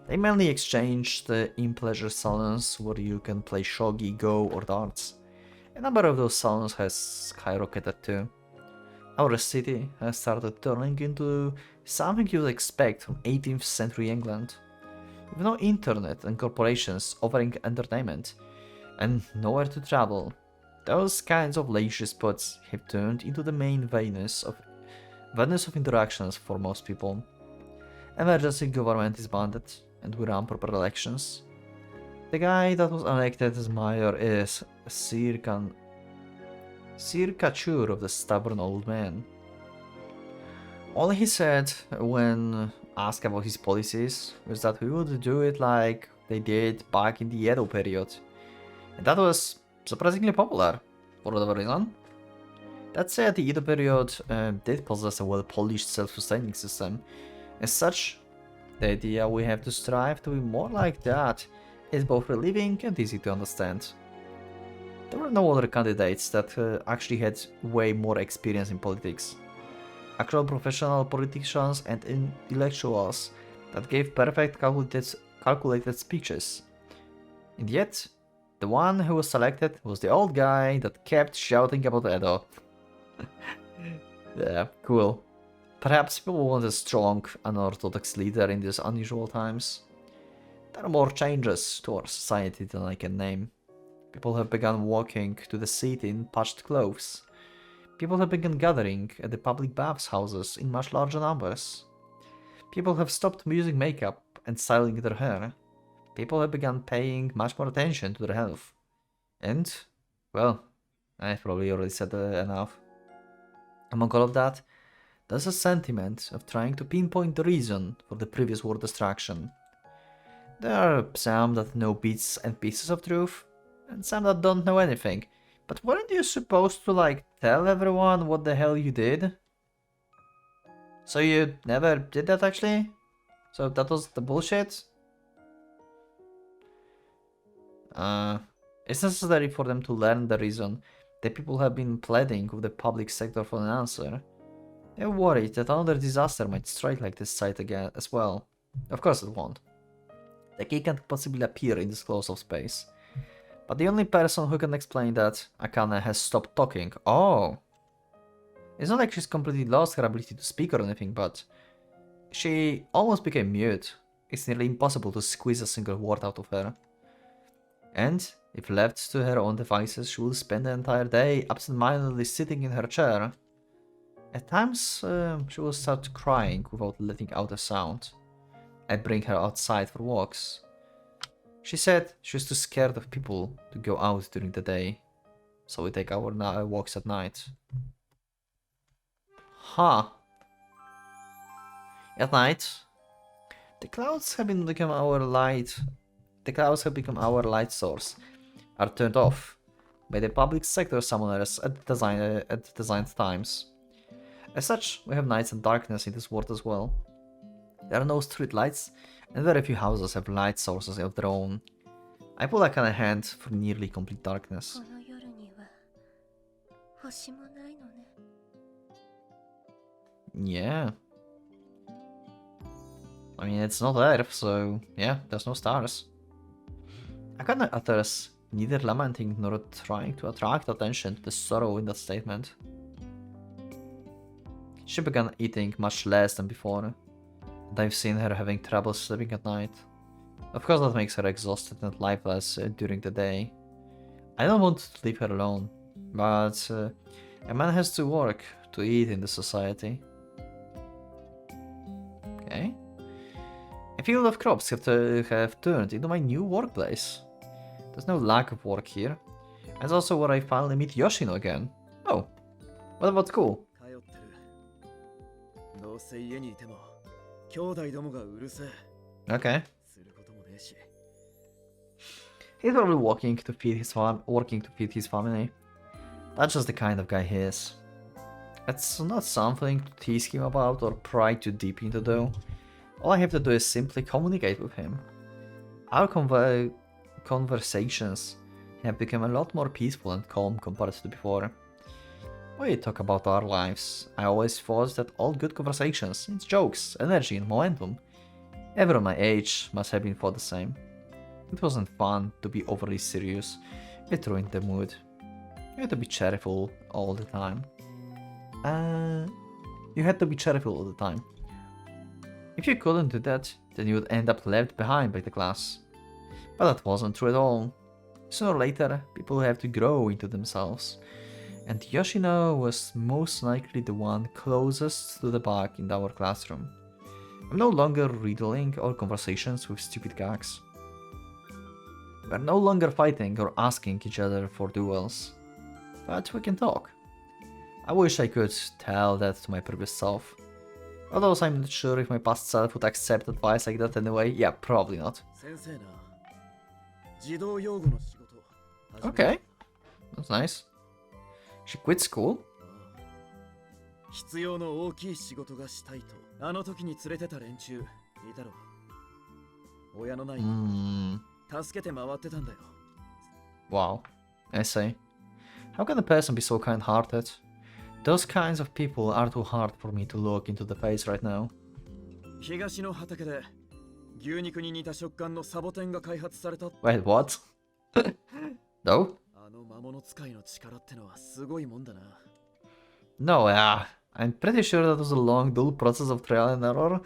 They mainly exchange the in-pleasure salons where you can play shogi, go, or darts. A number of those salons has skyrocketed too. Our city has started turning into something you'd expect from 18th century England. With no internet and corporations offering entertainment, and nowhere to travel, those kinds of leisure spots have turned into the main venues of interactions for most people. Emergency government is banned, and we run proper elections. The guy that was elected as mayor is a caricature of the stubborn old man. All he said when asked about his policies was that we would do it like they did back in the Edo period. And that was surprisingly popular, for whatever reason. That said, the Edo period did possess a well-polished self-sustaining system. As such, the idea we have to strive to be more like that is both relieving and easy to understand. There were no other candidates that actually had way more experience in politics. Actual professional politicians and intellectuals that gave perfect calculated speeches. And yet, the one who was selected was the old guy that kept shouting about Edo. Yeah, cool. Perhaps people want a strong, unorthodox leader in these unusual times. There are more changes to our society than I can name. People have begun walking to the city in patched clothes. People have begun gathering at the public baths houses in much larger numbers. People have stopped using makeup and styling their hair. People have begun paying much more attention to their health. And, well, I've probably already said enough. Among all of that, there's a sentiment of trying to pinpoint the reason for the previous war destruction. There are some that know bits and pieces of truth, and some that don't know anything. But weren't you supposed to, tell everyone what the hell you did? So you never did that, actually? So that was the bullshit? It's necessary for them to learn the reason that people have been pleading with the public sector for an answer. They're worried that another disaster might strike like this site again as well. Of course it won't. The key can't possibly appear in this close of space. But the only person who can explain that, Akane, has stopped talking. Oh! It's not like she's completely lost her ability to speak or anything, but she almost became mute. It's nearly impossible to squeeze a single word out of her. And, if left to her own devices, she will spend the entire day absent-mindedly sitting in her chair. At times, she will start crying without letting out a sound. I bring her outside for walks. She said she was too scared of people to go out during the day, so we take our walks at night. Huh. At night, the clouds have become our light. The clouds have become our light source. Are turned off by the public sector summoners at designed times. As such, we have nights and darkness in this world as well. There are no street lights, and very few houses have light sources of their own. I pull a kind of hand for nearly complete darkness. この夜には星もないのね。 Yeah. I mean, it's not Earth, so yeah, there's no stars. Akane utters neither lamenting nor trying to attract attention to the sorrow in that statement. She began eating much less than before, and I've seen her having trouble sleeping at night. Of course that makes her exhausted and lifeless during the day. I don't want to leave her alone, but a man has to work to eat in this society. Okay. A field of crops have turned into my new workplace. There's no lack of work here. And it's also where I finally meet Yoshino again. Oh, what about school? 通ってる。どうせ家にいても兄弟どもがうるせえ。 Okay. することもねえし。 He's probably working to feed his family. That's just the kind of guy he is. It's not something to tease him about or pry too deep into though. All I have to do is simply communicate with him. Our conversations have become a lot more peaceful and calm compared to before. We talk about our lives. I always thought that all good conversations, it's jokes, energy and momentum. Everyone my age must have been thought the same. It wasn't fun to be overly serious. It ruined the mood. You had to be cheerful all the time. You had to be cheerful all the time. If you couldn't do that, then you would end up left behind by the class. But that wasn't true at all. Sooner or later, people have to grow into themselves. And Yoshino was most likely the one closest to the back in our classroom. I'm no longer riddling our conversations with stupid gags. We're no longer fighting or asking each other for duels. But we can talk. I wish I could tell that to my previous self. Although I'm not sure if my past self would accept advice like that anyway. Yeah, probably not. Okay, that's nice. She quit school? 必要の大きい仕事がしたいとあの時に連れてた連中いたろ。親のない助けて回ってたんだよ。 Wow, I see. How can a person be so kind-hearted? Those kinds of people are too hard for me to look into the face right now. 東の畑で牛肉に似た食感のサボテンが開発された。 Wait, what? No? あの魔物使いの力ってのはすごいもんだな。 No, yeah. I'm pretty sure that was a long, dull process of trial and error.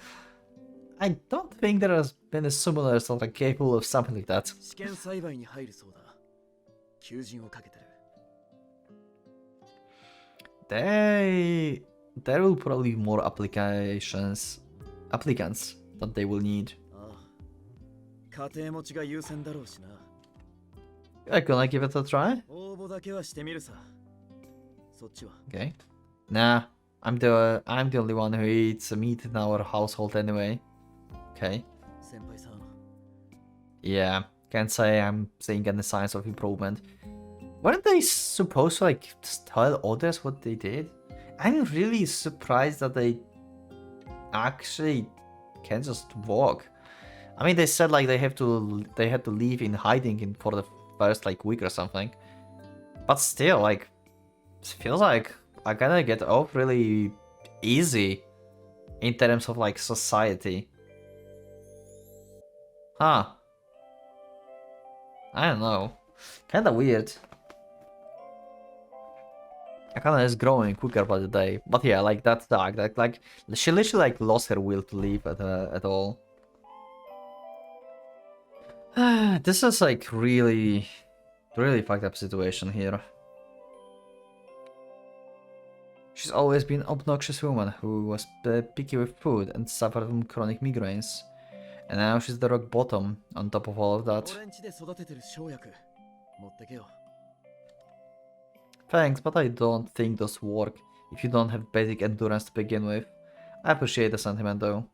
I don't think there has been a similar that are capable of something like that. 試験栽培に入るそうだ。求人をかけてる。 There will probably be more applicants that they will need. ああ、家庭持ちが優先だろうしな。 Yeah, can I give it a try? 応募だけはしてみるさ。そっちは。 Okay. Nah, I'm the only one who eats meat in our household anyway. Okay. 先輩さん。 Yeah, can't say I'm seeing any signs of improvement. Weren't they supposed to like tell others what they did? I'm really surprised that they actually can't just walk. I mean, they said like they had to leave in hiding for the first like week or something. But still, like, it feels like I gotta get off really easy in terms of like society. Huh. I don't know. Kinda weird. Akane is growing quicker by the day. But yeah, like that dog, like she literally like lost her will to leave at all. This is like really fucked up situation here. She's always been an obnoxious woman who was picky with food and suffered from chronic migraines. And now she's the rock bottom on top of all of that. Thanks, but I don't think those work if you don't have basic endurance to begin with. I appreciate the sentiment though.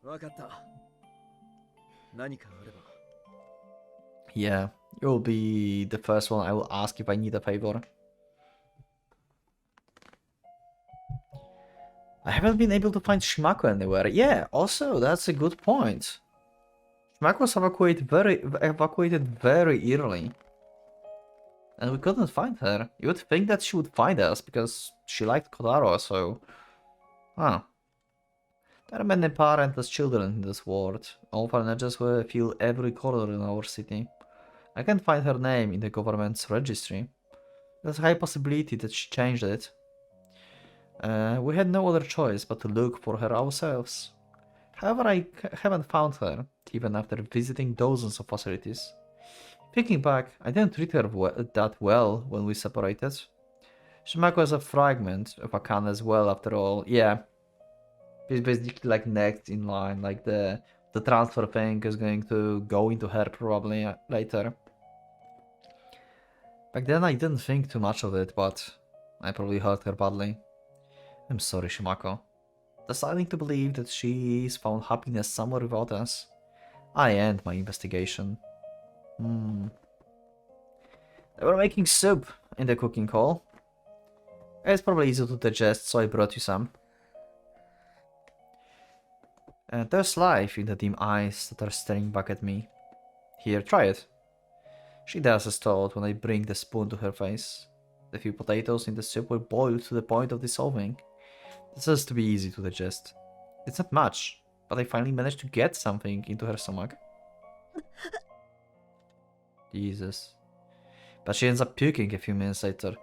Yeah, you'll be the first one I will ask if I need a favor. I haven't been able to find Shimako anywhere. Yeah, also, that's a good point. Shimako was evacuated very early. And we couldn't find her. You would think that she would find us, because she liked Kotaro, so... Huh. There are many parentless children in this world. Orphanages will fill every corner in our city. I can't find her name in the government's registry. There's a high possibility that she changed it. We had no other choice but to look for her ourselves. However, I haven't found her, even after visiting dozens of facilities. Thinking back, I didn't treat her that well when we separated. Shimako is a fragment of Akane as well, after all. Yeah, she's basically like next in line, like the transfer thing is going to go into her probably later. Back then I didn't think too much of it, but I probably hurt her badly. I'm sorry, Shimako. Deciding to believe that she's found happiness somewhere without us, I end my investigation. They were making soup in the cooking hall. It's probably easy to digest, so I brought you some. There's life in the dim eyes that are staring back at me. Here, try it. She does as told when I bring the spoon to her face. The few potatoes in the soup were boiled to the point of dissolving. This has to be easy to digest. It's not much, but I finally managed to get something into her stomach. Jesus. But she ends up puking a few minutes later.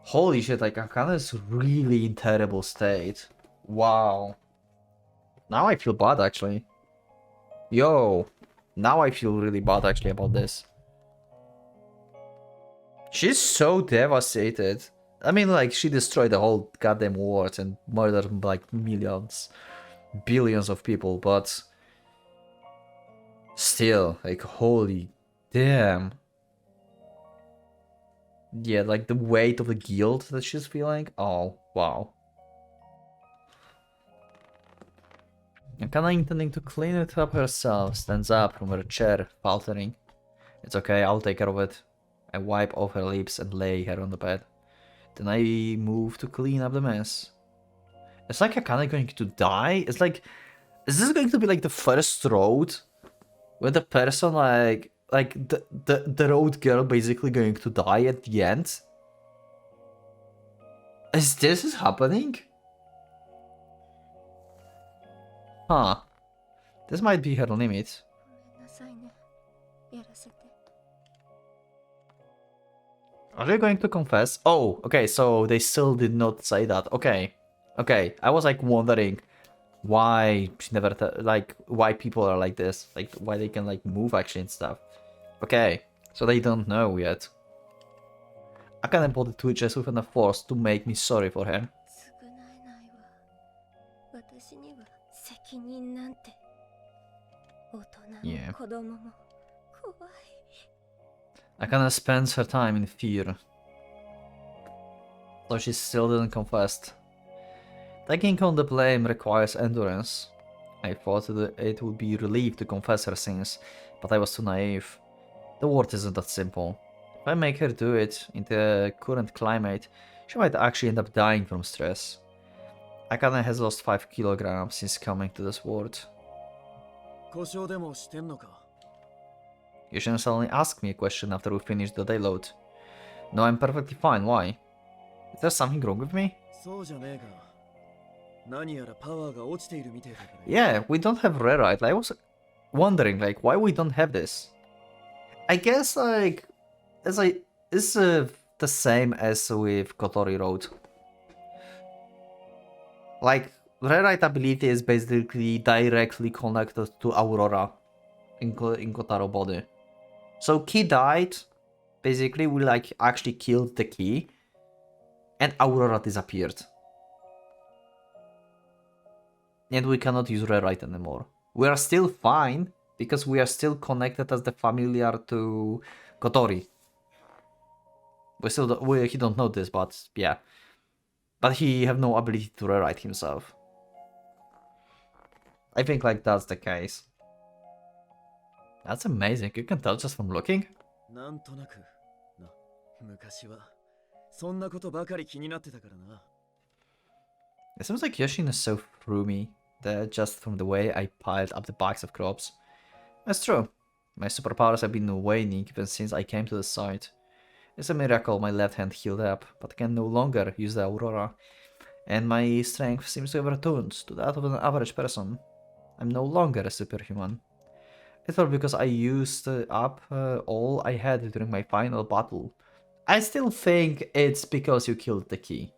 Holy shit, like Akane is really in terrible state. Wow. Now I feel bad actually. Yo. Now I feel really bad actually about this. She's so devastated. I mean, like, she destroyed the whole goddamn world and murdered like millions, billions of people, but still, like, holy damn. Yeah, like the weight of the guilt that she's feeling. Oh, wow. Akane, intending to clean it up herself, stands up from her chair, faltering. It's okay, I'll take care of it. I wipe off her lips and lay her on the bed. Then I move to clean up the mess. It's like Akane going to die. It's like, is this going to be like the first road where the person like the road girl basically going to die at the end? Is this happening? Huh. This might be her limit. Are they going to confess? Oh, okay, so they still did not say that. Okay. Okay, I was like wondering why she never why people are like this, like why they can like move actually and stuff. Okay, so they don't know yet. Akane bought the twitches with enough force to make me sorry for her. Yeah. Akane spends her time in fear. So she still didn't confess. Taking on the blame requires endurance. I thought that it would be relief to confess her sins, but I was too naive. The world isn't that simple. If I make her do it in the current climate, she might actually end up dying from stress. Akane has lost 5 kilograms since coming to this world. 故障でもしてんのか? You shouldn't suddenly ask me a question after we finish the dayload. No, I'm perfectly fine. Why? Is there something wrong with me? そうじゃねえが。何やらパワーが落ちているみてえだから。Yeah, we don't have rarite. I was wondering, like, why we don't have this. I guess, like, it's the same as with Kotori Road. Like, rarite ability is basically directly connected to Aurora in Kotaro body. So Key died. Basically, we like actually killed the Key, and Aurora disappeared. And we cannot use rarite anymore. We are still fine because we are still connected as the familiar to Kotori. He don't know this, but yeah. But he have no ability to rewrite himself. I think like that's the case. That's amazing. You can tell just from looking. なんとなくな。昔はそんなことばかり気になってたからな。It seems like Yoshin is so through me that just from the way I piled up the bags of crops. That's true. My superpowers have been waning even since I came to the site. It's a miracle my left hand healed up, but I can no longer use the Aurora. And my strength seems to have returned to that of an average person. I'm no longer a superhuman. It's all because I used up all I had during my final battle. I still think it's because you killed the Key.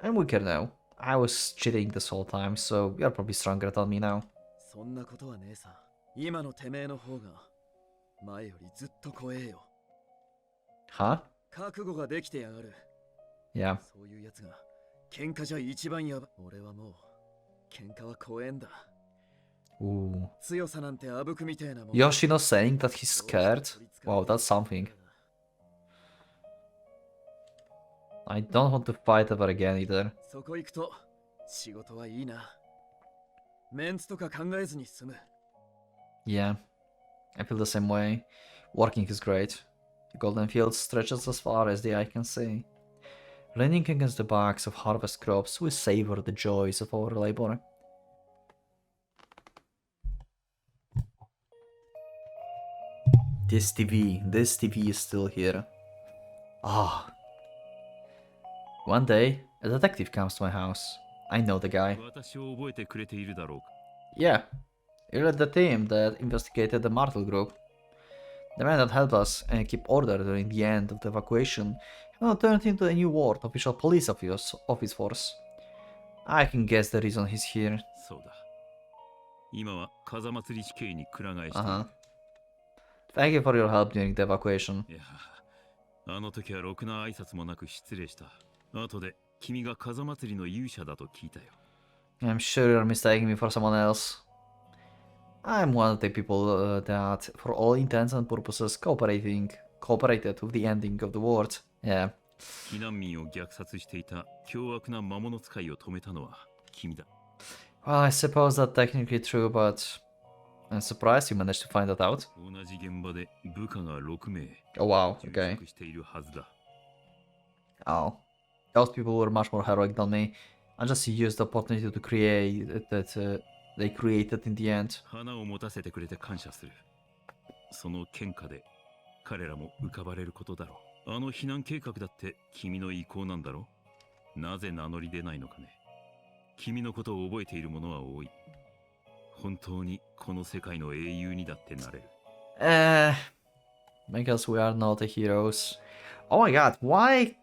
I'm weaker now. I was cheating this whole time, so you're probably stronger than me now. そんなことはねえさ。今のてめえの方が前よりずっと怖えよ。Huh? 覚悟ができてやがる。Yeah. そういうやつが喧嘩じゃ一番やば。俺はもう喧嘩は怖えんだ。 Ooh. 強さなんてあぶくみてえなもん。 Yoshino saying that he's scared? Wow, that's something. I don't want to fight ever again either. そこ行くと仕事はいいな。メンツとか考えずに済む。 Yeah, I feel the same way. Working is great. The golden field stretches as far as the eye can see. Leaning against the backs of harvest crops, we savor the joys of our labor. This TV is still here. Ah. One day, a detective comes to my house. I know the guy. 私を覚えてくれているだろうか。 Yeah, you're the team that investigated the Martel group. The men that helped us and keep order during the end of the evacuation have now turned into a new world official police office force. I can guess the reason he's here. そうだ。今は風祭り死刑にくら替えしている。Thank you for your help during the evacuation. いや、あの時はろくな挨拶もなく失礼した。後で君が風祭りの勇者だと聞いたよ。I'm sure you're mistaking me for someone else. I'm one of the people that, for all intents and purposes, cooperated with the ending of the world. Yeah. 避難民を虐殺していた凶悪な魔物使いを止めたのは君だ。Well, I suppose that's technically true, but I'm surprised you managed to find that out. 同じ現場で部下が6名 Oh wow, 殉 okay. 職しているはずだ。Oh. Those people were much more heroic than me. I just used the opportunity to create that they created in the end. 花を持たせてくれて感謝する。その喧嘩で彼らも浮かばれることだろう。あの避難計画だって君の意向なんだろう。なぜ名乗り出ないのかね。君のことを覚えている者は多い。本当にこの世界の英雄にだってなれる。Because we are not the heroes. Oh my god, why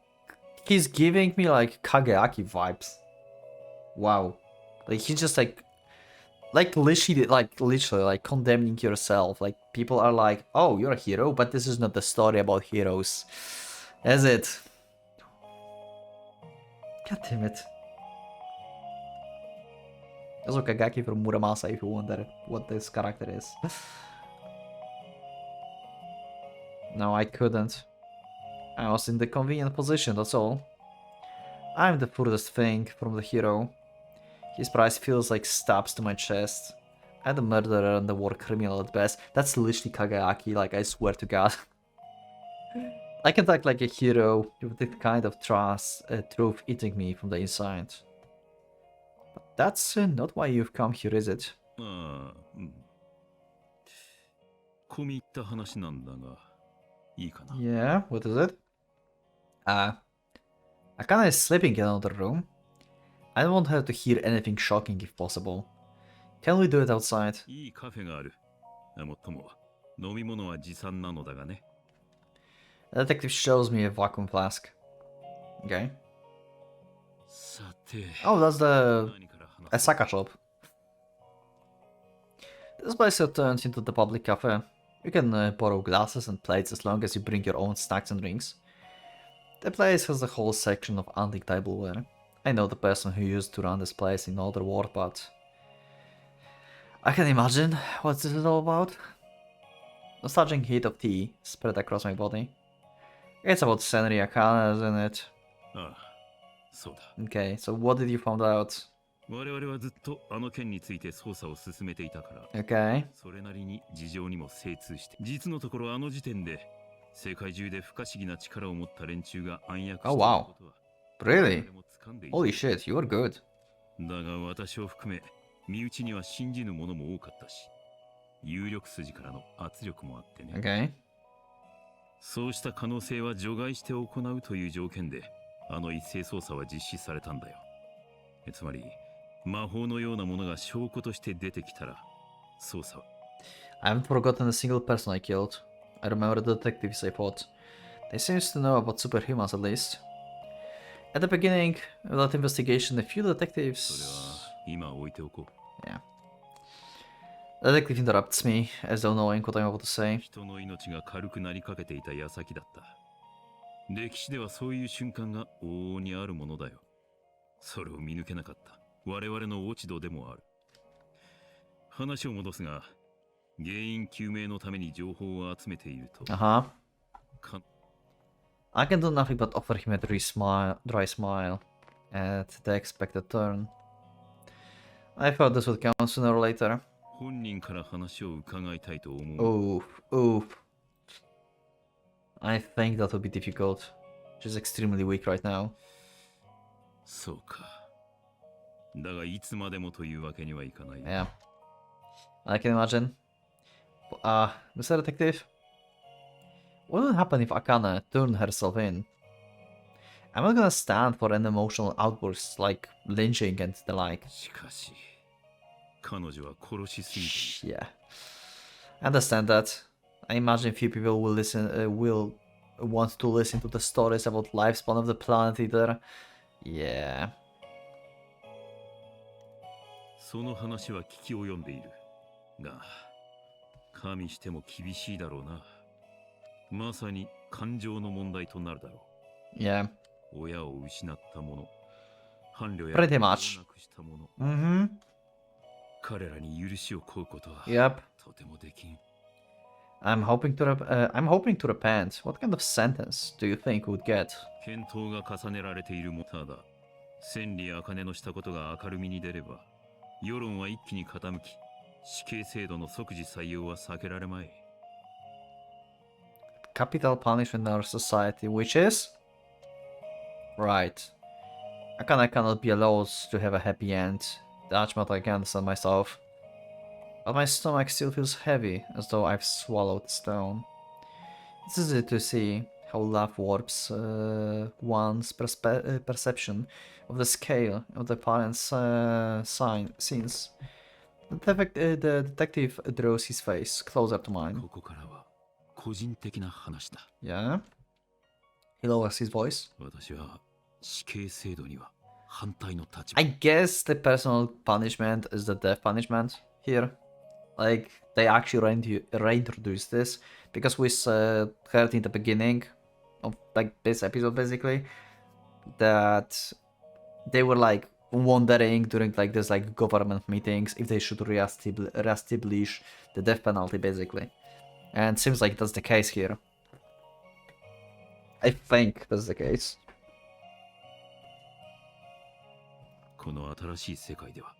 he's giving me like Kageaki vibes? Wow. Like he's just like literally condemning yourself. Like people are like, oh, you're a hero, but this is not the story about heroes. Is it? God damn it. Also Kagaki from Muramasa if you wonder what this character is. No, I couldn't. I was in the convenient position, that's all. I'm the furthest thing from the hero. His price feels like stabs to my chest. I'm the murderer and the war criminal at best. That's literally Kagayaki, like I swear to god. I can act like a hero with this kind of truth eating me from the inside. But that's not why you've come here, is it? ああ、うん。込み入った話なんだが、いいかな。Yeah, what is it? Akane is sleeping in another room. I don't want her to hear anything shocking if possible. Can we do it outside? いいカフェがある。もっとも、飲み物は持参なのだがね。The detective shows me a vacuum flask. Okay. さて、 Oh, that's the 何から話す？ Asaka shop. This place turns into the public cafe. You can borrow glasses and plates as long as you bring your own snacks and drinks. The place has a whole section of antique tableware. I know the person who used to run this place in another war, but I can imagine what this is all about. Nostalgic heat of tea spread across my body. It's about Senri Akane, isn't it? ああ、そうだ。 Okay, so what did you find out? 我々はずっとあの件について捜査を進めていたから、 Okay. それなりに事情にも精通して、実のところあの時点で世界中で不可思議な力を持った連中が暗躍していることは、 Really? 誰も掴んでいた。 Holy shit, you are good. だが私を含め身内には信じぬ者も多かったし、有力筋からの圧力もあってね。 Okay. そうした可能性は除外して行うという条件で、あの一斉捜査は実施されたんだよ。つまり、魔法のようなものが証拠として出てきたら、捜査は。 I haven't forgotten a single person I killed. I remember the detectives I fought. They seem to know about superhumans at least. At the beginning of that investigation, a few それ detectives... は今置いておこう。 Yeah. The detective interrupts me, as though knowing what I'm about to say. 人の命が軽くなりかけていた矢先だった。歴史ではそういう瞬間が往々にあるものだよ。それを見抜けなかった我々の落ち度でもある。話を戻すが、原因究明のために情報を集めていると。 Uh-huh. か I can do nothing but offer him a dry smile at the expected turn. I thought this would come sooner or later. 本人から話を伺いたいと思う。 Oof. I think that would be difficult. She's extremely weak right now. そうか。だがいつまでもというわけにはいかない。 Yeah. I can imagine. Mr. Detective? What would happen if Akane turned herself in? I'm not gonna stand for an emotional outburst like lynching and the like. しかし、彼女は殺しすぎている。 Yeah. I understand that. I imagine few people will want to listen to the stories about lifespan of the planet either. Yeah. その話は聞き及んでいる。が、加味しても厳しいだろうな。まさに感情の問題となるだろう。 Yeah. 親を失った者、伴侶や Pretty 子供を much. 亡くした者、 Mm-hmm. 彼らに許しを請うことは Yep. とてもできん。 I'm hoping to repent. What kind of sentence do you think we would get? 検討が重ねられているもただ、千里茜のしたことが明るみに出れば、世論は一気に傾き、死刑制度の即時採用は避けられまい。 Capital punishment in our society, which is? Right. Akane cannot be allowed to have a happy end. That's what I can understand myself. But my stomach still feels heavy, as though I've swallowed stone. It's easy to see how love warps one's perception of the scale of the parents' scenes. The detective draws his face closer to mine. ここからは個人的な話だ。 Yeah? He lowers his voice. 私は死刑制度には反対の立場。 I guess the personal punishment is the death punishment here. Like, they actually reintroduced this because we heard in the beginning of like this episode basically that they were like wondering during like this like government meetings if they should reestablish the death penalty basically, and seems like that's the case here. I think that's the case. この新しい世界では、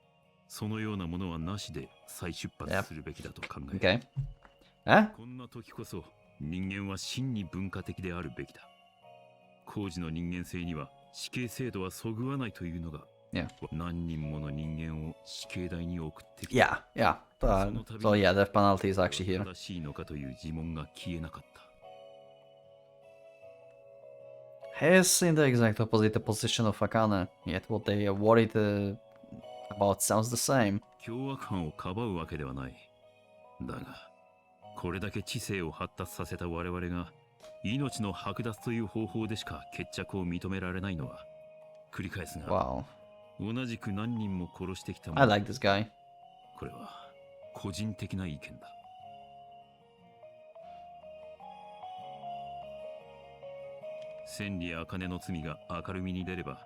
そのようなものはなしで再出発するべきだと考える。 Okay. Huh? こんな時こそ人間は真に文化的であるべきだ。工事の人間性には死刑制度はそぐわないというのが Yeah. 何人もの人間を死刑台に送ってき Yeah, yeah. その So 度に yeah, death penalty is actually here. 正しいのかという疑問が消えなかった。 He's in the exact opposite position of Akane, yet what they are worried about sounds the same. 凶悪犯をかばうわけではない。だが、これだけ知性を発達させた我々が命の剥奪という方法でしか決着を認められないのは、繰り返すが、 Wow. 同じく何人も殺してきた I like this guy. これは個人的な意見だ。千里茜の罪が明るみに出れば、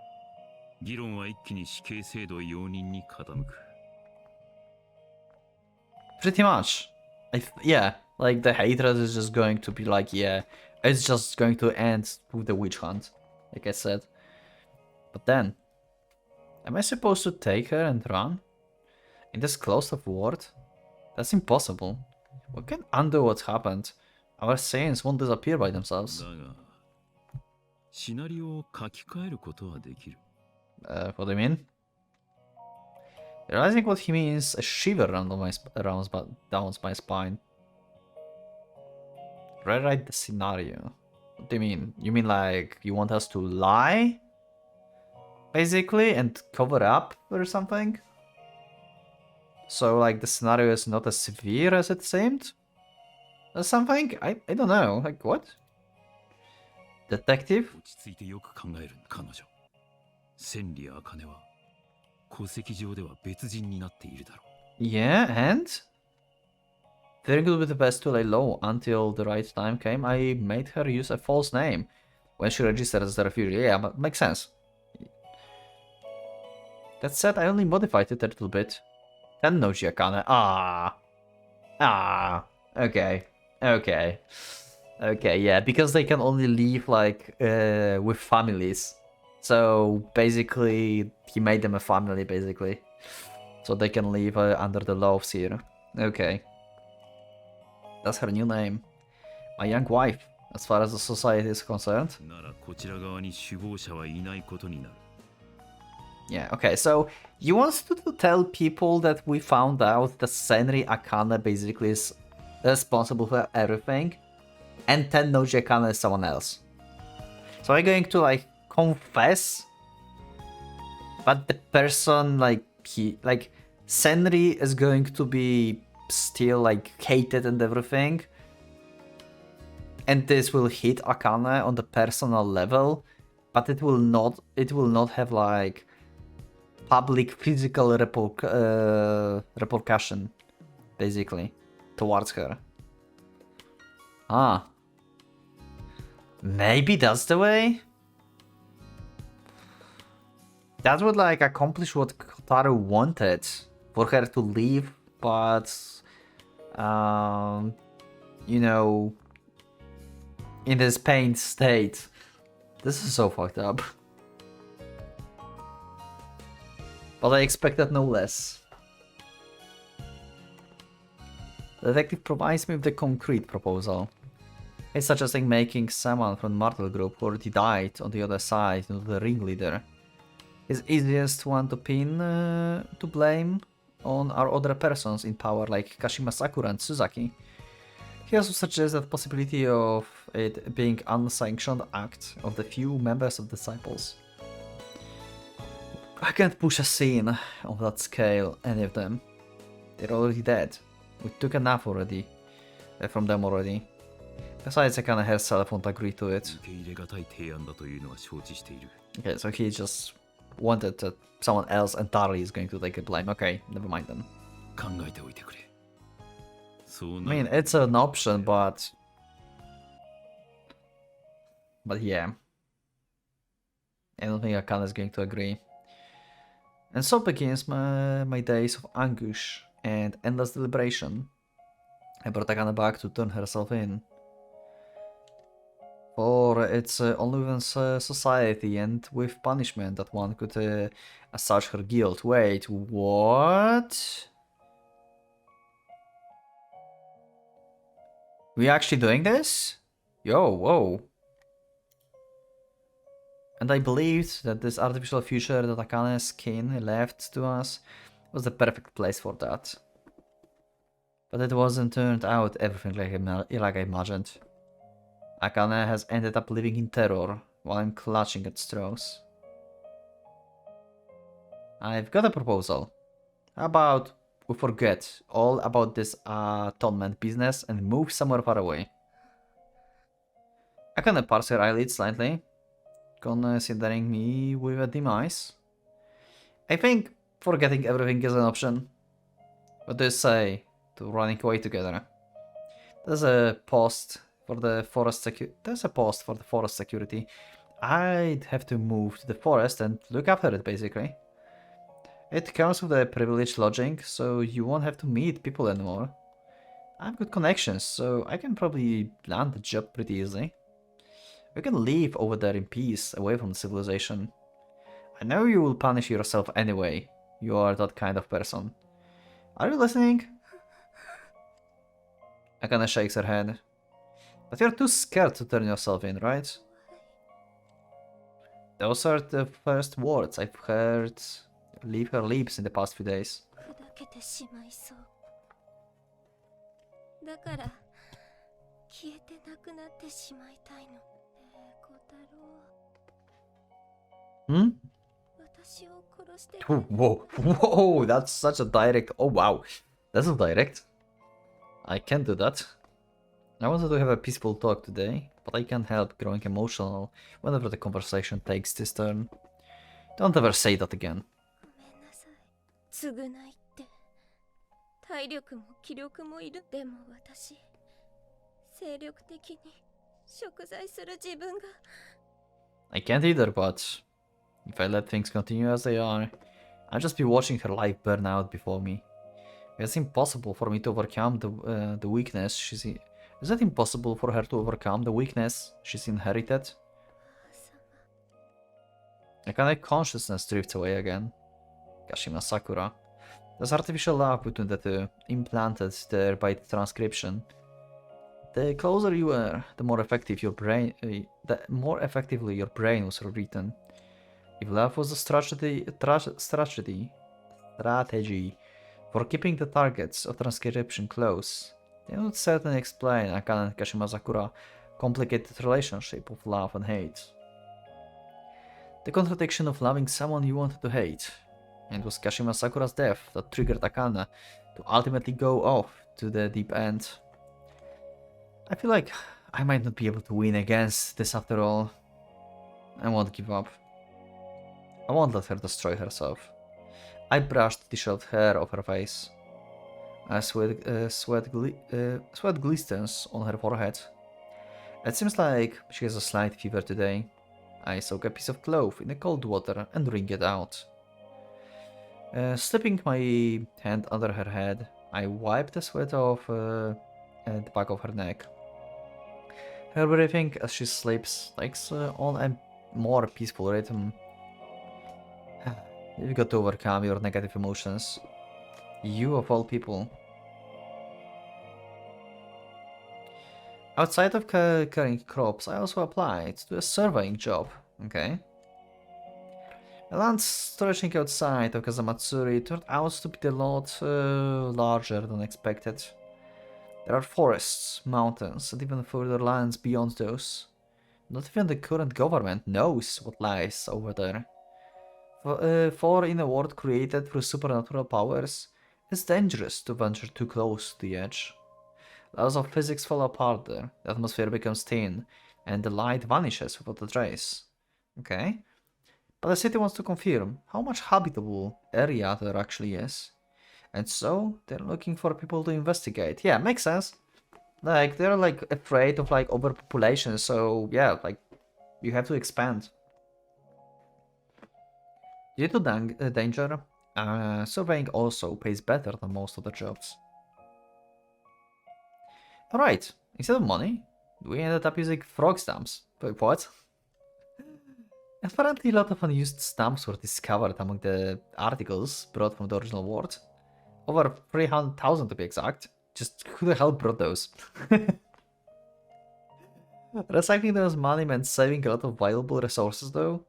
議論は一気に死刑制度容認に傾く。 Pretty much. Yeah, like the hatred is just going to be like, yeah, it's just going to end with the witch hunt, like I said. But then, am I supposed to take her and run? In this closed off world? That's impossible. We can undo what happened. Our sins won't disappear by themselves. だが、シナリオを書き換えることはできる。What do you mean? Realizing what he means, a shiver down my spine. Rewrite the scenario. What do you mean? You mean like you want us to lie? Basically, and cover up or something? So like the scenario is not as severe as it seemed? Or something? I don't know. Like what? Detective? 落ち着いてよく考える彼女。千里茜は戸籍上では別人になっているだろう。 Yeah, and? Fearing it would be the best to lay low until the right time came, I made her use a false name when she registered as a refugee. Yeah, but makes sense. That said, I only modified it a little bit. Tennoji Akane. Okay. Okay, yeah, because they can only leave, like, with families. So, basically, he made them a family, basically. So they can live under the laws here. Okay. That's her new name. My young wife, as far as the society is concerned. ならこちら側に首謀者はいないことになる。 Yeah, okay, so you want to tell people that we found out that Senri Akane basically is responsible for everything, and Tennoji Akane is someone else. So I'm going to, like, confess, but the person, like, Senri is going to be still, like, hated and everything, and this will hit Akane on the personal level, but it will not have, like, public physical repercussion, basically, towards her. Ah. Maybe that's the way? That would, like, accomplish what Kotaru wanted. For her to leave, but... you know... in this pained state. This is so fucked up. But I expected no less. The detective provides me with a concrete proposal. It's suggesting making someone from the Martel group who already died on the other side into the ringleader. He's easiest one to pin to blame on our other persons in power like Kashima Sakura and Suzaki. He also suggests the possibility of it being unsanctioned act of the few members of Disciples. I can't push a scene of that scale, any of them. They're already dead. We took enough already from them already. Besides, Akane herself won't agree to it. 受け入れがたい提案だというのは承知している。 Okay, so he just wanted that someone else entirely is going to take the blame. Okay, never mind then. 考えておいてくれ。そう I な mean, it's an option, but yeah. I don't think Akane is going to agree. And so begins my days of anguish and endless deliberation. I brought Akane back to turn herself in. For it's only within society and with punishment that one could assuage her guilt. Wait, what? We actually doing this? Yo, whoa. And I believed that this artificial future that Akane's kin left to us was the perfect place for that. But it wasn't turned out everything like I imagined. Akane has ended up living in terror while I'm clutching at straws. I've got a proposal. How about we forget all about this atonement business and move somewhere far away? Akane parts her eyelids slightly, considering me with a demise. I think forgetting everything is an option. What do you say to running away together? There's a post for the forest security. I'd have to move to the forest and look after it, basically. It comes with a privileged lodging, so you won't have to meet people anymore. I've got connections, so I can probably land the job pretty easily. We can live over there in peace, away from civilization. I know you will punish yourself anyway. You are that kind of person. Are you listening? Akane shakes her head. But you're too scared to turn yourself in, right? Those are the first words I've heard leave her lips in the past few days. 砕けてしまいそう。だから消えてなくなってしまいたいの。小太郎。Hmm? 私を殺して。Whoa, whoa, that's such a direct. Oh wow, that's not direct. I can't do that. I wanted to have a peaceful talk today, but I can't help growing emotional whenever the conversation takes this turn. Don't ever say that again. ごめんなさい。償いって体力も気力もいる。でも私精力的に贖罪する自分が。I can't either, but if I let things continue as they are, I'll just be watching her life burn out before me. It's impossible for me to overcome the weakness she's in. Is it impossible for her to overcome the weakness she's inherited? A kind of consciousness drifts away again. Kashima Sakura. There's artificial love between the two, implanted there by the transcription. The closer you were, the more effective your brain, the more effectively your brain was rewritten. If love was a strategy for keeping the targets of transcription close, then it would certainly explain Akane and Kashima Sakura complicated relationship of love and hate. The contradiction of loving someone you wanted to hate. It was Kashima Sakura's death that triggered Akane to ultimately go off to the deep end. I feel like I might not be able to win against this after all. I won't give up. I won't let her destroy herself. I brushed the short hair off her face. Sweat glistens on her forehead. It seems like she has a slight fever today. I soak a piece of cloth in the cold water and wring it out. Slipping my hand under her head, I wipe the sweat off the back of her neck. Her breathing as she sleeps takes on a more peaceful rhythm. You've got to overcome your negative emotions. You of all people. Outside of caring crops, I also applied to a surveying job. Okay. The land stretching outside of Kazamatsuri turned out to be a lot larger than expected. There are forests, mountains, and even further lands beyond those. Not even the current government knows what lies over there. For in a world created through supernatural powers, it's dangerous to venture too close to the edge. Laws of physics fall apart there, the atmosphere becomes thin, and the light vanishes without a trace. Okay? But the city wants to confirm how much habitable area there actually is. And so, they're looking for people to investigate. Yeah, makes sense. Like, they're like afraid of like overpopulation, so yeah, like, you have to expand. Due to danger, surveying also pays better than most of the jobs. Alright, instead of money, we ended up using frog stamps. Wait, what? Apparently a lot of unused stamps were discovered among the articles brought from the original world. Over 300,000 to be exact. Just who the hell brought those? Recycling those money meant saving a lot of valuable resources though.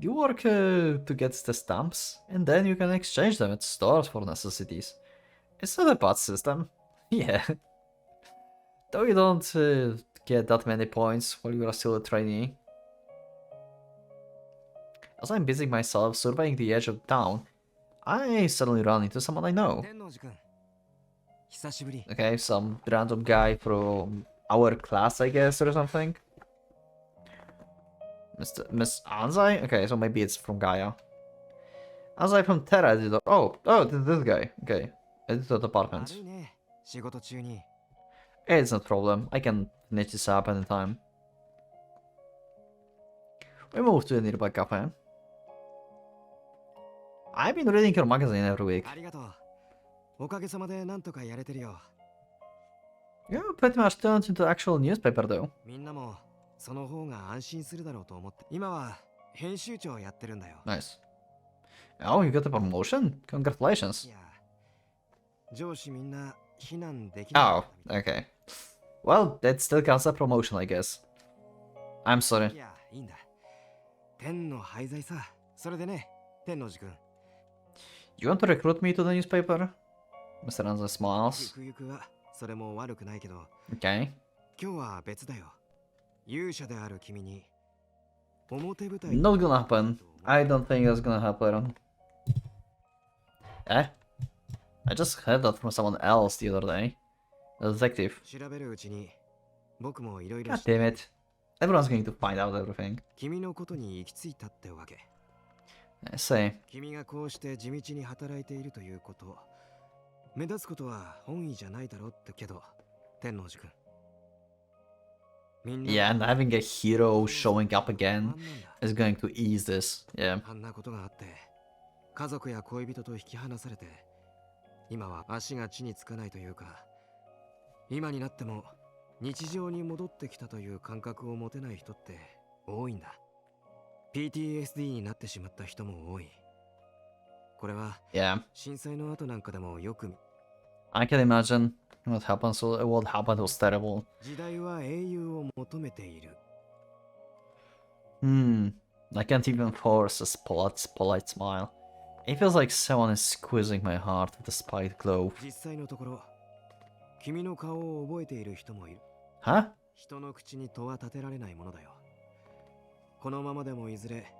You work to get the stamps, and then you can exchange them at stores for necessities. It's not a bad system. Yeah. Though you don't get that many points while you are still a trainee. As I'm busy myself surveying the edge of town, I suddenly run into someone I know. 天王寺君久しぶり Okay, some random guy from our class, I guess, or something. Miss Anzai? Okay, so maybe it's from Gaia. Anzai from Terra Editor. Oh, this guy. Okay. Editor department. 悪いね仕事中に It's no problem. I can finish this up anytime. We move to a nearby cafe. I've been reading your magazine every week. ありがとうおかげさまでなんとかやれてるよ You pretty much turned into actual newspaper though. みんなもその方が安心するだろうと思って今は編集長をやってるんだよ Nice. Oh, you got a promotion? Congratulations. いや上司みんな避難できな Oh, かったみたい okay. Well, that still counts as a promotion, I guess. I'm sorry. いやいいんだ天の廃材さそれでね天王寺君 You want to recruit me to the newspaper? Mr. Anza smiles. ゆくゆくはそれも悪くないけど Okay. 今日は別だよ勇者である君に表舞台 Not gonna happen. I don't think that's gonna happen. Eh? I just heard that from someone else the other day. A detective. 調べるうちに僕もいろいろ God damn it. Everyone's going to find out everything. 君のことに行き着いたってわけ I say. 君がこうして地道に働いているということ目立つことは本意じゃないだろうってけど天王寺君みんな Yeah, and having a hero showing up again 不安なんだ is going to ease this. Yeah. あんなことがあって家族や恋人と引き離されて今は足が地につかないというか今になっても日常に戻ってきたという感覚を持てない人って多いんだ PTSD になってしまった人も多いこれは Yeah. 震災の後なんかでもよく I can imagine what happened. So what happened was terrible. 時代は英雄を求めている I can't even force a polite smile. It feels like someone is squeezing my heart with a spiked glove. 実際のところ君の顔を覚えている人もいる Huh? 人の口に戸は立てられないものだよこのままでもいずれ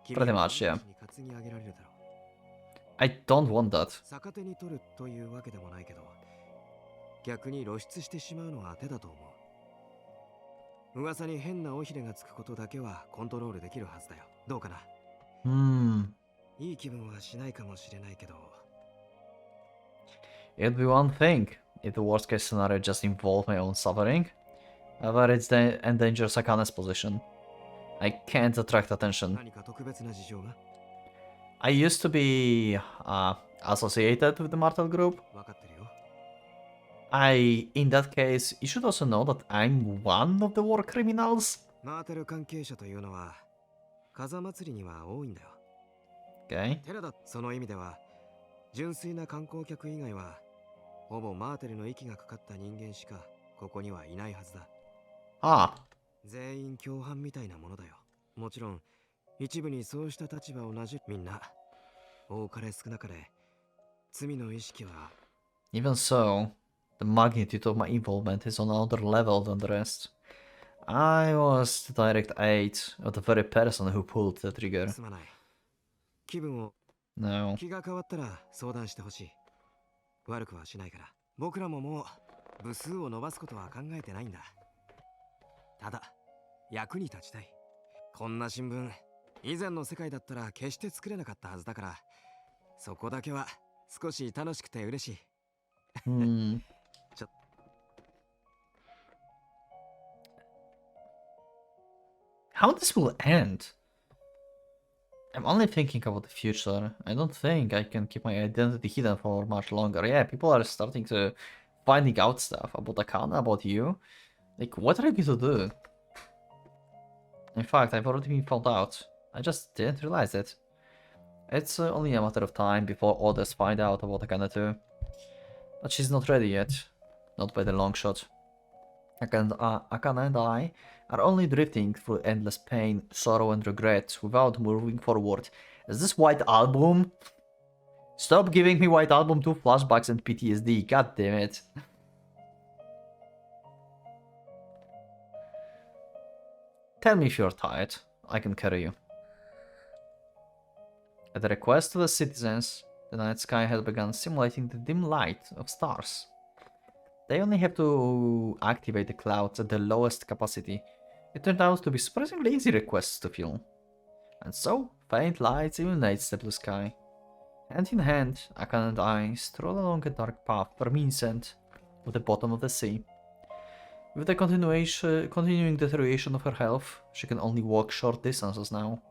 Pretty much, yeah. に担ぎ上げられるだろう I don't want that. 逆手に取るというわけでもないけど逆に露出してしまうのは手だと思う噂に変な尾ひれがつくことだけはコントロールできるはずだよどうかな いい気分はしないかもしれないけど It'd be one thing if the worst case scenario just involved my own suffering. However, it endangers Akane's position. I can't attract attention. 何か特別な事情が I used to be associated with the Martel group. 分かってるよ In that case, you should also know that I'm one of the war criminals. マーテル関係者というのは風祭りには多いんだよ Okay. テラだその意味では純粋な観光客以外はほぼマーテルの息がかかった人間しかここにはいないはずだ Ah, 全員共犯みたいなものだよもちろん一部にそうした立場をなじみんな多かれ少なかれ罪の意識は even so, the magnitude of my involvement is on another level than the rest. I was the direct aid of the very person who pulled the trigger. すまない気分を No. 気が変わったら相談してほしい悪くはしないから僕らももう部数を伸ばすことは考えてないんだただ役に立ちたいこんな新聞以前の世界だったら決して作れなかったはずだからそこだけは少し楽しくて嬉しい How this will end? I'm only thinking about the future. I don't think I can keep my identity hidden for much longer. Yeah, people are starting to finding out stuff about Akane, about you. Like, what are you going to do? In fact, I've already been found out. I just didn't realize it. It's only a matter of time before others find out about Akane too. But she's not ready yet. Not by the long shot. Akane and I are only drifting through endless pain, sorrow, and regret without moving forward. Is this White Album? Stop giving me White Album 2 flashbacks and PTSD, god damn it. Tell me if you're tired. I can carry you. At the request of the citizens, the night sky has begun simulating the dim light of stars. They only have to activate the clouds at the lowest capacity. It turned out to be surprisingly easy requests to fill. And so, faint lights illuminates the blue sky. Hand in hand, Akane and I stroll along a dark path reminiscent of the bottom of the sea. With the continuing deterioration of her health, she can only walk short distances now.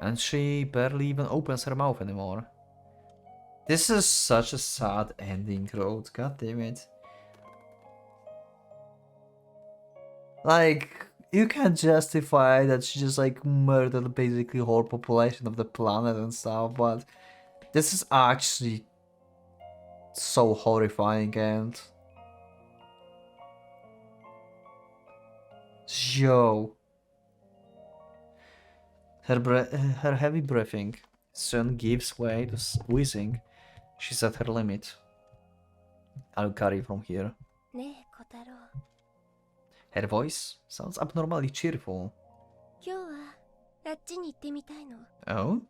And she barely even opens her mouth anymore. This is such a sad ending, Road. God damn it. Like, you can't justify that she just like murdered basically the whole population of the planet and stuff, but this is actually so horrifying and... Yo. Her heavy breathing soon gives way to wheezing. She's at her limit. I'll carry from here. ねえ小太郎 Her voice sounds abnormally cheerful. 今日はあっちに行ってみたいの Oh?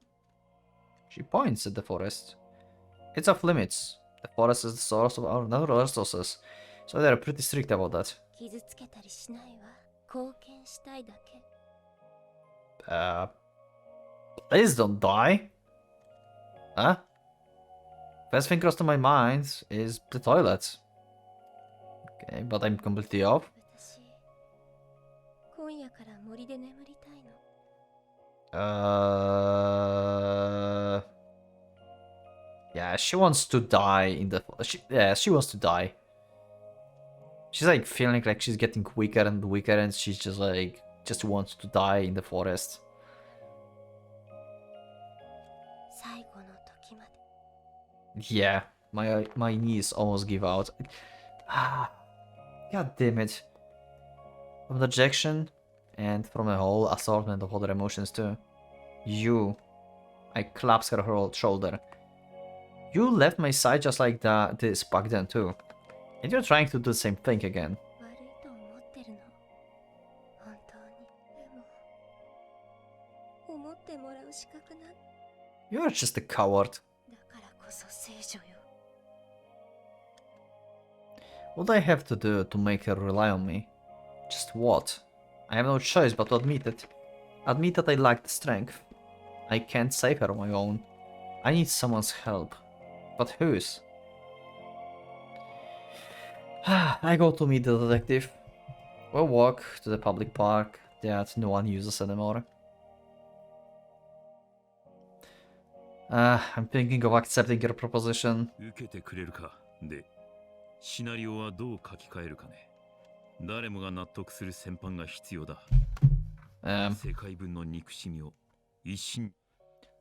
She points at the forest. It's off limits. The forest is the source of our natural resources, so they're pretty strict about that. 傷つけたりしないわ貢献したいだけ Please don't die. Huh? First thing crossed to my mind is the toilet. Okay, but I'm completely off. 私今夜から森で眠りたいの Yeah, she wants to die in the... she wants to die. She's like feeling like she's getting weaker and weaker and she's just like... just wants to die in the forest. 最後の時まで Yeah, my knees almost give out. God damn it. From the rejection and from a whole assortment of other emotions too. You. I claps her shoulder. You left my side just like this back then too. And you're trying to do the same thing again. 悪いと思ってるの本当にでも思ってもらう資格なん You're just a coward. だからこそ聖女よ What do I have to do to make her rely on me? Just what? I have no choice but to admit it. Admit that I lack the strength. I can't save her on my own. I need someone's help. But whose? I go to meet the detective. We'll walk to the public park that no one uses anymore. I'm thinking of accepting your proposition. 受けてくれるか。で、シナリオはどう書き換えるかね。誰もが納得する戦犯が必要だ。世界分の憎しみを一心。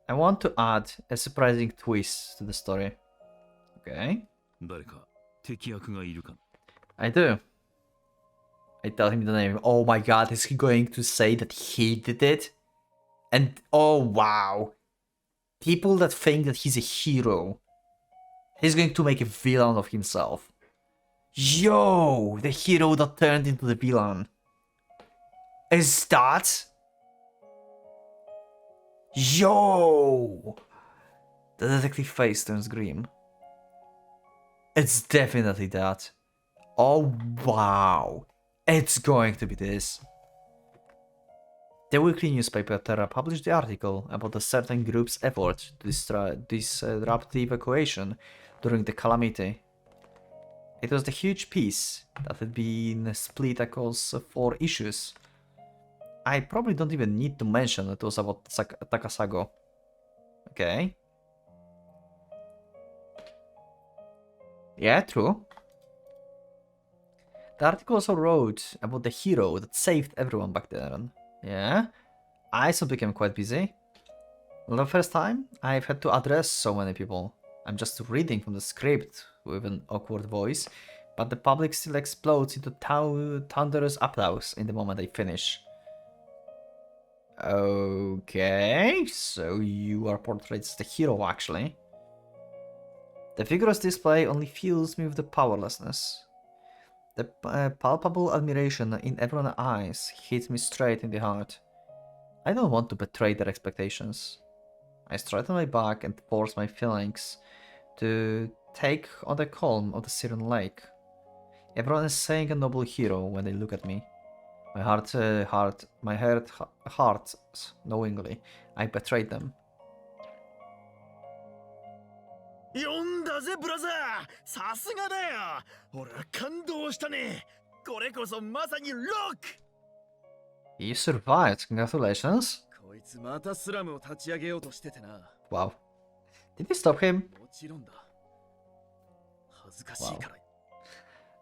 I want to add a surprising twist to the story. Okay. 誰か敵役がいるか。I do. I tell him the name. Oh my god, is he going to say that he did it? And oh wow. People that think that he's a hero. He's going to make a villain of himself. Yo, the hero that turned into the villain. Is that? Yo! The detective face turns grim. It's definitely that. Oh wow. It's going to be this. The weekly newspaper Terra published the article about a certain group's effort to disrupt the evacuation during the calamity. It was the huge piece that had been split across 4 issues. I probably don't even need to mention it was about Takasago. Okay. Yeah, true. The article also wrote about the hero that saved everyone back then. Yeah. I soon became quite busy. For the first time, I've had to address so many people. I'm just reading from the script with an awkward voice, but the public still explodes into thunderous applause in the moment I finish. Okay, so you are portrayed as the hero actually. The vigorous display only fills me with the powerlessness. The palpable admiration in everyone's eyes hits me straight in the heart. I don't want to betray their expectations. I straighten my back and force my feelings to take on the calm of the Syrian lake. Everyone is saying a noble hero when they look at me. My heart knowingly. I betrayed them. 読んだぜブラザー、さすがだよ。俺は感動したね。これこそまさにロック。 You survived. Congratulations. こいつまたスラムを立ち上げようとしててな。 Wow. Did you stop him? もちろんだ。恥ずかしいから。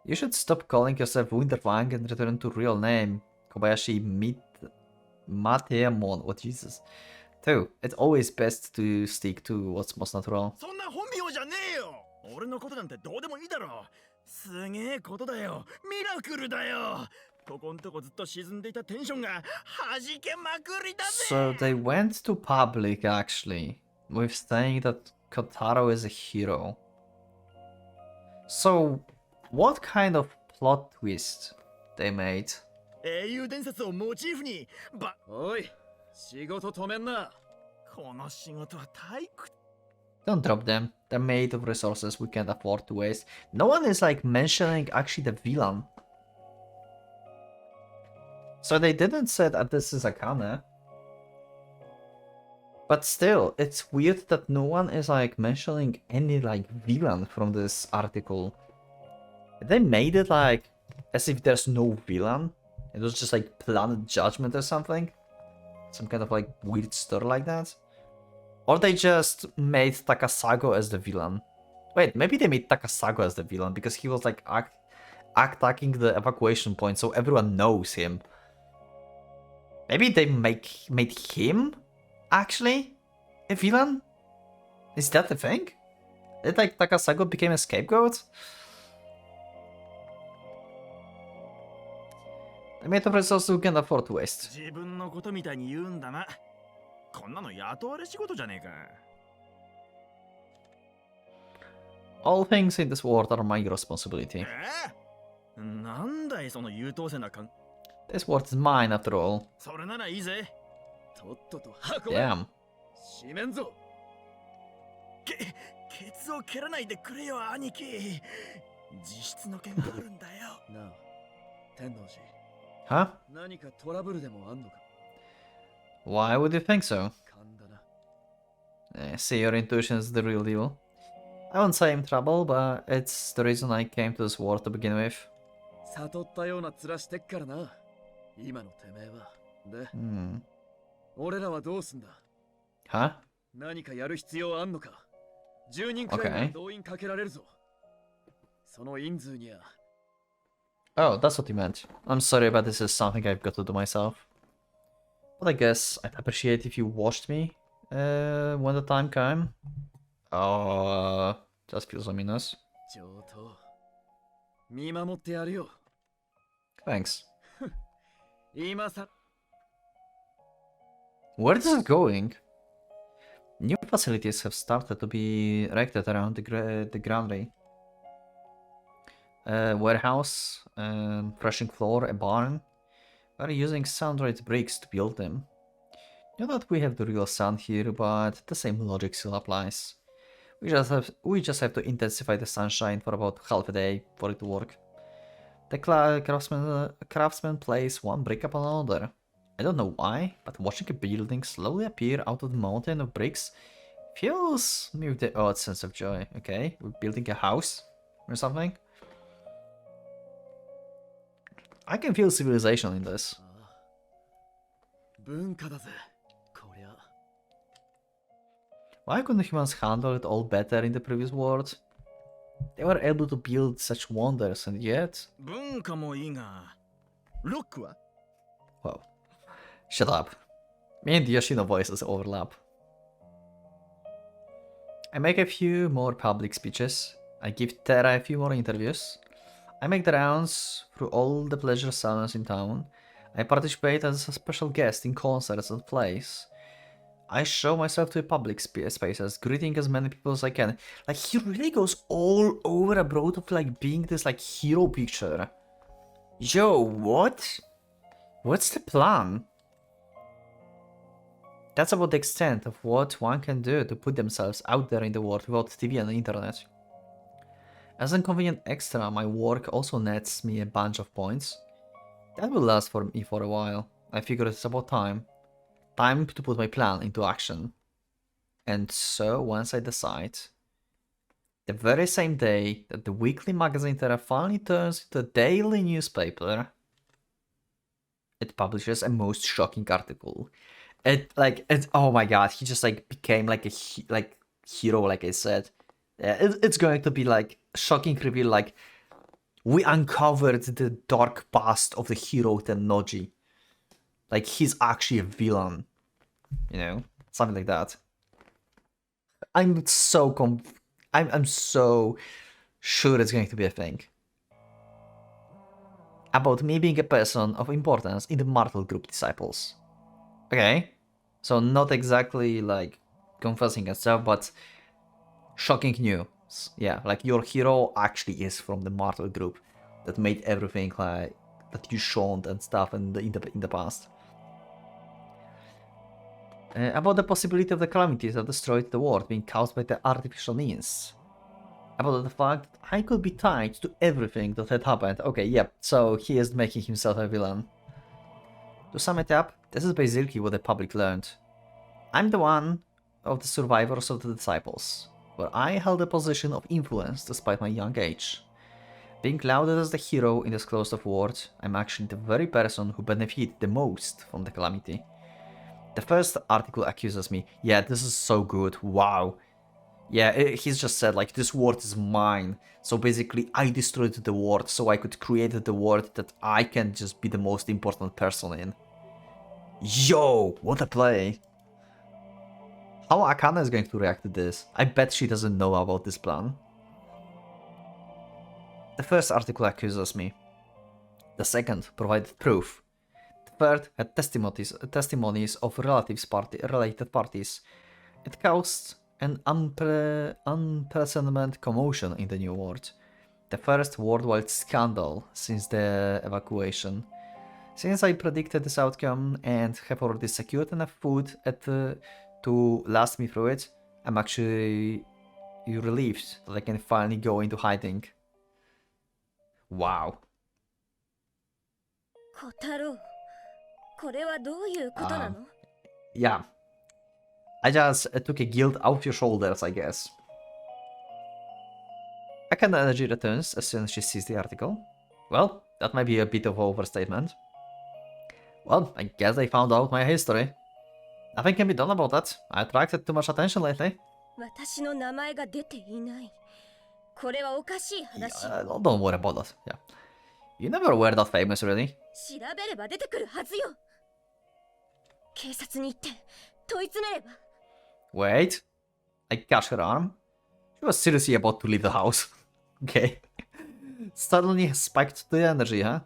You should stop calling yourself Wunderwang and return to real name. Kobayashi Mateamon. What Jesus? 2. It's always best to stick to what's most natural. そんな本名じゃねえよ。俺のことなんてどうでもいいだろ。すげえことだよ。ミラクルだよ。ここんとこずっと沈んでいたテンションが弾けまくりだぜ。 So they went to public actually, with saying that Kotaro is a hero. So, what kind of plot twist they made? 英雄伝説をモチーフにおい、仕事止めんな。この仕事は退屈。 Don't drop them. They're made of resources we can't afford to waste. No one is like mentioning actually the villain. So they didn't say that this is Akane. But still, it's weird that no one is like mentioning any like villain from this article. They made it like as if there's no villain. It was just like Planet Judgment or something. Some kind of like weird story like that. Or they just made Takasago as the villain. Wait, maybe they made Takasago as the villain because he was like attacking the evacuation point so everyone knows him. Maybe they made him actually a villain? Is that the thing? Did like Takasago became a scapegoat? They made of resources who can afford to waste. 自分のことみたいに言うんだな。こんなの雇われ仕事じゃねえか。All things in this world are my responsibility. なんだいその優等生な感。 This world is mine after all. それならいいぜ。とっとと運べ。 Damn. 閉めんぞ。ケツを蹴らないでくれよ兄貴。自室の件があるんだよ。なあ、天王寺。 Huh? 何かトラブルでもあんのか。 Why would you think so? 勘だな。 See, your intuition is the real deal. I won't say I'm trouble, but it's the reason I came to this world to begin with. 悟ったような面してっからな。今のてめえは。で、Hmm. 俺らはどうすんだ。 Huh? 何かやる必要あんのか。10人くらいが動員かけられるぞ。その人数には。 Oh, that's what you meant. I'm sorry, but this is something I've got to do myself. But I guess I'd appreciate if you watched me when the time came. Oh, just feels ominous. 上等。見守ってやるよ。 Thanks. 今さ。 Where is it going? New facilities have started to be erected around the granary. A warehouse, threshing floor, a barn. We're using sun-dried bricks to build them. Not that we have the real sun here, but the same logic still applies. We just have to intensify the sunshine for about half a day for it to work. The craftsman places one brick upon another. I don't know why, but watching a building slowly appear out of the mountain of bricks fills me with the odd sense of joy. Okay, we're building a house or something. I can feel civilization in this. 文化だぜ。こりゃ。 Why couldn't humans handle it all better in the previous world? They were able to build such wonders, and yet... 文化もいいが。ロックは Whoa. Shut up. Me and Yoshino voices overlap. I make a few more public speeches. I give Terra a few more interviews. I make the rounds through all the pleasure salons in town. I participate as a special guest in concerts and plays. I show myself to public spaces, greeting as many people as I can. Like, he really goes all over abroad of like being this like hero picture. Yo, what? What's the plan? That's about the extent of what one can do to put themselves out there in the world without TV and the internet. As a convenient extra, my work also nets me a bunch of points. That will last for me for a while. I figure it's about time. Time to put my plan into action. And so, once I decide, the very same day that the weekly magazine Terra finally turns into a daily newspaper, it publishes a most shocking article. Oh my god, he just like became like a hero, like I said. Yeah, it's going to be like shocking reveal, like we uncovered the dark past of the hero Tennoji. Like he's actually a villain, you know, something like that. I'm so I'm so sure it's going to be a thing. About me being a person of importance in the Martel Group Disciples. Okay, so not exactly like confessing yourself, but shocking news. Yeah, like your hero actually is from the Martel Group that made everything like that you shunned and stuff in the past. About the possibility of the calamities that destroyed the world being caused by the artificial means. About the fact I could be tied to everything that had happened. Okay, yep, so he is making himself a villain. To sum it up, this is basically what the public learned. I'm the one of the survivors of the disciples, where I held a position of influence despite my young age. Being lauded as the hero in this closed-off world, I'm actually the very person who benefited the most from the calamity. The first article accuses me. Yeah, this is so good. Wow. Yeah, he's just said, like, this world is mine. So basically, I destroyed the world so I could create the world that I can just be the most important person in. Yo, what a play. How Akane is going to react to this? I bet she doesn't know about this plan. The first article accuses me. The second provided proof. The third had testimonies of related parties. It caused an unprecedented commotion in the New World. The first worldwide scandal since the evacuation. Since I predicted this outcome and have already secured enough food to last me through it, I'm actually relieved that I can finally go into hiding. Wow. Yeah. I just took a guilt off your shoulders, I guess. Akane energy returns as soon as she sees the article. Well, that might be a bit of an overstatement. Well, I guess they found out my history. Nothing can be done about that. I attracted too much attention lately. Yeah, don't worry about that. Yeah. You never were that famous, really. Wait. I catch her arm. She was seriously about to leave the house. Okay. Suddenly spiked the energy, huh?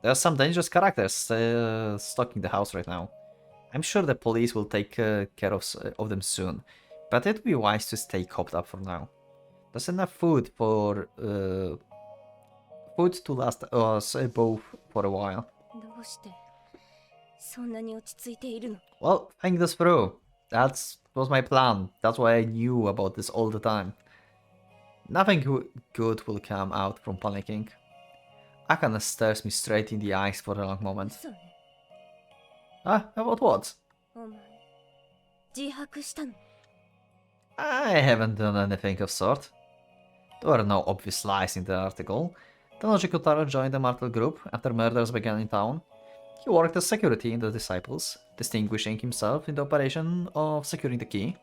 There are some dangerous characters stalking the house right now. I'm sure the police will take care of them soon, but it'd be wise to stay coped up for now. There's enough food for food to last us both for a while. Well, think this through. That was my plan. That's why I knew about this all the time. Nothing good will come out from panicking. Akane stares me straight in the eyes for a long moment. About what? I haven't done anything of sort. There were no obvious lies in the article. Tennoji Kotaro joined the Martel Group after murders began in town. He worked as security in the Disciples, distinguishing himself in the operation of securing the key.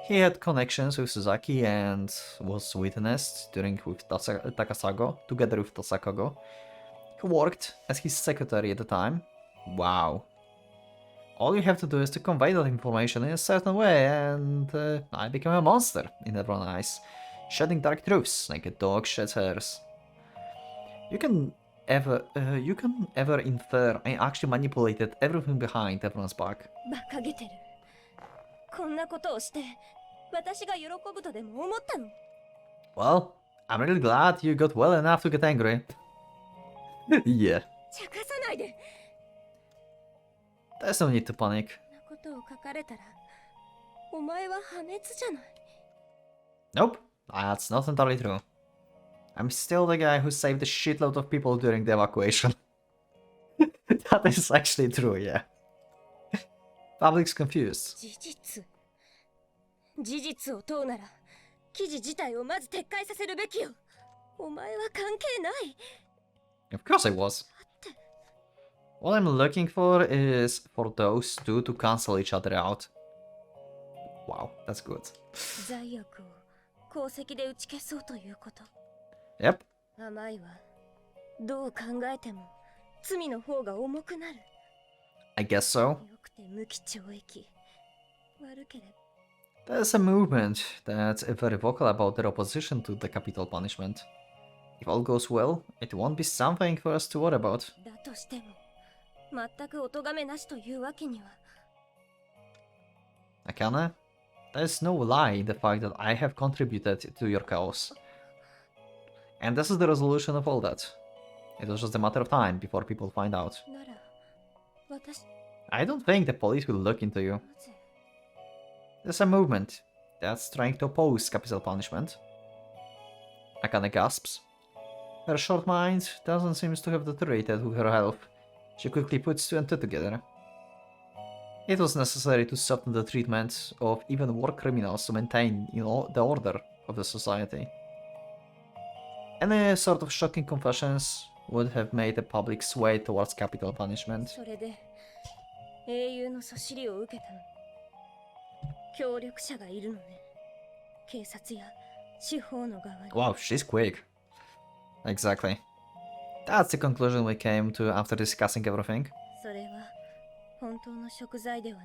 He had connections with Suzaki and was witnessed during with Takasago, together with Tasakago. He worked as his secretary at the time. Wow. All you have to do is to convey that information in a certain way, and I became a monster in everyone's eyes, shedding dark truths like a dog sheds hers. You can ever infer I actually manipulated everything behind everyone's back. 馬鹿げてる。こんなことをして私が喜ぶとでも思ったの？ Well, I'm really glad you got well enough to get angry. Yeah. 茶化さないで。 There's no need to panic. こんなことを書かれたらお前は破滅じゃない。 Nope, that's not entirely true. I'm still the guy who saved a shitload of people during the evacuation. That is actually true, yeah. Public's confused. 事実を問うなら記事自体をまず撤回させるべきよ。お前は関係ない。 Of course I was. All I'm looking for is for those two to cancel each other out. Wow, that's good. 罪悪を功績で打ち消そうということ。 Yep. 甘いわ。どう考えても罪の方が重くなる。 I guess so. よくて無期懲役。悪ければ。 There's a movement that's very vocal about their opposition to the capital punishment. If all goes well, it won't be something for us to worry about. だとしても全くお咎めなしというわけには。 Akane, there's no lie in the fact that I have contributed to your chaos. And this is the resolution of all that. It was just a matter of time before people find out. なら私 I don't think the police will look into you. なぜ There's a movement that's trying to oppose capital punishment. Akane gasps. Her short mind doesn't seem to have deteriorated with her health. She quickly puts two and two together. It was necessary to soften the treatment of even war criminals to maintain, the order of the society. Any sort of shocking confessions would have made the public sway towards capital punishment. それで英雄のそしりを受けたの。協力者がいるのね。警察や司法の側に。 Wow, she's quick. Exactly. That's the conclusion we came to after discussing everything. それは本当の贖罪では。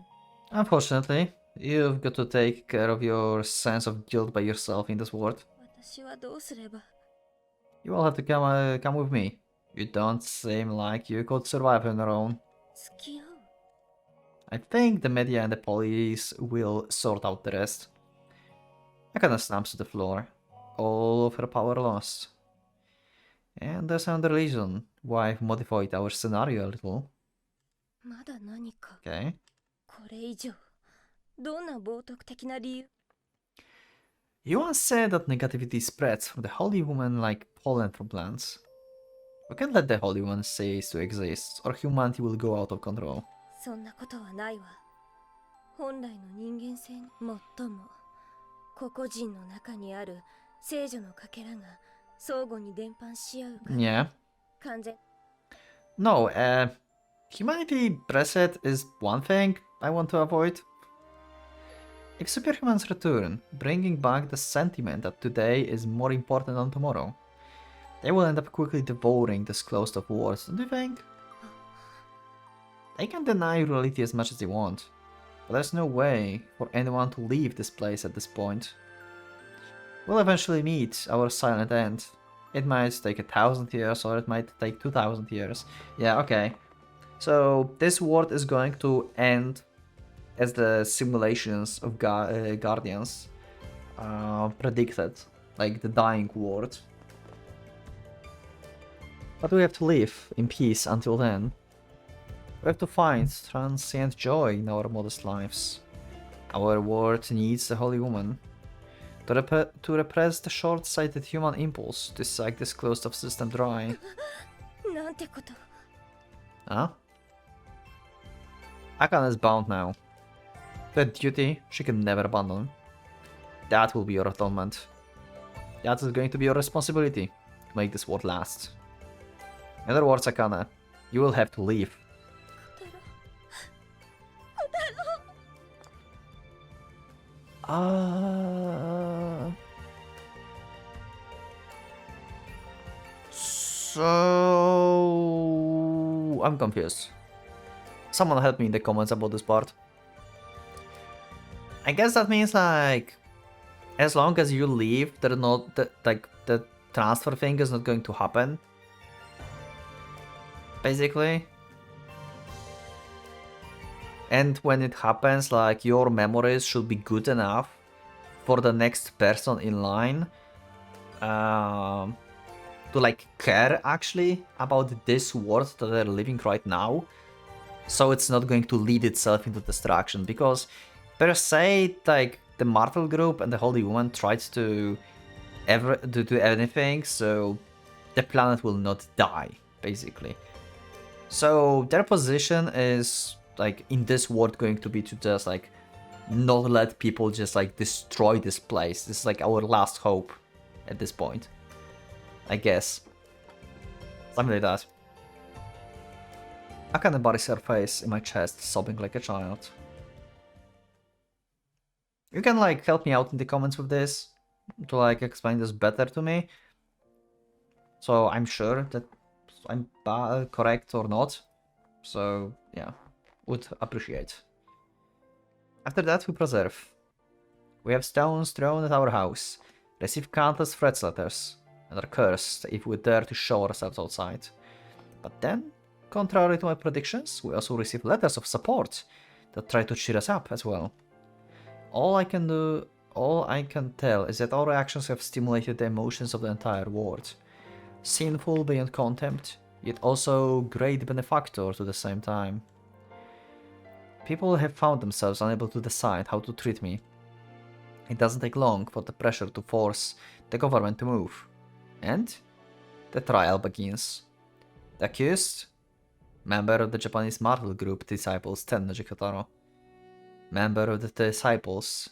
Unfortunately, you've got to take care of your sense of guilt by yourself in this world. 私はどうすれば。 You all have to come with me. You don't seem like you could survive on your own. 付き合う I think the media and the police will sort out the rest. Akane snaps to the floor, all of her power lost. And there's another reason why I've modified our scenario a little. まだ何か Okay. これ以上どんな冒涜的な理由 You once said that negativity spreads from the holy woman like pollen from plants. We can't let the holy one cease to exist, or humanity will go out of control. そんなことはないわ。本来の人間性に最も個々人の中にある聖女のかけらが相互に伝播し合うから Yeah. 完全 No, humanity reset is one thing I want to avoid. If superhumans return, bringing back the sentiment that today is more important than tomorrow, they will end up quickly devouring this closed off world, don't you think? They can deny reality as much as they want, but there's no way for anyone to leave this place at this point. We'll eventually meet our silent end. It might take 1,000 years or it might take 2,000 years. Yeah, okay. So this world is going to end as the simulations of Guardians predicted, like the dying world. But we have to live in peace until then. We have to find transient joy in our modest lives. Our world needs the Holy Woman to repress the short-sighted human impulse to suck this closed-off system dry. なんてこと Huh? Akane is bound now. The duty she can never abandon. That will be your atonement. That is going to be your responsibility to make this world last. In other words, Akane, you will have to leave. So I'm confused. Someone help me in the comments about this part. I guess that means like, as long as you leave, the transfer thing is not going to happen. basically. And when it happens, like, your memories should be good enough for the next person in line to like care actually about this world that they're living right now. So it's not going to lead itself into destruction, because per se, like, the Marvel group and the Holy Woman tried to do anything, so the planet will not die, basically. So their position is, like, in this world going to be to just, like, not let people just, like, destroy this place. This is, like, our last hope at this point, I guess. Something like that. Akane buries her face in my chest, sobbing like a child. You can, like, help me out in the comments with this, to, like, explain this better to me. So I'm sure that I'm correct or not. So, yeah, would appreciate. After that, we preserve. We have stones thrown at our house, receive countless threat letters, and are cursed if we dare to show ourselves outside. But then, contrary to my predictions, we also receive letters of support that try to cheer us up as well. All I can tell is that our actions have stimulated the emotions of the entire world. Sinful beyond contempt, yet also great benefactor to the same time. People have found themselves unable to decide how to treat me. It doesn't take long for the pressure to force the government to move. And the trial begins. The accused? Member of the Japanese Marvel group Disciples Tennoji Kotaro. Member of the Disciples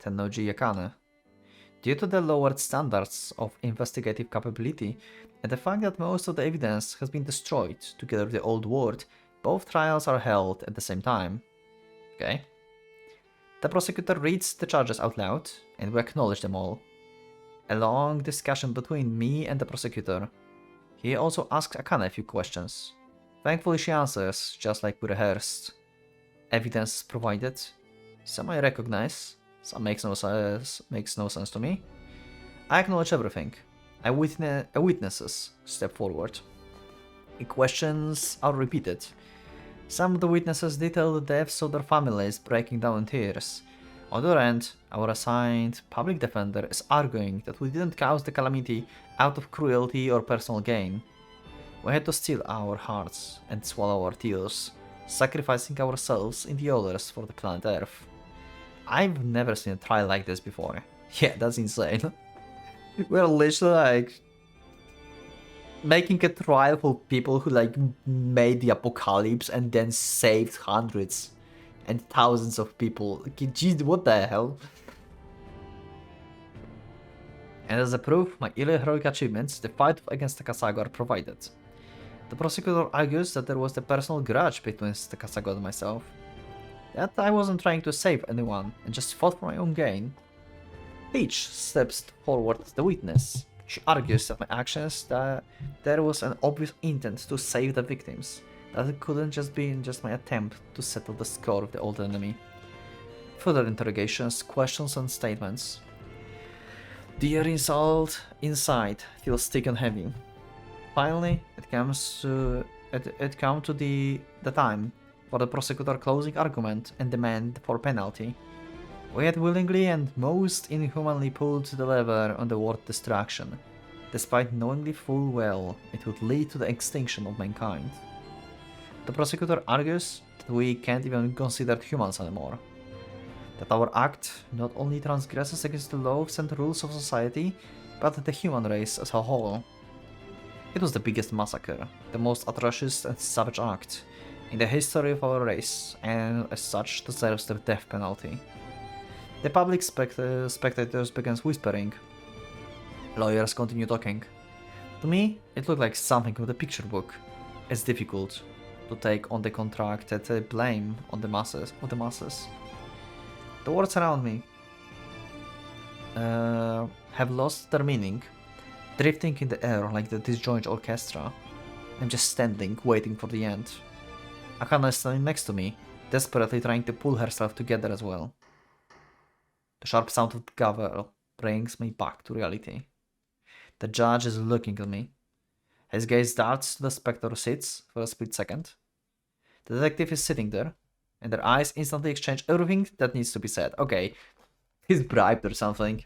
Tennoji Akane. Due to the lowered standards of investigative capability and the fact that most of the evidence has been destroyed together with the old world, both trials are held at the same time. Okay. The prosecutor reads the charges out loud, and we acknowledge them all. A long discussion between me and the prosecutor. He also asks Akane a few questions. Thankfully she answers, just like we rehearsed. Evidence is provided. Some I recognize, some makes no sense to me. I acknowledge everything. Witnesses step forward. The questions are repeated. Some of the witnesses detail the deaths of their families, breaking down in tears. On the other end, our assigned public defender is arguing that we didn't cause the calamity out of cruelty or personal gain. We had to steel our hearts and swallow our tears, sacrificing ourselves in the others for the planet Earth. I've never seen a trial like this before. Yeah, that's insane. We're literally like making a trial for people who like made the apocalypse and then saved hundreds and thousands of people. Geez, what the hell? And as a proof, my earlier heroic achievements, the fight against Takasago, are provided. The prosecutor argues that there was a personal grudge between Takasago and myself. That I wasn't trying to save anyone and just fought for my own gain. Peach steps forward as the witness. She argues that my actions, that there was an obvious intent to save the victims, that it couldn't just be my attempt to settle the score with the old enemy. Further interrogations, questions and statements. The air inside feels thick and heavy. Finally, it comes to the time for the prosecutor closing argument and demand for penalty. We had willingly and most inhumanly pulled the lever on the word destruction, despite knowingly full well it would lead to the extinction of mankind. The prosecutor argues that we can't even be considered humans anymore, that our act not only transgresses against the laws and rules of society, but the human race as a whole. It was the biggest massacre, the most atrocious and savage act in the history of our race, and as such deserves the death penalty. The public spectators began whispering. Lawyers continue talking. To me, it looked like something from the picture book. It's difficult to take on the contracted blame on the masses. The words around me have lost their meaning, drifting in the air like the disjointed orchestra. I'm just standing, waiting for the end. Akane is standing next to me, desperately trying to pull herself together as well. The sharp sound of the gavel brings me back to reality. The judge is looking at me. His gaze darts to the spectre sits for a split second. The detective is sitting there, and their eyes instantly exchange everything that needs to be said. Okay, he's bribed or something.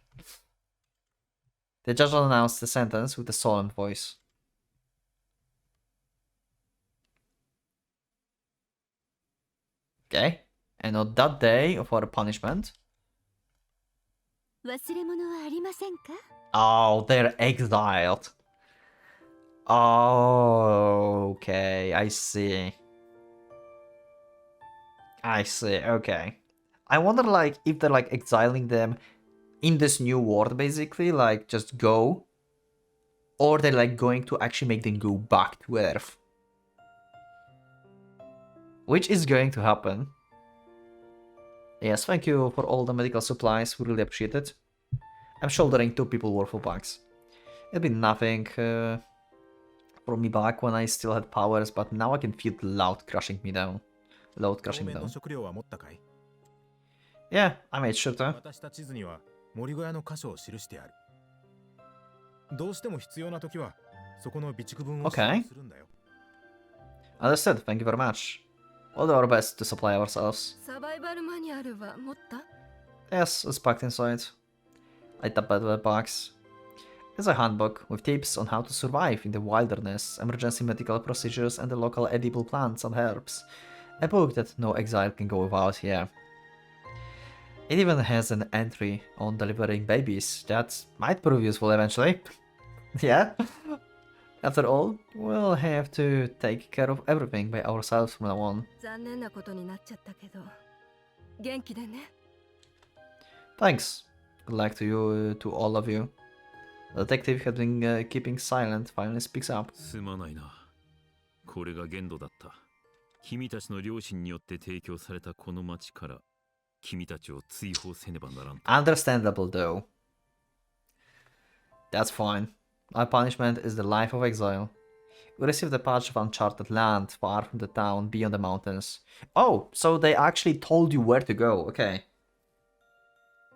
The judge announced the sentence with a solemn voice. Okay, and on that day of our punishment. Oh, they're exiled. Oh, okay, I see. I see, okay. I wonder, like, if they're, like, exiling them in this new world, basically, like, just go. Or they're, like, going to actually make them go back to Earth. Which is going to happen. Yes, thank you for all the medical supplies, we really appreciate it. I'm shouldering 2 people worth of bucks. It'll be nothing from me back when I still had powers, but now I can feel loud crushing me down. Load crushing me down. Yeah, I made sure to. Okay. Understood, thank you very much. We'll do our best to supply ourselves. Yes, it's packed inside. I tap at the box. It's a handbook with tips on how to survive in the wilderness, emergency medical procedures, and the local edible plants and herbs. A book that no exile can go without here. It even has an entry on delivering babies that might prove useful eventually. Yeah. After all, we'll have to take care of everything by ourselves from now on. Thanks. Good luck to you, to all of you. The detective had been keeping silent, finally speaks up. Understandable though. That's fine. Our punishment is the life of exile. We received a patch of uncharted land far from the town, beyond the mountains. Oh, so they actually told you where to go, okay.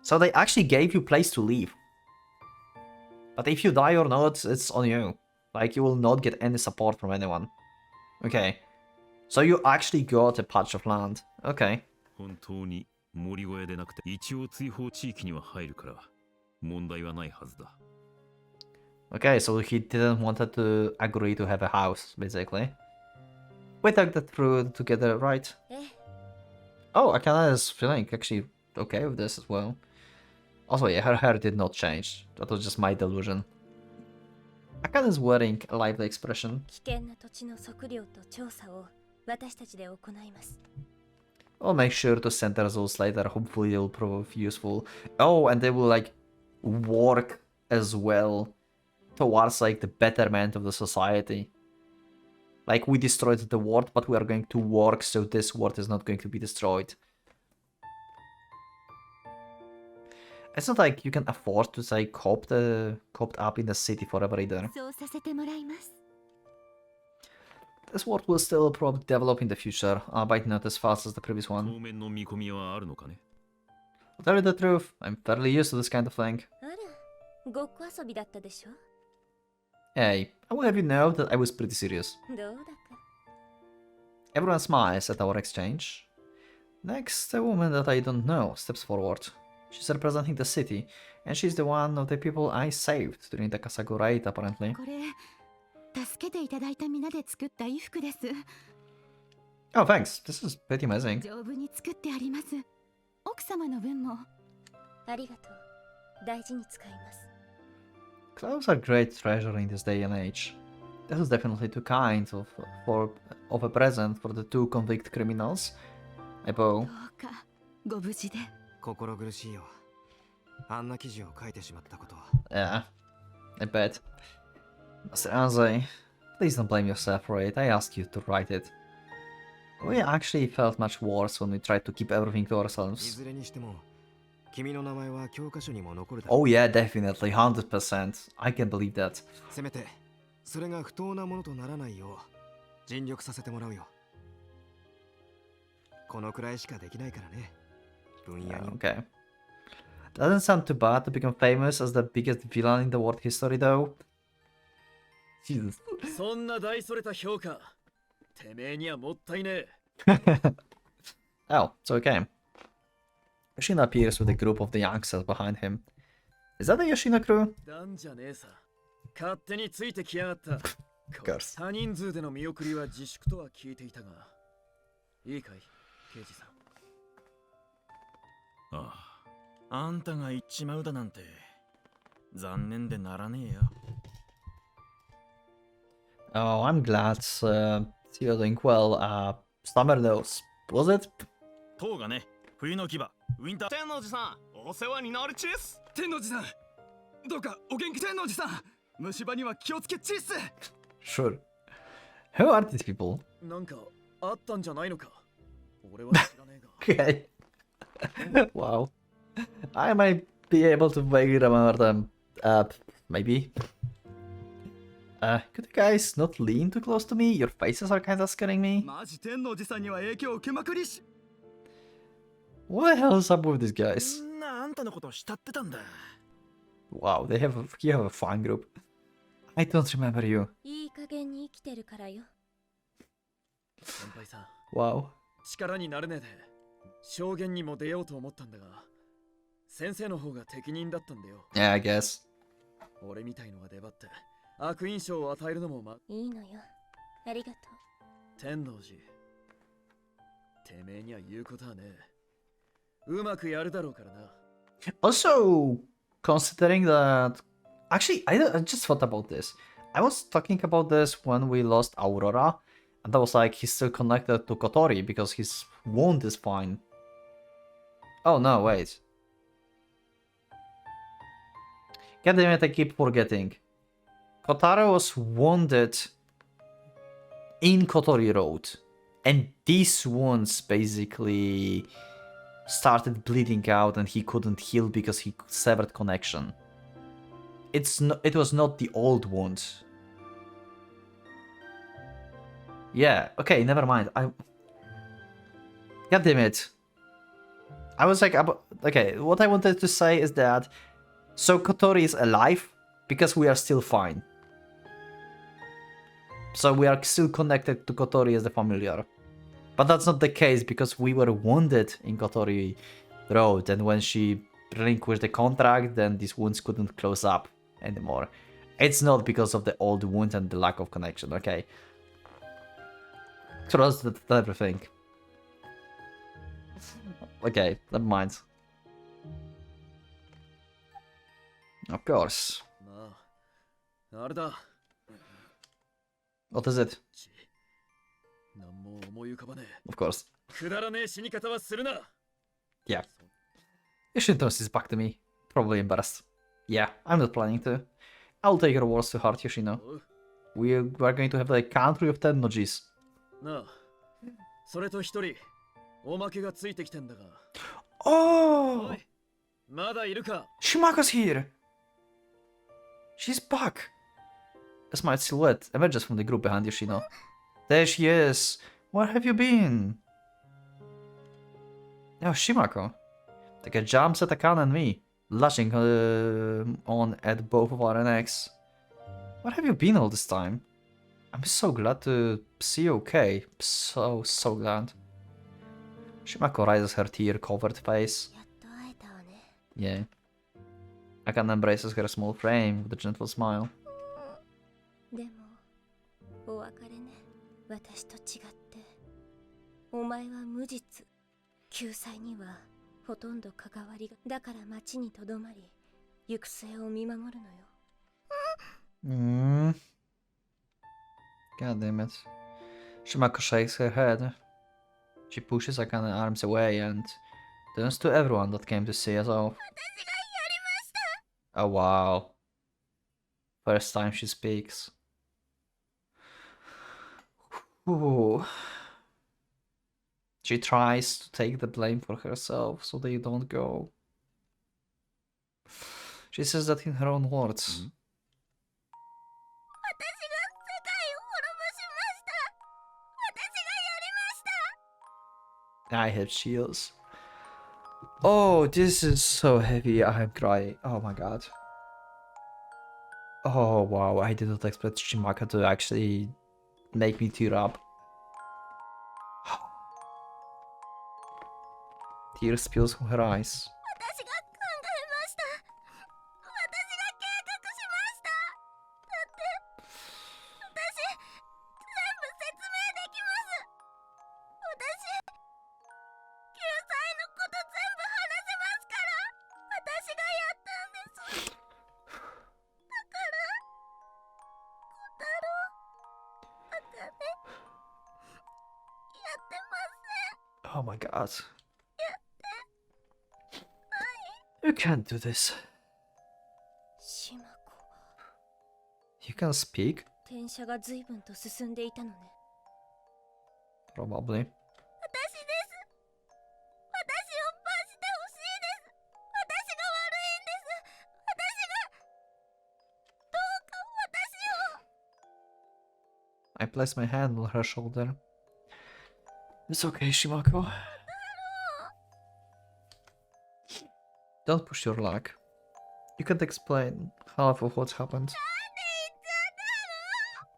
So they actually gave you place to live. But if you die or not, it's on you. Like, you will not get any support from anyone. Okay. So you actually got a patch of land. Okay. Okay, so he didn't want to agree to have a house, basically. We talked that through together, right? Oh, Akane is feeling actually okay with this as well. Also, yeah, her hair did not change. That was just my delusion. Akane is wearing a lively expression. We'll make sure to send the results later. Hopefully they will prove useful. Oh, and they will like work as well towards like the betterment of the society. Like, we destroyed the world, but we are going to work so this world is not going to be destroyed. It's not like you can afford to say cooped up in the city forever either. This world will still probably develop in the future, albeit not as fast as the previous one. I'll tell you the truth, I'm fairly used to this kind of thing. Hey, I will have you know that I was pretty serious. Everyone smiles at our exchange. Next, a woman that I don't know steps forward. She's representing the city, and she's the one of the people I saved during the Kasago raid, apparently. Oh, thanks. This is pretty amazing. Clothes are great treasure in this day and age. This is definitely too kind of a present for the 2 convict criminals. I bow. Yeah, I bet. Master Anzai, please don't blame yourself for it. I asked you to write it. We actually felt much worse when we tried to keep everything to ourselves. Oh yeah, definitely, 100%. I can believe that. Okay. Doesn't sound too bad to become famous as the biggest villain in the world history though. Jesus. そんな大それた評価、てめえにはもったいねえ。Oh, it's okay. Yoshino appears with a group of the youngsters behind him. Is that the Yoshino crew? なんじゃねえさ。勝手についてきやがった。course. 多人数での見送りは自粛とは聞いていたが。いいかい、刑事さん。ああ、あんたが行っちまうだなんて残念でならねえよ。Oh, I'm glad you're doing well. Summer nose, was it? 塔がね、冬の牙、ウィンター。天王寺さん、お世話になるチース。天王寺さん、どうかお元気。天王寺さん、虫歯には気をつけチース。 Sure. Who are these people? なんかあったんじゃないのか。俺は知らねえが。Okay. Wow. I might be able to vaguely remember them. Maybe. Could you guys not lean too close to me? Your faces are kind of scaring me. マジ天王寺さんには影響を受けまくりし。 What the hell is up with these guys? みんなあんたのことを慕ってたんだ。Wow, you have a fan group. I don't remember you. いい加減に生きてるからよ。先輩さん、 Wow. 力になれねえで証言にも出ようと思ったんだが、先生の方が適任だったんだよ。 Yeah, I guess. 俺みたいのが出張って悪印象を与えるのもいいのよ。ありがとう。天王寺。てめえには言うことはねえ。うまくやるだろうからな。 Also, considering that... Actually, I just thought about this. I was talking about this when we lost Aurora, and I was like, he's still connected to Kotori because his wound is fine. Oh no, wait. God damn it, I keep forgetting. Kotaro was wounded in Kotori Road, and these wounds basically started bleeding out and he couldn't heal because he severed connection. It was not the old wound. Yeah, okay, never mind. God damn it. I was like, okay, what I wanted to say is that so Kotori is alive because we are still fine. So we are still connected to Kotori as the familiar. But that's not the case because we were wounded in Kotori Road, and when she relinquished the contract, then these wounds couldn't close up anymore. It's not because of the old wound and the lack of connection, okay? So that's everything. Okay, never mind. Of course. まあ、あれだ。 What is it? なんも思い浮かばねえ。 Of course. くだらねえ死に方はするな。 Yeah. Yoshino turns his back to me. Probably embarrassed. Yeah, I'm not planning to. I'll take your words to heart, Yoshino. おう We are going to have the country of Tennojis. なあ、それと一人、おまけがついてきてんだが。 Oh! おい、まだいるか。 Shimako's here! She's back! A smart silhouette emerges from the group behind Yoshino. There she is! Where have you been? Oh, Shimako. Take a jump at Akane and me, lashing on at both of our necks. Where have you been all this time? I'm so glad to see you okay. So glad. Shimako raises her tear-covered face. やっと会えたわね。 Yeah. Akane embraces her small frame with a gentle smile. でも、お別れね。私と違って、お前は無実。救済にはほとんど関わりが。だから町にとどまり、行く末を見守るのよ。God damn it. Shimako shakes her head. She pushes Akane's arms away and turns to everyone that came to see us off. Oh wow. First time she speaks. Ooh. She tries to take the blame for herself so they don't go. She says that in her own words. I have chills. Oh, this is so heavy. I'm crying. Oh my god. Oh wow, I did not expect Shimaka to actually make me tear up. Tears spills from her eyes. 私が考えました。私が計画しました。だって私全部説明できます。私救済のこと全部話せますから。私がやったんです。だから小太郎、あかね、やってません。 Oh my god. You can't do this. シマコ、 You can speak? 転写が随分と進んでいたのね。 Probably. 私です。私を罰してほしいです。私が悪いんです。私がどうか私を。 I place my hand on her shoulder. It's okay, Shimako. Don't push your luck. You can't explain half of what's happened. なんで言っちゃったの？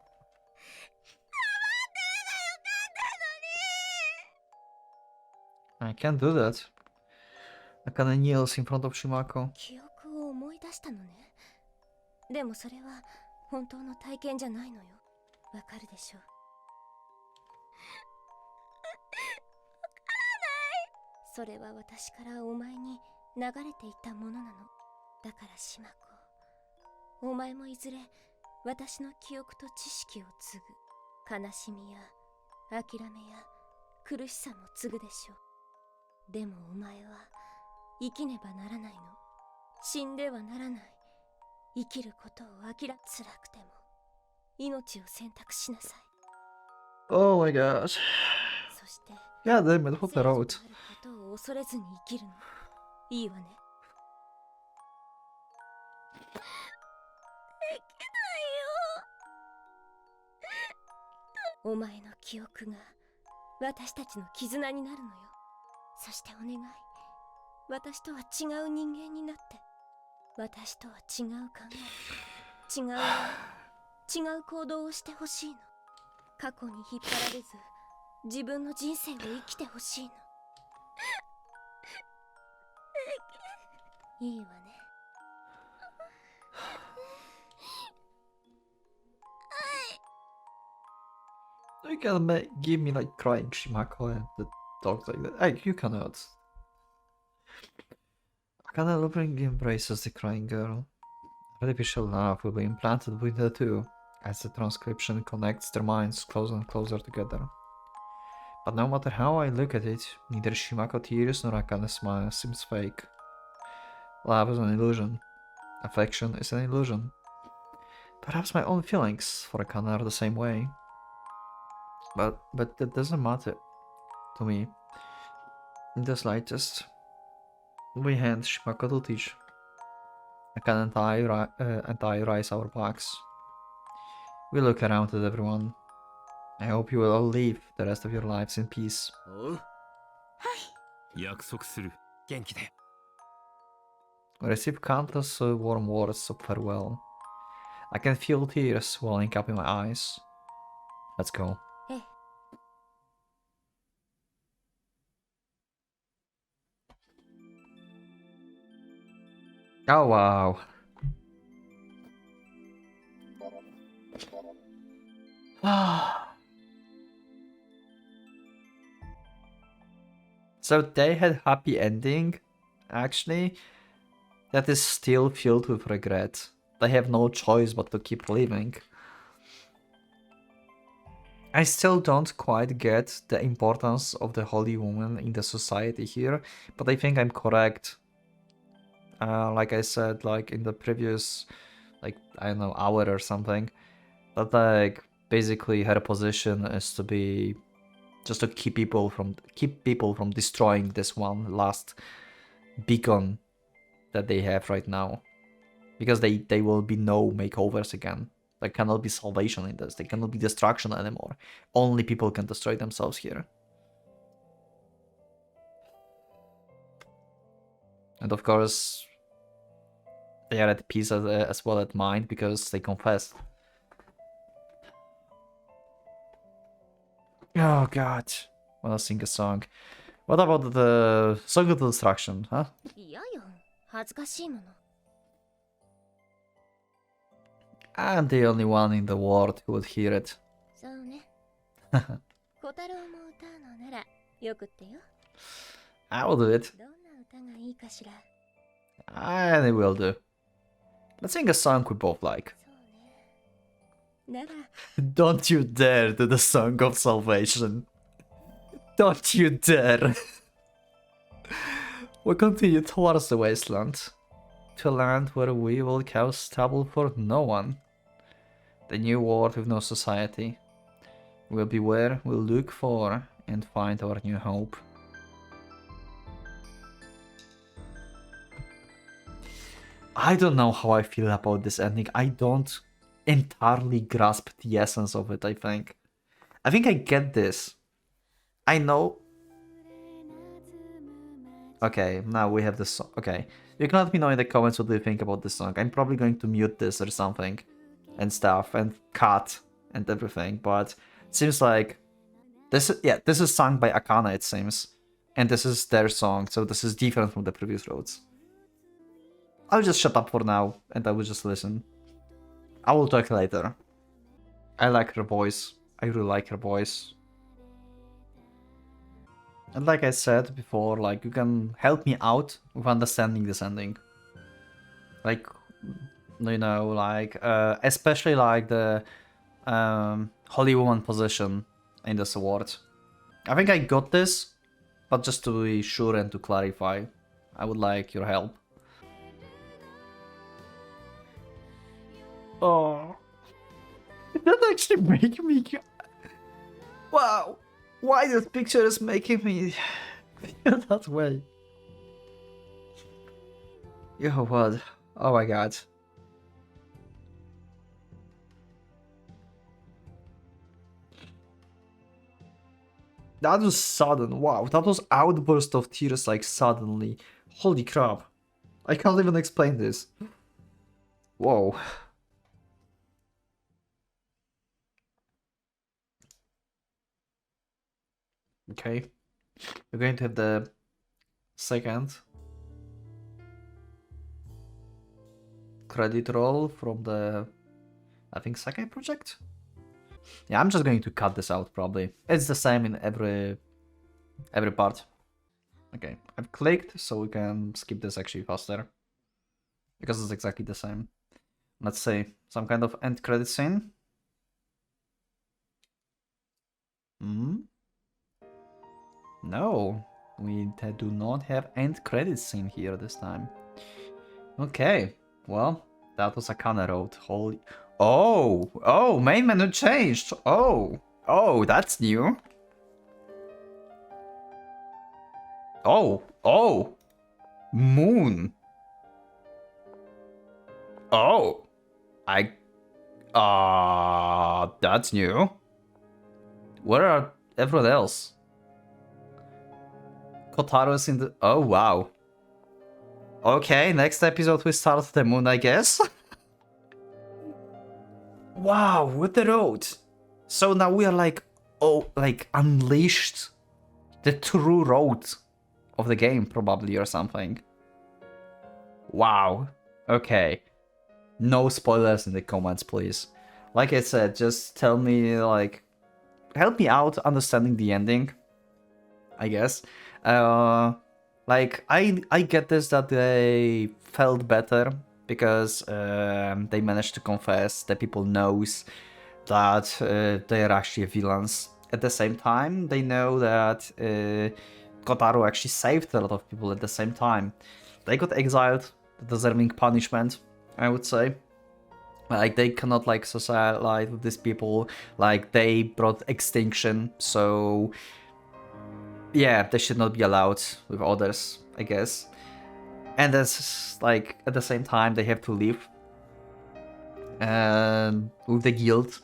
黙ってればよかったのに。 I can't do that. Akane kneels in front of Shimako. 記憶を思い出したのね。でもそれは本当の体験じゃないのよ。わかるでしょう。わからない。それは私からお前に流れていたものなの。だからシマコ、お前もいずれ私の記憶と知識を継ぐ。悲しみや諦めや苦しさも継ぐでしょう。でもお前は生きねばならないの。死んではならない。生きることを辛くても命を選択しなさい。 Oh my gosh. そして God damn it, what the 聖女 road. なることを恐れずに生きるの。いいわね。できないよ。お前の記憶が私たちの絆になるのよ。そしてお願い、私とは違う人間になって、私とは違う考え、違う違う行動をしてほしいの。過去に引っ張られず自分の人生を生きてほしいの。いいわね。 You can give me like crying Shimako and the dogs like that. Hey, you cannot. Akane lovingly embraces the crying girl. Artificial love will be implanted with the two as the transcription connects their minds closer and closer together. But no matter how I look at it, neither Shimako tears nor Akane smile seems fake. Love is an illusion. Affection is an illusion. Perhaps my own feelings for Akane are the same way. But that doesn't matter to me in the slightest. We hand Shimako to teach. Akane and I rise our backs. We look around at everyone. I hope you will all live the rest of your lives in peace. おう。約束する。元気で。 I receive countless warm words of farewell. I can feel tears welling up in my eyes. Let's go. ええ。 Oh wow. So they had happy ending, actually. That is still filled with regret. They have no choice but to keep living. I still don't quite get the importance of the holy woman in the society here, but I think I'm correct. Like I said, like in the previous, like, I don't know, hour or something, that like basically her position is to be just to keep people from destroying this one last beacon that they have right now, because they will be no makeovers again. There cannot be salvation in this. There cannot be destruction anymore. Only people can destroy themselves here. And of course, they are at peace as well at mind because they confessed. Oh god. Wanna sing a song. What about the Song of the Destruction, huh? いやよ、恥ずかしいもの。 I'm the only one in the world who would hear it. そうね。小太郎も歌うのならよくってよ。 I will do it. どんな歌がいいかしら。 I will do. Let's sing a song we both like. そうね。なら、 Don't you dare do the Song of Salvation. Don't you dare. We continue towards the wasteland. To a land where we will cause trouble for no one. The new world with no society. We'll be where we'll look for and find our new hope. I don't know how I feel about this ending. I don't entirely grasp the essence of it, I think. I think I get this. I know. Okay, now we have this song. Okay, you can let me know in the comments what you think about this song. I'm probably going to mute this or something and stuff and cut and everything, but it seems like this is sung by Akane, it seems. And this is their song, so this is different from the previous roads. I'll just shut up for now and I will just listen. I will talk later. I like her voice. I really like her voice. And like I said before, like, you can help me out with understanding this ending. Like, you know, like, especially like the Holy Woman position in this award. I think I got this, but just to be sure and to clarify, I would like your help. Oh, that actually make me... Wow, why this picture is making me feel that way? Yo, what? Oh my god. That was sudden, wow, that was outburst of tears like suddenly. Holy crap. I can't even explain this. Whoa. Okay. We're going to have the second credit roll from the, I think, Sakai project? Yeah, I'm just going to cut this out probably. It's the same in every part. Okay, I've clicked so we can skip this actually faster. Because it's exactly the same. Let's say some kind of end credit scene. No, we do not have end credit scene here this time. Okay, well, that was Akane Road. Holy... Oh, main menu changed. Oh, that's new. Oh, Moon. Oh, that's new. Where are everyone else? Kotaro's in the... Oh, wow. Okay, next episode we start the moon, I guess. Wow, with the road. So now we are like, unleashed the true road of the game, probably, or something. Wow. Okay. No spoilers in the comments, please. Like I said, just tell me, like, help me out understanding the ending, I guess. Like, I get this that they felt better because they managed to confess that people knows that they are actually villains. At the same time, they know that Kotaro actually saved a lot of people at the same time. They got exiled, deserving punishment, I would say. Like, they cannot, like, socialize with these people. Like, they brought extinction, so... yeah, they should not be allowed with others, I guess. And that's, like, at the same time, they have to live with the guild.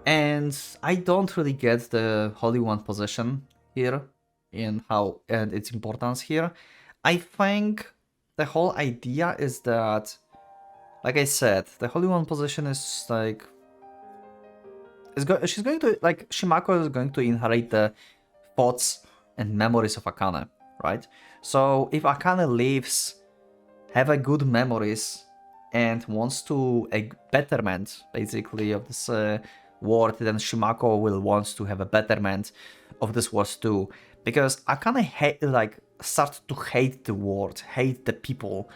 And I don't really get the Holy One position here and its importance here. I think the whole idea is that, like I said, the Holy One position is like, she's going to, like, Shimako is going to inherit the thoughts and memories of Akane, right? So if Akane lives, have a good memories, and wants to a betterment, basically, of this world, then Shimako will want to have a betterment of this world too. Because Akane start to hate the world, hate the people,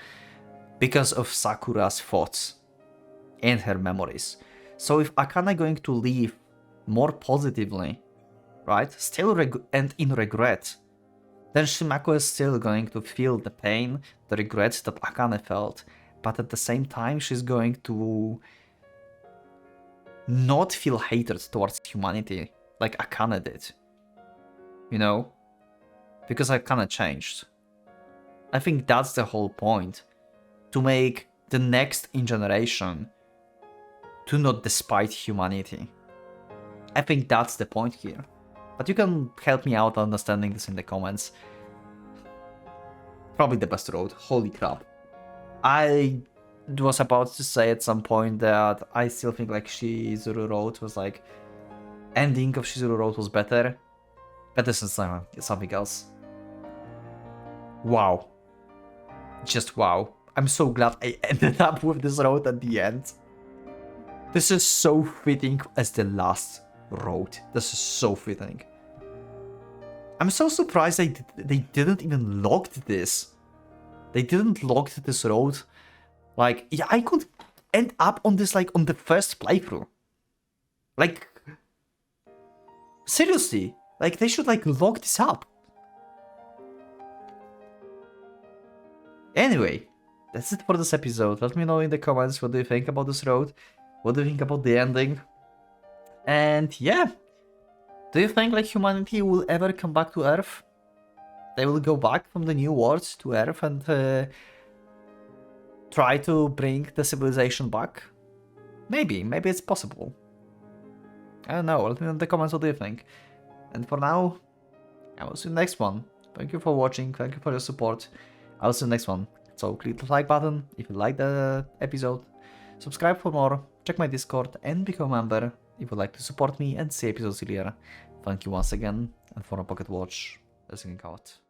because of Sakura's thoughts and her memories. So if Akane going to live more positively, right, still and in regret, then Shimako is still going to feel the pain, the regrets that Akane felt, but at the same time she's going to not feel hatred towards humanity like Akane did. You know? Because Akane changed. I think that's the whole point. To make the next in generation to not despise humanity. I think that's the point here. But you can help me out understanding this in the comments. Probably the best road. Holy crap. I was about to say at some point that I still think like Shizuru Road was like... ending of Shizuru Road was better. But this is something else. Wow. Just wow. I'm so glad I ended up with this road at the end. This is so fitting as the last road. This is so fitting. I'm so surprised they didn't even lock this. They didn't lock this road. Like, yeah, I could end up on this like on the first playthrough. Like, seriously, like they should like lock this up. Anyway, that's it for this episode. Let me know in the comments what do you think about this road. What do you think about the ending? And yeah, do you think like humanity will ever come back to Earth? They will go back from the new worlds to Earth and try to bring the civilization back? Maybe it's possible. I don't know, let me know in the comments what do you think. And for now, I will see you next one. Thank you for watching, thank you for your support. I'll see you next one. So click the like button if you like the episode. Subscribe for more, check my Discord and become a member if you'd like to support me and see episodes earlier. Thank you once again, and for a Pocket Watch, signing out.